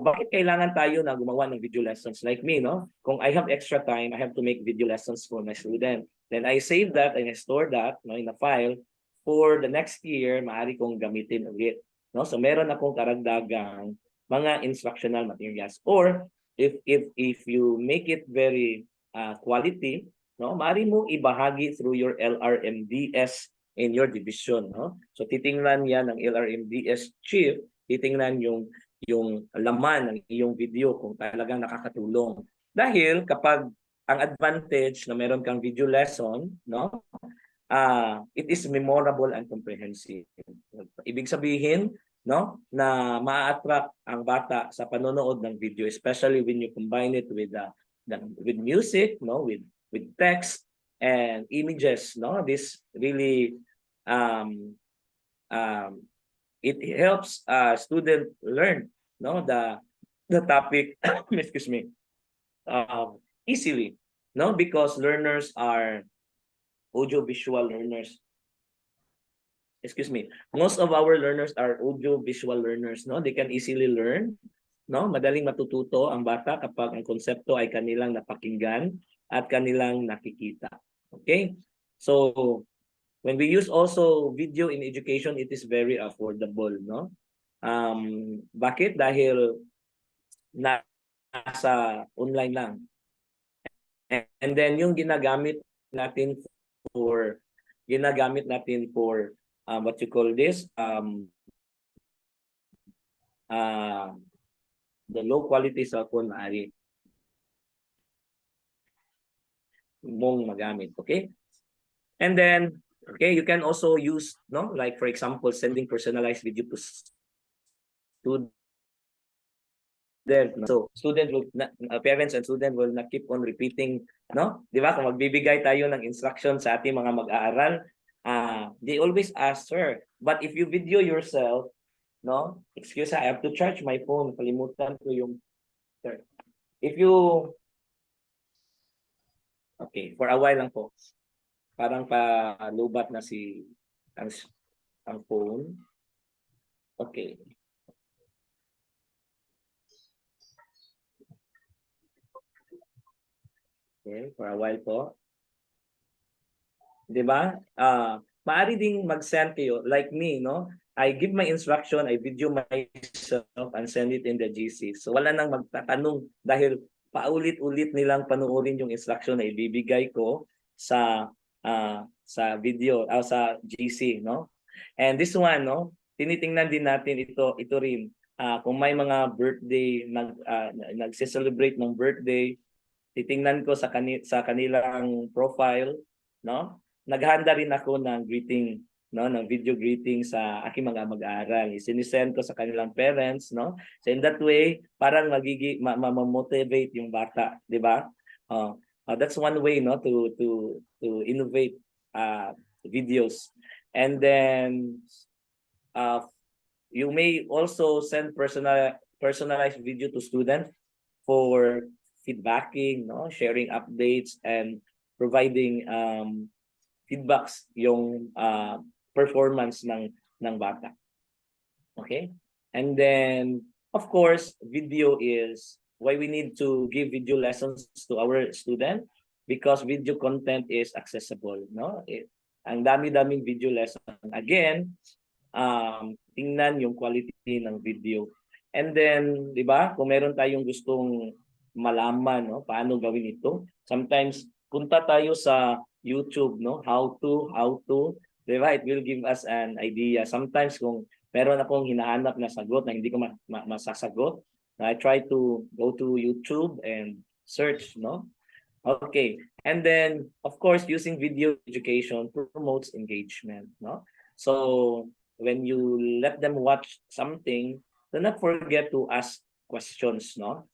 Speaker 3: Bakit kailangan tayo na gumawa ng video lessons like me, no? Kung I have extra time, I have to make video lessons for my student. Then I save that and I store that, no, in a file for the next year, maaari kong gamitin ulit, no? So meron akong karagdagang mga instructional materials. Or if you make it very quality, no, maaari mo ibahagi through your LRMDS in your division, no? So titingnan yan ng LRMDS chief, titingnan yung laman ng iyong video kung talagang nakakatulong. Dahil kapag ang advantage na meron kang video lesson, no, it is memorable and comprehensive. Ibig sabihin, no, na ma-attract ang bata sa panonood ng video, especially when you combine it with music, no, with text and images, no. This really it helps student learn, no, the topic excuse me, easily, no, because learners are audio-visual learners. Excuse me, most of our learners are audio-visual learners, no. They can easily learn, no. Madaling matututo ang bata kapag ang konsepto ay kanilang napakinggan at kanilang nakikita. Okay, so when we use also video in education, it is very affordable, no? Bakit? Dahil nasa online lang. And then yung ginagamit natin for what you call this, the low quality cellphone maaari mong magamit, okay? And then, okay, you can also use, no, like for example, sending personalized video to students. So student will parents and student will not keep on repeating, no? Di ba? Kung magbibigay tayo ng instruction sa ating mga mag-aaral, they always ask, sir, but if you video yourself, no? Excuse me, I have to charge my phone. Kalimutan ko yung, sir. If you, okay, for a while lang po. Parang pa-lubat na ang phone. Okay. Okay, for a while po. 'Di ba? Maaari ding mag-send kayo like me, no? I give my instruction, I video myself and send it in the GC. So wala nang magtatanong dahil paulit-ulit nilang panoorin yung instruction na ibibigay ko sa video sa GC, no? And this one, no, tinitingnan din natin ito rin. Kung may mga birthday nagse-celebrate ng birthday, titingnan ko sa kanilang profile, no? Naghahanda rin ako ng greeting, no, ng video greeting sa aking mga mag-aaral. Sinisend ko sa kanilang parents, no? So in that way, parang ma-motivate yung bata, 'di ba? That's one way, no, to innovate videos. And then you may also send personalized video to students for feedbacking, no, sharing updates and providing feedbacks yung performance ng bata. Okay? And then of course, video is why we need to give video lessons to our student, because video content is accessible, no? Ang dami-daming video lesson. Again, tingnan yung quality ng video. And then, 'di ba, kung meron tayong gustong malaman, no, paano gawin ito, sometimes punta tayo sa YouTube, no, how to, 'di ba? It will give us an idea. Sometimes kung meron akong hinahanap na sagot na hindi ko masasagot, I try to go to YouTube and search, no? Okay. And then, of course, using video education promotes engagement, no? So when you let them watch something, do not forget to ask questions, no?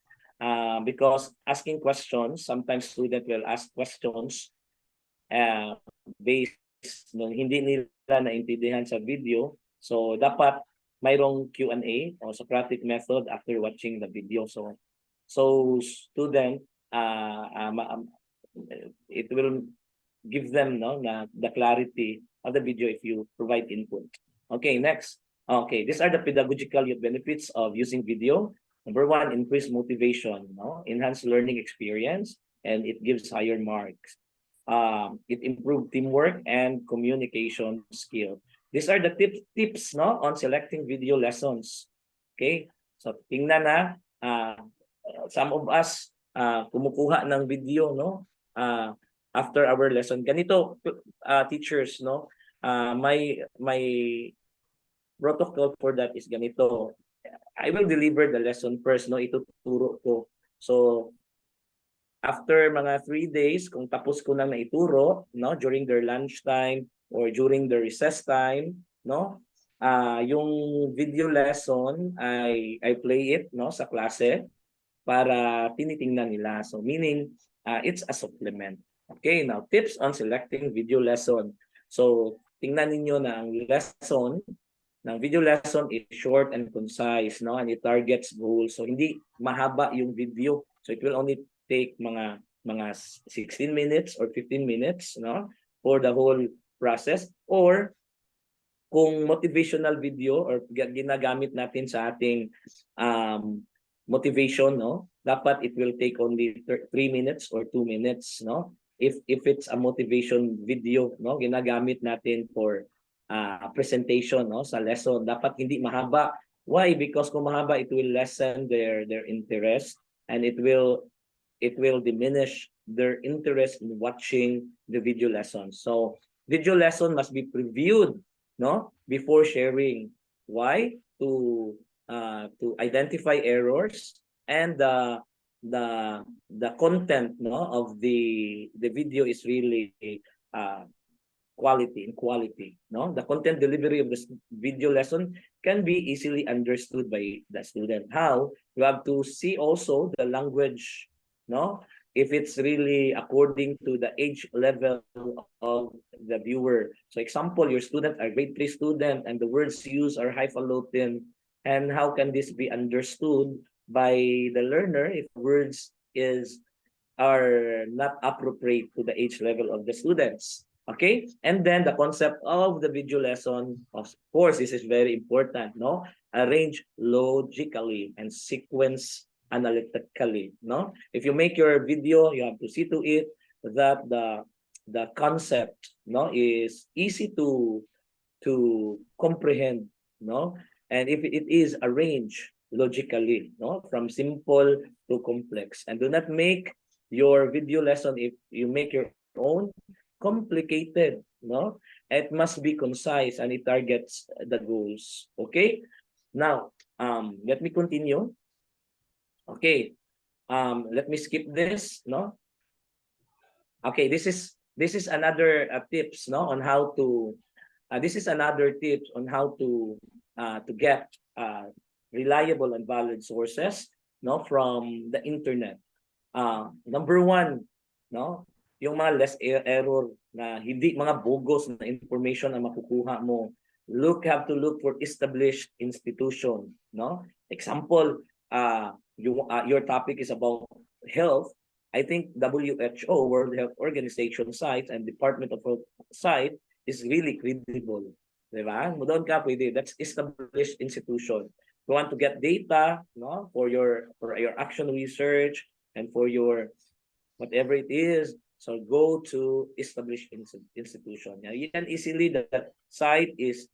Speaker 3: Because asking questions, sometimes student will ask questions based nung hindi nila naintindihan sa video. So dapat mayroong Q&A o Socratic method after watching the video. So student it will give them, no, the clarity of the video if you provide input. Okay, next. Okay, these are the pedagogical benefits of using video. Number one, increase motivation, no, enhance learning experience, and it gives higher marks. It improves teamwork and communication skill. These are the tips, no, on selecting video lessons. Okay, so tingnan na, some of us kumukuha ng video, no, after our lesson. Ganito, teachers, no, my protocol for that is ganito. I will deliver the lesson first, no, ituturo ko. So after mga 3 days, kung tapos ko na ituro, no, during their lunch time or during the recess time, no, yung video lesson I play it, no, sa klase para tinitingnan nila. So meaning it's a supplement. Okay, now tips on selecting video lesson. So tingnan ninyo na ang lesson ng video lesson is short and concise, no, and it targets goals. So hindi mahaba yung video. So it will only take mga 16 minutes or 15 minutes, no, for the whole process. Or kung motivational video or ginagamit natin sa ating motivation, no, dapat it will take only 3 minutes or 2 minutes, no. If it's a motivation video, no, ginagamit natin for presentation, no, sa lesson, dapat hindi mahaba. Why? Because kung mahaba, it will lessen their interest, and it will diminish their interest in watching the video lesson. So video lesson must be previewed, no, before sharing. Why? To identify errors and the content, no, of the video is really quality, no. The content delivery of this video lesson can be easily understood by the student. How? You have to see also the language, no, if it's really according to the age level of the viewer. So example, your student are grade 3 student and the words used are highfalutin, and how can this be understood by the learner if words are not appropriate to the age level of the students? Okay, and then the concept of the video lesson, of course, this is very important, no? Arrange logically and sequence analytically, no? If you make your video, you have to see to it that the concept, no, is easy to comprehend, no? And if it is arranged logically, no, from simple to complex, and do not make your video lesson, if you make your own, complicated, no? It must be concise and it targets the goals. Okay, now let me continue. Okay, let me skip this, no? Okay, this is another tips, no, on how to this is another tips on how to get reliable and valid sources, no, from the internet. Number one, no, yung mga less error na hindi mga bogus na information na makukuha mo. Have to look for established institution, no? Example, your topic is about health. I think WHO, World Health Organization site and Department of Health site is really credible. Diba? Doon ka pwede. That's established institution. You want to get data, no, for your action research and for your whatever it is. So go to established institution. Now, you can easily that site is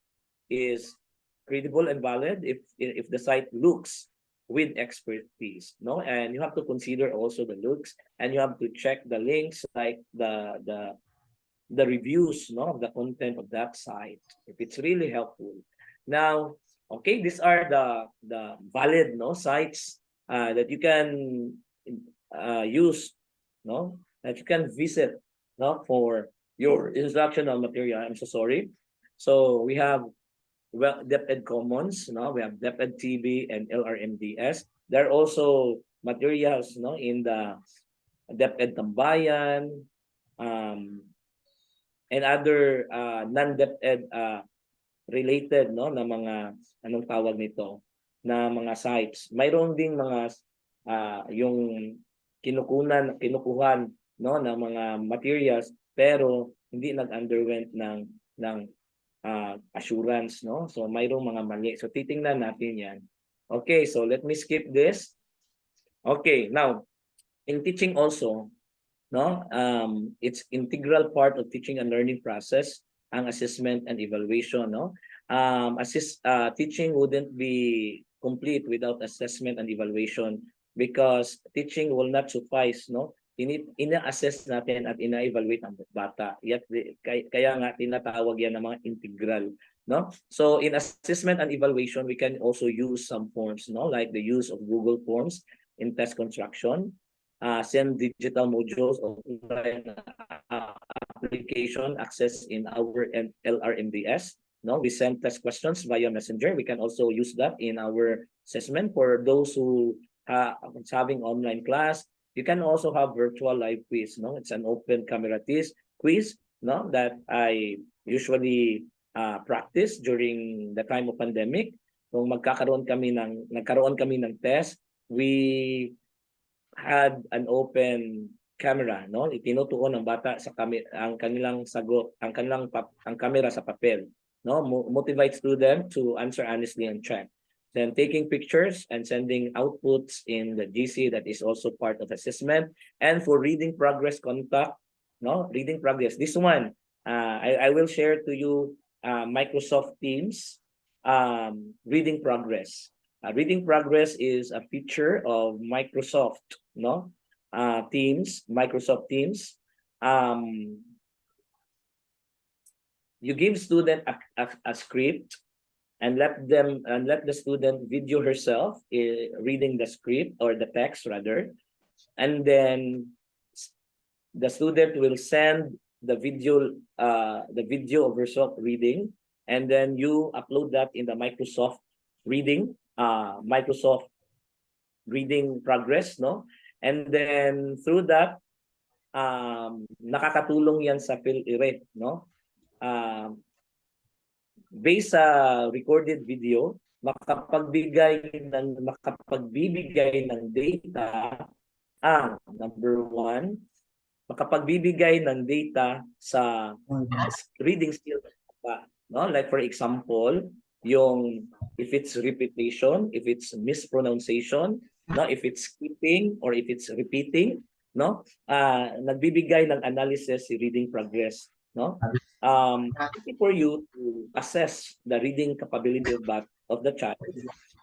Speaker 3: credible and valid if the site looks with expertise, no, and you have to consider also the looks, and you have to check the links, like the reviews, no, of the content of that site, if it's really helpful. Now, okay, these are the valid, no, sites that you can use, no, that you can visit, no, for your instructional material. I'm so sorry. So we have, well, DepEd Commons, no, we have DepEd TV and LRMDS. There are also materials, no, in the DepEd Tambayan, and other non-DepEd related, no, na mga anong tawag nito, na mga sites. Mayroon ding mga yung kinukuhan, no, na mga materials, pero hindi nag-underwent ng assurance, no? So mayroong mga mali. So titingnan natin 'yan. Okay, so let me skip this. Okay, now in teaching also, no? It's integral part of teaching and learning process ang assessment and evaluation, no? Teaching wouldn't be complete without assessment and evaluation, because teaching will not suffice, no? Ina-assess natin at ina-evaluate ang bata. Kaya nga tinatawag yan ng mga integral, no? So in assessment and evaluation, we can also use some forms, no, like the use of Google Forms in test construction, send digital modules of application access in our LRMDS. No, we send test questions via Messenger. We can also use that in our assessment for those who having online class. You can also have virtual live quiz, no? It's an open camera quiz, no, that I usually practice during the time of pandemic. Kung nagkaroon kami ng test, we had an open camera, no? Itinutuon ng bata sa ang kanilang sagot, ang camera sa papel, no? Motivate student to answer honestly and check. Then taking pictures and sending outputs in the GC, that is also part of assessment. And for reading progress contact, no, reading progress. This one, I will share to you Microsoft Teams reading progress. Reading progress is a feature of Microsoft, no, Microsoft Teams. You give student a script, and let the student video herself reading the script, or the text rather, and then the student will send the video of herself reading, and then you upload that in the Microsoft reading progress, no, and then through that nakakatulong yan sa PhilIRE, no. Based sa recorded video, makapagbibigay ng data ang number one, makapagbibigay ng data sa reading skill, no? Like for example, yung if it's repetition, if it's mispronunciation, no, if it's skipping or if it's repeating, no, nagbibigay ng analysis si reading progress, no? For you to assess the reading capability of the child,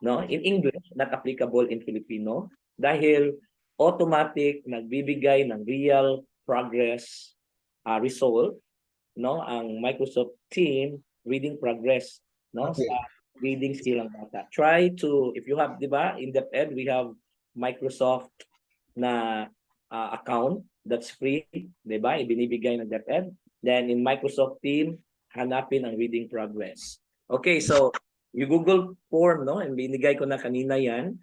Speaker 3: no, in English, not applicable in Filipino, dahil automatic nagbibigay ng real progress result, no, ang Microsoft Team reading progress, no, sa reading skill ng bata. Try to, if you have, di ba, in DepEd, we have Microsoft na account that's free, di ba, ibinibigay ng DepEd. Then in Microsoft Team, hanapin ang reading progress. Okay, so yung Google form, no, and binigay ko na kanina yan.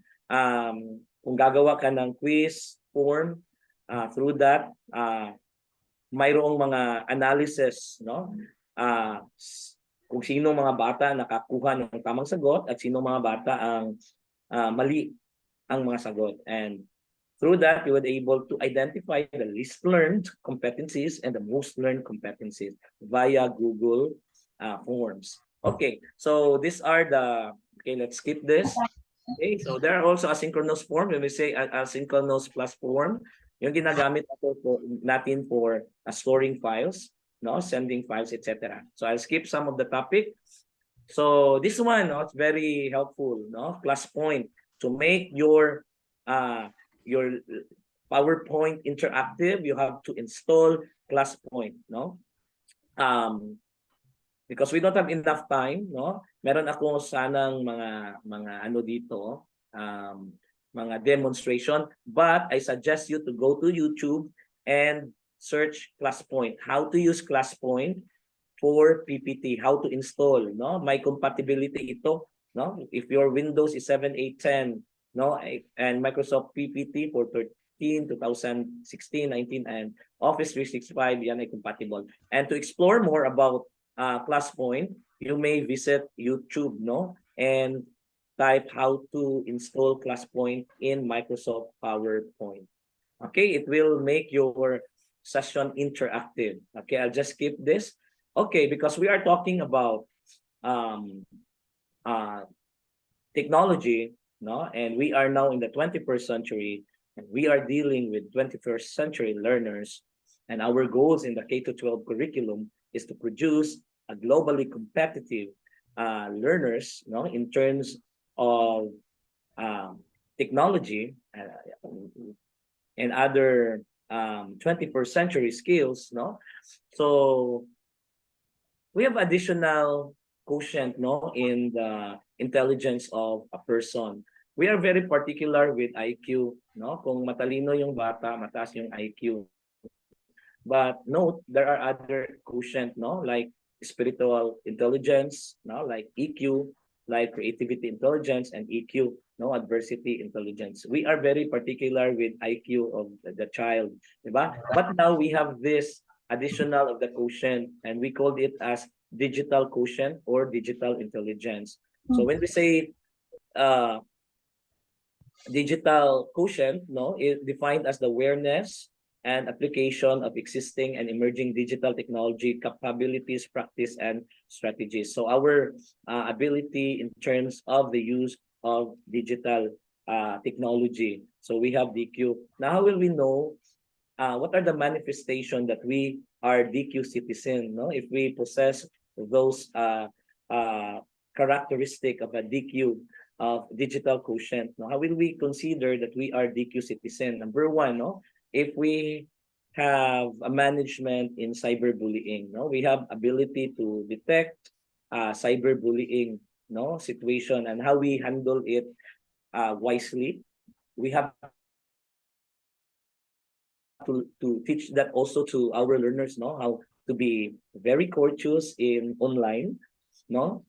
Speaker 3: Kung gagawa ka ng quiz form, through that, mayroong mga analysis, no? Kung sino mga bata nakakuha ng tamang sagot at sino mga bata ang mali ang mga sagot. And through that, you would be able to identify the least learned competencies and the most learned competencies via Google Forms. Okay, so these are the, okay, let's skip this. Okay, so there are also asynchronous form. When we say asynchronous plus form, yung ginagamit natin for storing files, no, sending files, etc. So I'll skip some of the topic. So this one, no, it's very helpful, no, ClassPoint, to make your PowerPoint interactive. You have to install ClassPoint, no? Because we don't have enough time, no? Meron ako sanang mga ano dito, mga demonstration, but I suggest you to go to YouTube and search ClassPoint. How to use ClassPoint for PPT, how to install, no? May compatibility ito, no? If your Windows is 7, 8, 10, no, and Microsoft PPT for 13, 2016, 19, and Office 365, yan ay compatible. And to explore more about ClassPoint, you may visit YouTube, no, and type how to install ClassPoint in Microsoft PowerPoint. Okay, it will make your session interactive. Okay, I'll just skip this. Okay, because we are talking about technology, no, and we are now in the 21st century, and we are dealing with 21st century learners, and our goals in the K-12 curriculum is to produce a globally competitive learners, no, in terms of technology and other 21st century skills, no. So we have additional quotient, no, in the intelligence of a person. We are very particular with IQ, no? Kung matalino yung bata, mataas yung IQ. But note, there are other quotient, no, like spiritual intelligence, no, like EQ, like creativity intelligence, and EQ, no, adversity intelligence. We are very particular with IQ of the child, diba? But now we have this additional of the quotient, and we called it as digital quotient or digital intelligence. So when we say digital quotient, no, is defined as the awareness and application of existing and emerging digital technology capabilities, practice, and strategies. So our ability in terms of the use of digital technology. So we have DQ. Now, how will we know what are the manifestation that we are DQ citizen? No, if we possess those characteristic of a DQ of digital quotient, no, how will we consider that we are DQ citizen? Number one, no, if we have a management in cyberbullying, no, we have ability to detect cyberbullying, no, situation and how we handle it wisely. We have to teach that also to our learners, no, how to be very courteous in online, no,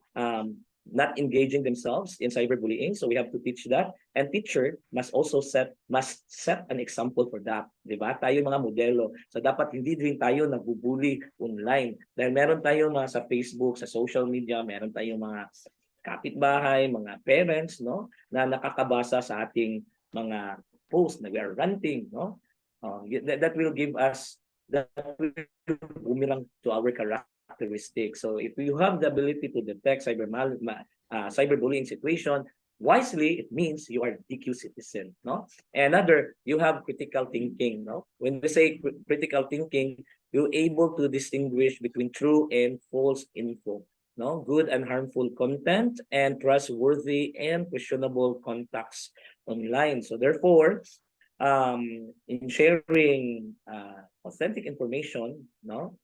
Speaker 3: not engaging themselves in cyberbullying. So we have to teach that, and teacher must set an example for that, di ba? Tayo mga modelo. So dapat hindi din tayo nagbubully online. Dahil meron tayo mga sa Facebook, sa social media, meron tayong mga kapitbahay, mga parents, no, na nakakabasa sa ating mga post na we are ranting, no? That will give us, that will bumirang to our characteristics. So if you have the ability to detect cyberbullying situation wisely, it means you are DQ citizen, no? Another, you have critical thinking, no? When we say critical thinking, you're able to distinguish between true and false info, no, good and harmful content, and trustworthy and questionable contacts online. So therefore, in sharing authentic information, no,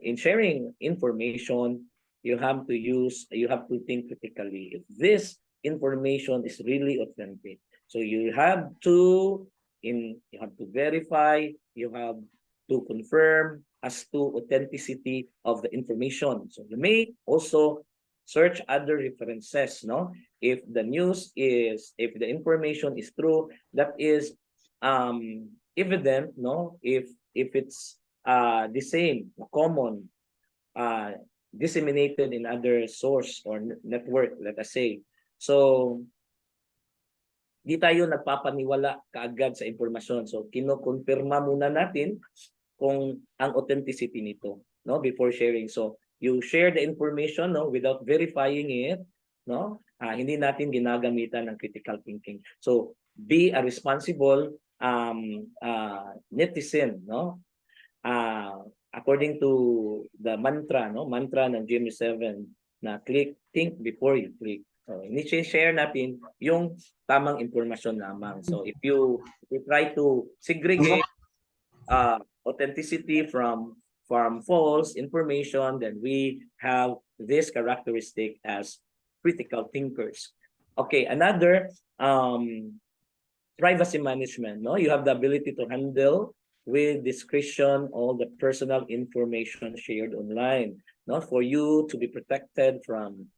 Speaker 3: in sharing information, you have to think critically. If this information is really authentic, so you have to verify, you have to confirm as to authenticity of the information. So you may also search other references, no? If the information is true, that is evident, no? If it's the same, common, disseminated in other source or network, let us say. So, di tayo nagpapaniwala kaagad sa impormasyon. So, kinokonfirma muna natin kung ang authenticity nito, no, before sharing. So, you share the information, no, without verifying it, no? Hindi natin ginagamitan ng critical thinking. So, be a responsible netizen, no? According to the mantra ng GMA7 na think before you click. So, share natin yung tamang impormasyon lamang. So, if you try to segregate authenticity from false information, then we have this characteristic as critical thinkers. Okay, another privacy management, no? You have the ability to handle with discretion all the personal information shared online, no? For you to be protected from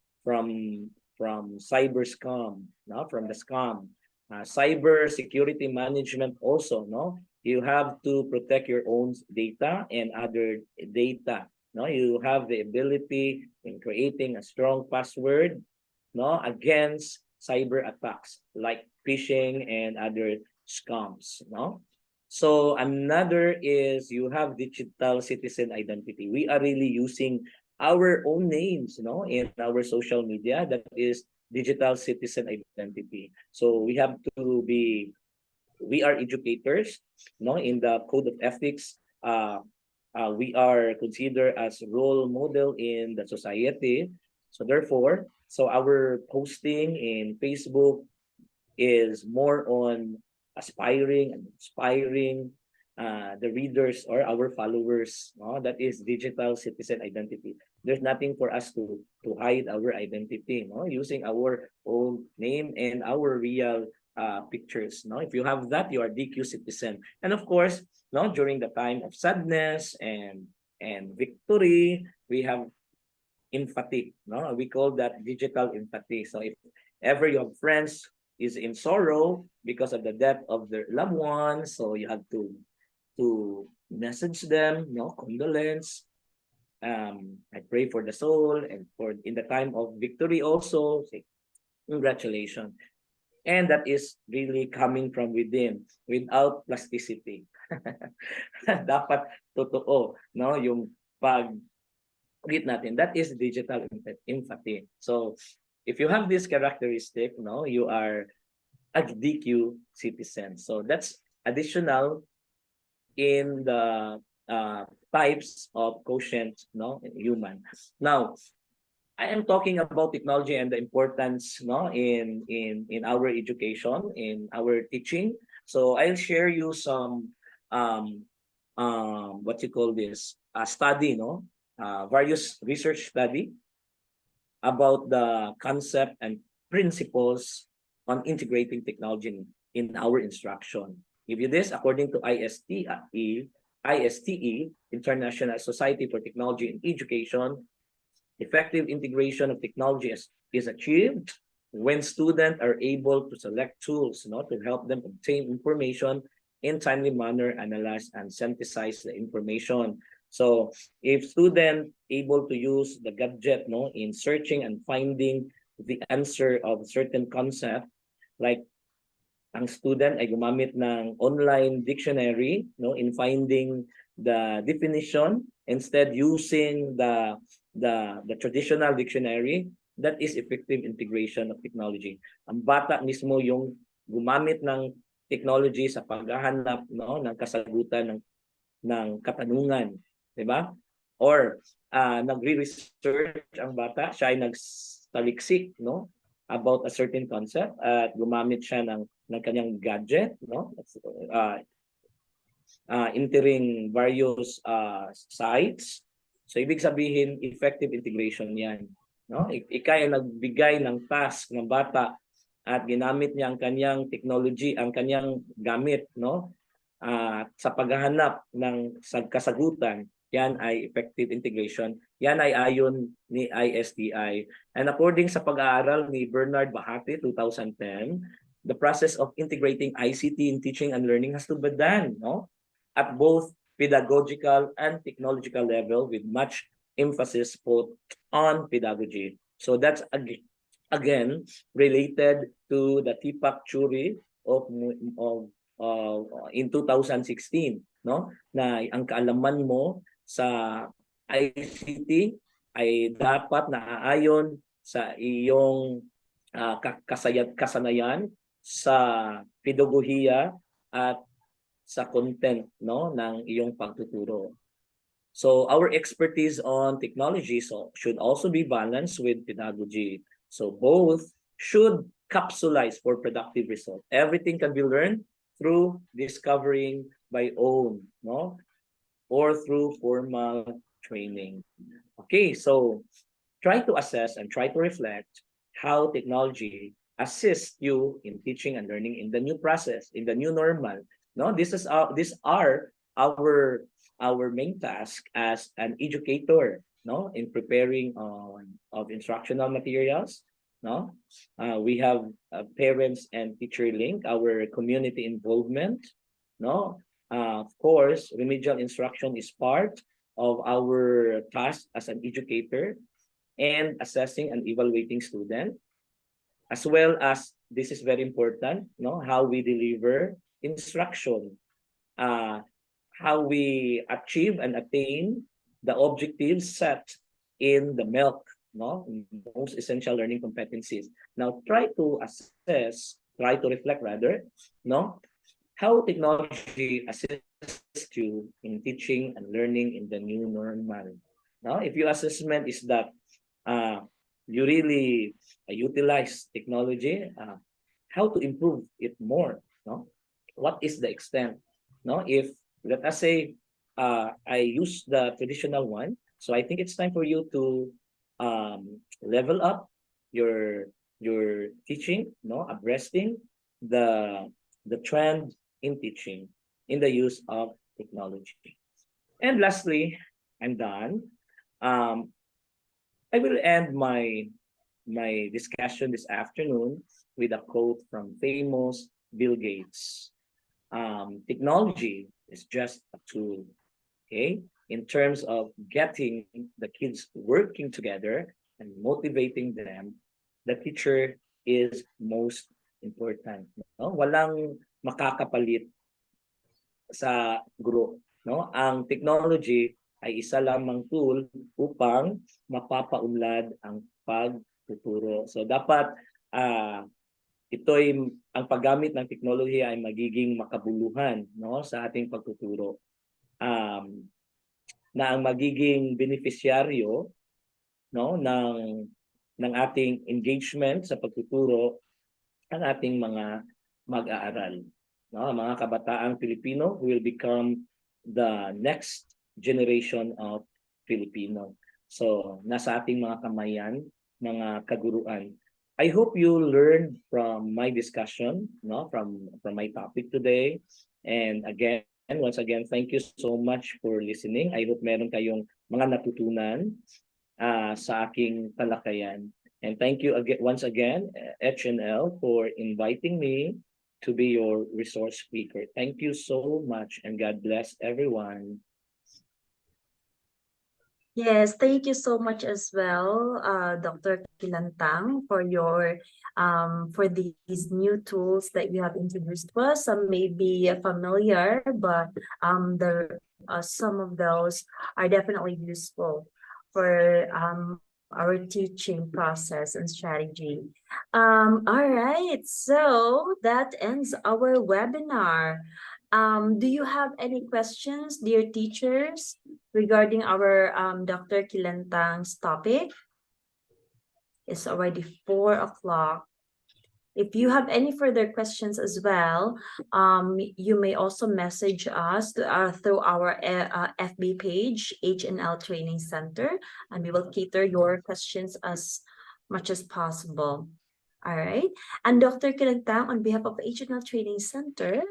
Speaker 3: cyber scam, no? From the scam. Cyber security management also, no? You have to protect your own data and other data, no? You have the ability in creating a strong password, no, against cyber attacks like phishing and other scams, no? So another is you have digital citizen identity. We are really using our own names, no, in our social media. That is digital citizen identity. So we have to be, we are educators, no, in the code of ethics. We are considered as role model in the society. So therefore, so our posting in Facebook is more on aspiring and inspiring the readers or our followers. No? That is digital citizen identity. There's nothing for us to hide our identity, no? Using our own name and our real pictures. No? If you have that, you are DQ citizen. And of course, no, during the time of sadness and victory, we have empathy. No, we call that digital empathy. So if ever you have friends is in sorrow because of the death of their loved ones, so you have to message them, no, condolence. I pray for the soul, and for in the time of victory also, say congratulations. And that is really coming from within, without plasticity. Dapat totoo, no, yung pag natin, that is digital empathy. So if you have this characteristic, no, you are a DQ citizen. So that's additional in the types of quotient, no, human. Now, I am talking about technology and the importance, no, in our education, in our teaching. So I'll share you some what you call this, study, no, various research study about the concept and principles on integrating technology in our instruction. Give you this according to ISTE, International Society for Technology in Education. Effective integration of technology is achieved when students are able to select tools, no, to help them obtain information in timely manner, analyze and synthesize the information. So if student able to use the gadget, no, in searching and finding the answer of certain concept, like ang student ay gumamit ng online dictionary, no, in finding the definition instead using the traditional dictionary, that is effective integration of technology. Ang bata mismo yung gumamit ng technology sa paghahanap, no, ng kasagutan ng katanungan, di ba? Or nagre-research ang bata, siya ay nagsaliksik, no, about a certain concept at gumamit siya ng kanyang gadget, no, entering various sites. So ibig sabihin effective integration 'yan, no? Ikay ay nagbigay ng task ng bata at ginamit niya ang kanyang technology, ang kanyang gamit, no? Sa paghahanap ng kasagutan, yan ay effective integration. Yan ay ayon ni ISTI. And according sa pag-aaral ni Bernard Bahati, 2010, the process of integrating ICT in teaching and learning has to be done, no, at both pedagogical and technological level with much emphasis put on pedagogy. So that's again related to the TPAC Churi of in 2016, no, na ang kaalaman mo sa ICT ay dapat naaayon sa iyong kasanayan sa pedagohiya at sa content, no, ng iyong pagtuturo. So our expertise on technology should also be balanced with pedagogy. So both should capsulize for productive result. Everything can be learned through discovering by own, no, or through formal training. Okay, so try to assess and try to reflect how technology assists you in teaching and learning in the new process, in the new normal. No, these are our main task as an educator, no, in preparing of instructional materials. No, we have parents and teacher link, our community involvement. No, of course, remedial instruction is part of our task as an educator, and assessing and evaluating student, as well as, this is very important, no, how we deliver instruction, how we achieve and attain the objectives set in the MELC, no, most essential learning competencies. Now try to assess, try to reflect rather, no, how technology assists you in teaching and learning in the new normal. Now, if your assessment is that you really utilize technology, how to improve it more, no? What is the extent, no? If, let us say, I use the traditional one, so I think it's time for you to level up your teaching, no, abreasting the trend in teaching in the use of technology. And lastly, I'm done. I will end my discussion this afternoon with a quote from famous Bill Gates. Technology is just a tool, okay? In terms of getting the kids working together and motivating them, the teacher is most important. No? Walang makakapalit sa guro. No? Ang technology ay isa lamang tool upang mapapaunlad ang pagtuturo. So dapat ang paggamit ng teknolohiya ay magiging makabuluhan, no, sa ating pagtuturo. Na ang magiging beneficiaryo, no, ng ating engagement sa pagtuturo ang ating mga mag-aaral, no, mga kabataang Pilipino who will become the next generation of Filipino. So nasa ating mga kamayan, mga kaguruan. I hope you learned from my discussion, no, from my topic today. And again, once again, thank you so much for listening. I hope meron kayong mga natutunan sa aking talakayan. And thank you again, once again, HNL, for inviting me to be your resource speaker. Thank you so much, and God bless everyone.
Speaker 2: Yes, thank you so much as well, Dr. Kilantang, for your for these new tools that you have introduced to us. Some may be familiar, but some of those are definitely useful for our teaching process and strategy. All right, so that ends our webinar. Do you have any questions, dear teachers, regarding our Dr. Kilantang's topic? It's already 4 o'clock. If you have any further questions as well, you may also message us through our FB page, HNL Training Center, and we will cater your questions as much as possible. All right. And Dr. Kilantang, on behalf of HNL Training Center,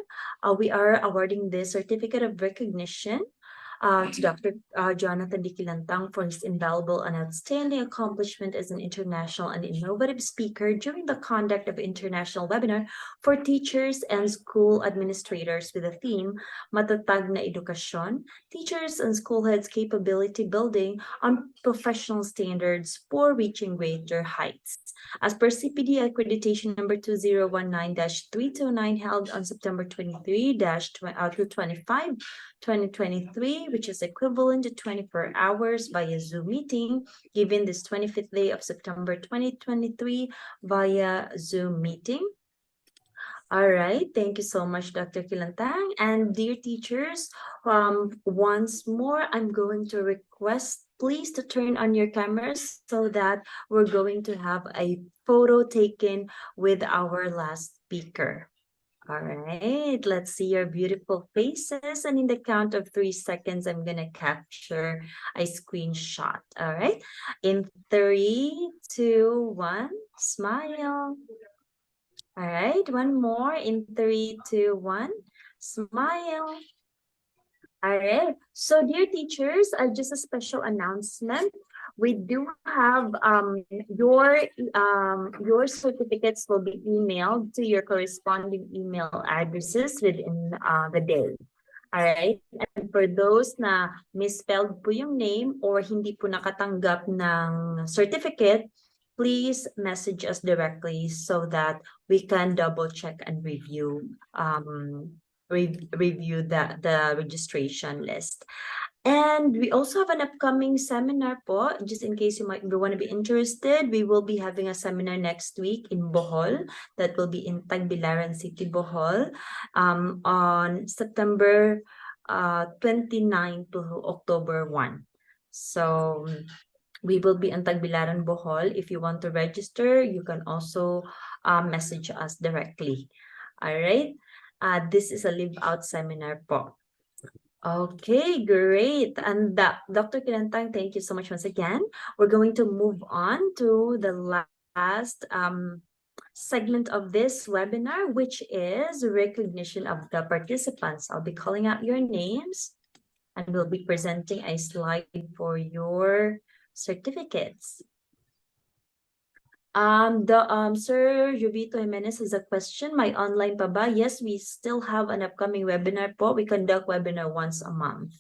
Speaker 2: we are awarding this certificate of recognition to Dr. Jonathan D. Kilantang for his invaluable and outstanding accomplishment as an international and innovative speaker during the conduct of international webinar for teachers and school administrators with the theme Matatag na Edukasyon, Teachers and School Heads Capability Building on Professional Standards for Reaching Greater Heights. As per CPD accreditation number 2019-329 held on September 23-25, 2023, which is equivalent to 24 hours via Zoom meeting, given this 25th day of September 2023 via Zoom meeting. All right, thank you so much, Dr. Kilantang. And dear teachers, once more, I'm going to request please to turn on your cameras so that we're going to have a photo taken with our last speaker. All right, let's see your beautiful faces. And in the count of 3 seconds, I'm going to capture a screenshot. All right, in 3, 2, 1, smile. All right, one more in 3, 2, 1, smile. All right, so dear teachers, just a special announcement. We do have your certificates will be emailed to your corresponding email addresses within the day. All right, and for those na misspelled po yung name or hindi po nakatanggap ng certificate, please message us directly so that we can double check and review the registration list. And we also have an upcoming seminar po, just in case you might want to be interested. We will be having a seminar next week in Bohol, that will be in Tagbilaran City, Bohol, on September 29 to October 1. So we will be in Tagbilaran, Bohol. If you want to register, you can also message us directly. All right. This is a live out seminar po. Okay, great. And Dr. Kilantang, thank you so much once again. We're going to move on to the last segment of this webinar, which is recognition of the participants. I'll be calling out your names and we'll be presenting a slide for your certificates. Sir Jovito Jimenez has a question. My online pa ba? Yes, we still have an upcoming webinar po. We conduct webinar once a month.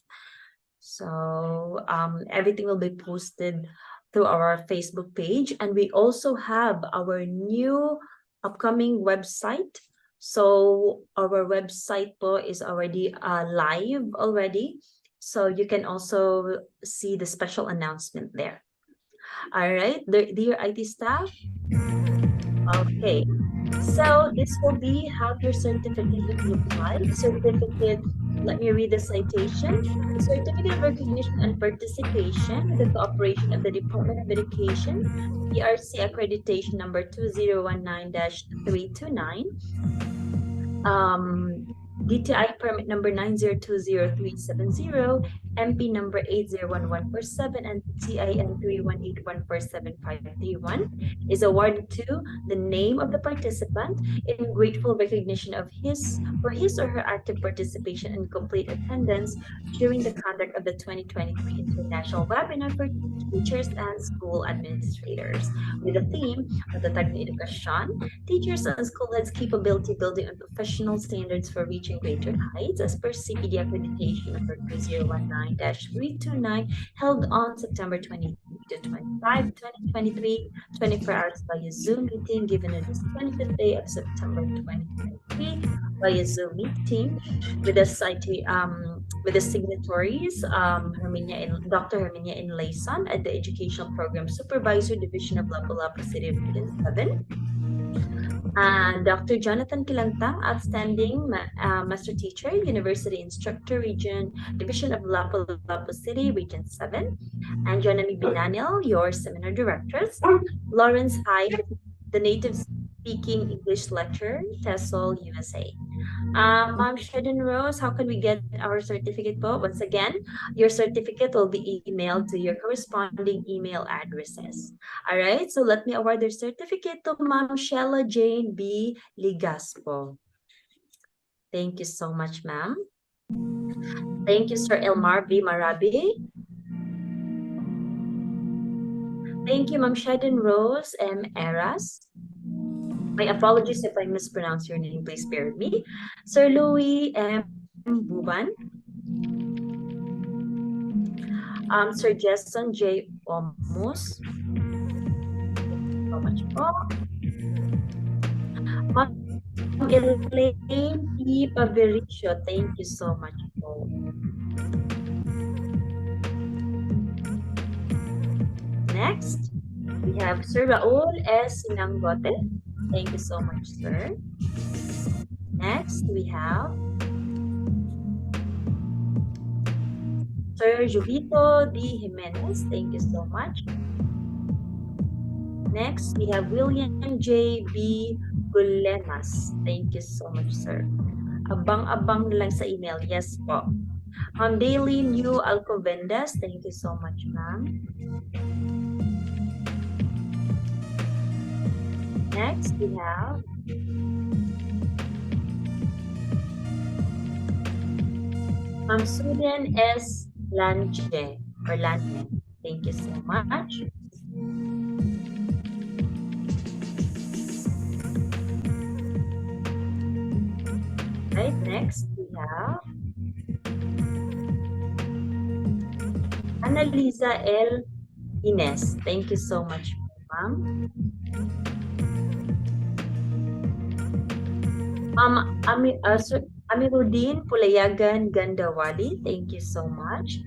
Speaker 2: So everything will be posted through our Facebook page. And we also have our new upcoming website. So our website po is already live already. So you can also see the special announcement there. All right, dear IT staff. Okay, so this will be how your certificate would look like. Certificate, let me read the citation. The Certificate of Recognition and Participation with the cooperation of the Department of Education, PRC accreditation number 2019-329. DTI permit number 9020370, MP number 8011447, and TIN 318147531 is awarded to the name of the participant in grateful recognition of his or her active participation and complete attendance during the conduct of the 2023 International Webinar for Teachers and School Administrators with the theme Matatag na Edukasyon, Teachers and School Heads Capability Building on Professional Standards for Reaching Greater Heights as per CPD accreditation number 2019-329 held on September 20 to 25, 2023, 24 hours via Zoom meeting given on this 25th day of September 2023 via Zoom meeting with the signatories Dr. Herminia Inlayson at the Educational Program Supervisor, Division of Lapu-Lapu, City of Eden 7. Dr. Jonathan Kilantang, outstanding master teacher, university instructor, division of Lapu-Lapu City, Region 7. And Johnny Binanil, your seminar directors. Lawrence Hyde, the native speaking English lecturer, TESOL, USA. Ma'am Shedden Rose, how can we get our certificate po? Once again, your certificate will be emailed to your corresponding email addresses. All right, so let me award the certificate to Ma'am Shella Jane B. Ligaspo. Thank you so much, ma'am. Thank you, Sir Elmar B. Marabi. Thank you, Ma'am Shedden Rose M. Eras. My apologies if I mispronounce your name, please bear with me. Sir Louis M. Buban. Sir Jason J. Omus. So much po. Ma'am Elaine P. Pavericio, thank you so much po. Next, we have Sir Raul S. Sinangote. Thank you so much, sir. Next, we have Sir Jovito D. Jimenez. Thank you so much. Next, we have William J. B. Gulemas. Thank you so much, sir. Abang-abang lang sa email. Yes po. Ma'am Daily New Alcobendas. Thank you so much, ma'am. Next, we have Ma'am Sudan S. Lanche or Lanche. Thank you so much. Right, next we have Annalisa L. Ines. Thank you so much, ma'am. Amiruddin Pulayagan Gandawali. Thank you so much.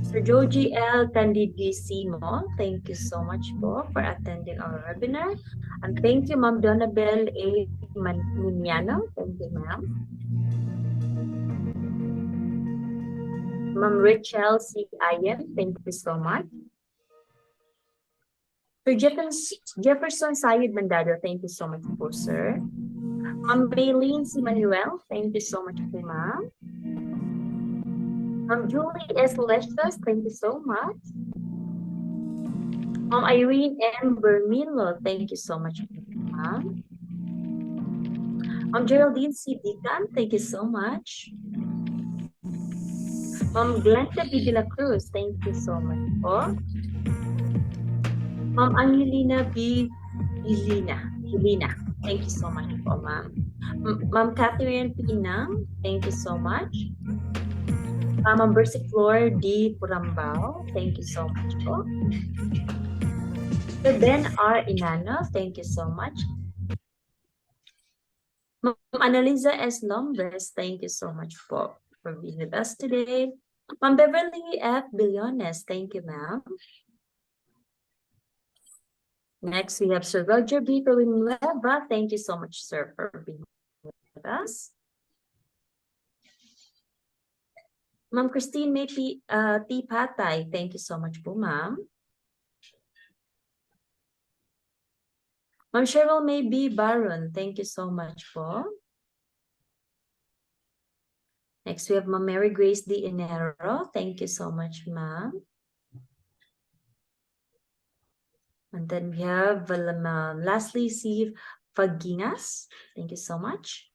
Speaker 2: Sir Joji L. Candidisimo, thank you so much po for attending our webinar. And thank you, Ma'am Donabel A. Munyano. Thank you, ma'am. Ma'am Rachel C. Ayen, thank you so much. Sir Jefferson Sayed Mandado, thank you so much po, sir. Ma'am Maylene C. Manuel, thank you so much po, ma'am. Ma'am Julie S. Lestas, thank you so much. Ma'am Irene M. Bermilo, thank you so much, ma'am. Ma'am Geraldine C. Dican, thank you so much. Ma'am Glenda B. De La Cruz, thank you so much po. Ma'am Angelina B. Hilina, thank you so much po, ma'am. Ma'am Catherine Pinang, thank you so much. Ma'am Versiflor D. Purambao, thank you so much po. Sir Ben R. Inano, thank you so much. Ma'am Annalisa S. Lombres, thank you so much po for being with us today. Ma'am Beverly F. Billones, thank you, ma'am. Next, we have Sir Roger B. Villanueva. Thank you so much, sir, for being with us. Ma'am Christine May T. Patay, thank you so much po, ma'am. Ma'am Cheryl May B. Baron, thank you so much po. Next, we have Ma'am Mary Grace D. Enero. Thank you so much, ma'am. And then we have lastly, C. Faginas. Thank you so much.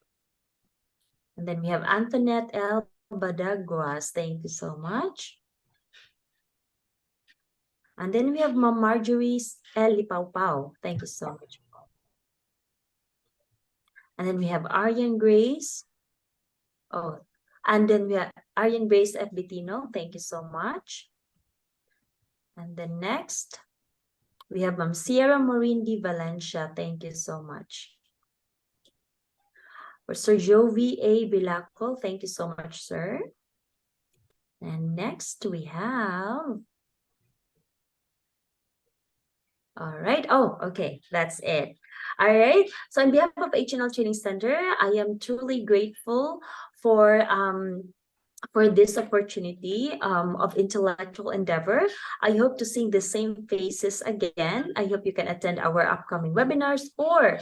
Speaker 2: And then we have Antoinette L. Badaguas. Thank you so much. And then we have Ma'am Marjorie L. Lipau-Pau. Thank you so much. And then we have Aryan Grace. Oh, and then we have Aryan Grace F. Bitino. Thank you so much. And then next, we have Ma'am Sierra Maureen D. Valencia. Thank you so much. For Sir Jovi A. Bilaco, thank you so much, sir. And next we have All right. Oh, okay. That's it. All right. So on behalf of HNL Training Center, I am truly grateful for this opportunity of intellectual endeavor. I hope to see the same faces again. I hope you can attend our upcoming webinars, or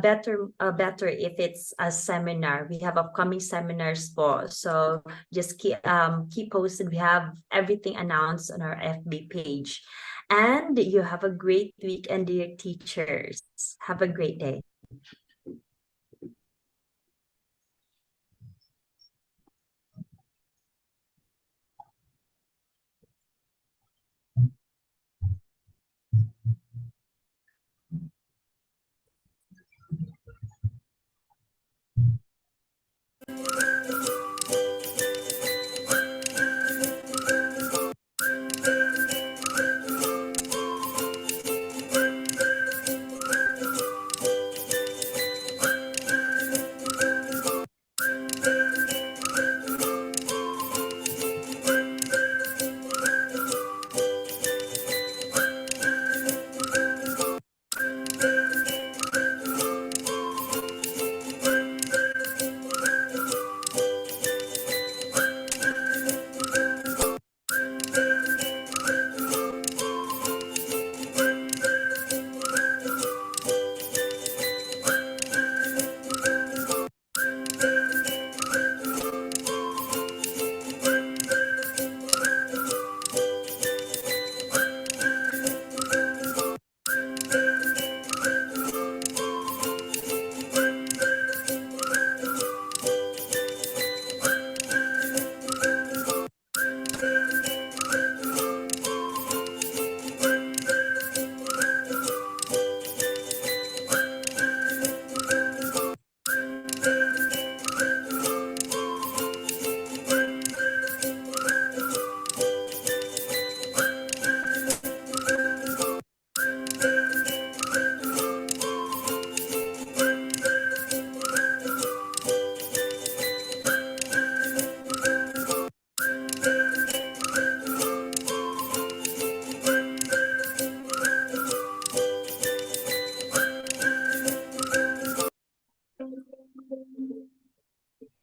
Speaker 2: better if it's a seminar. We have upcoming seminars for, so just keep posted. We have everything announced on our FB page. And you have a great weekend, dear teachers. Have a great day.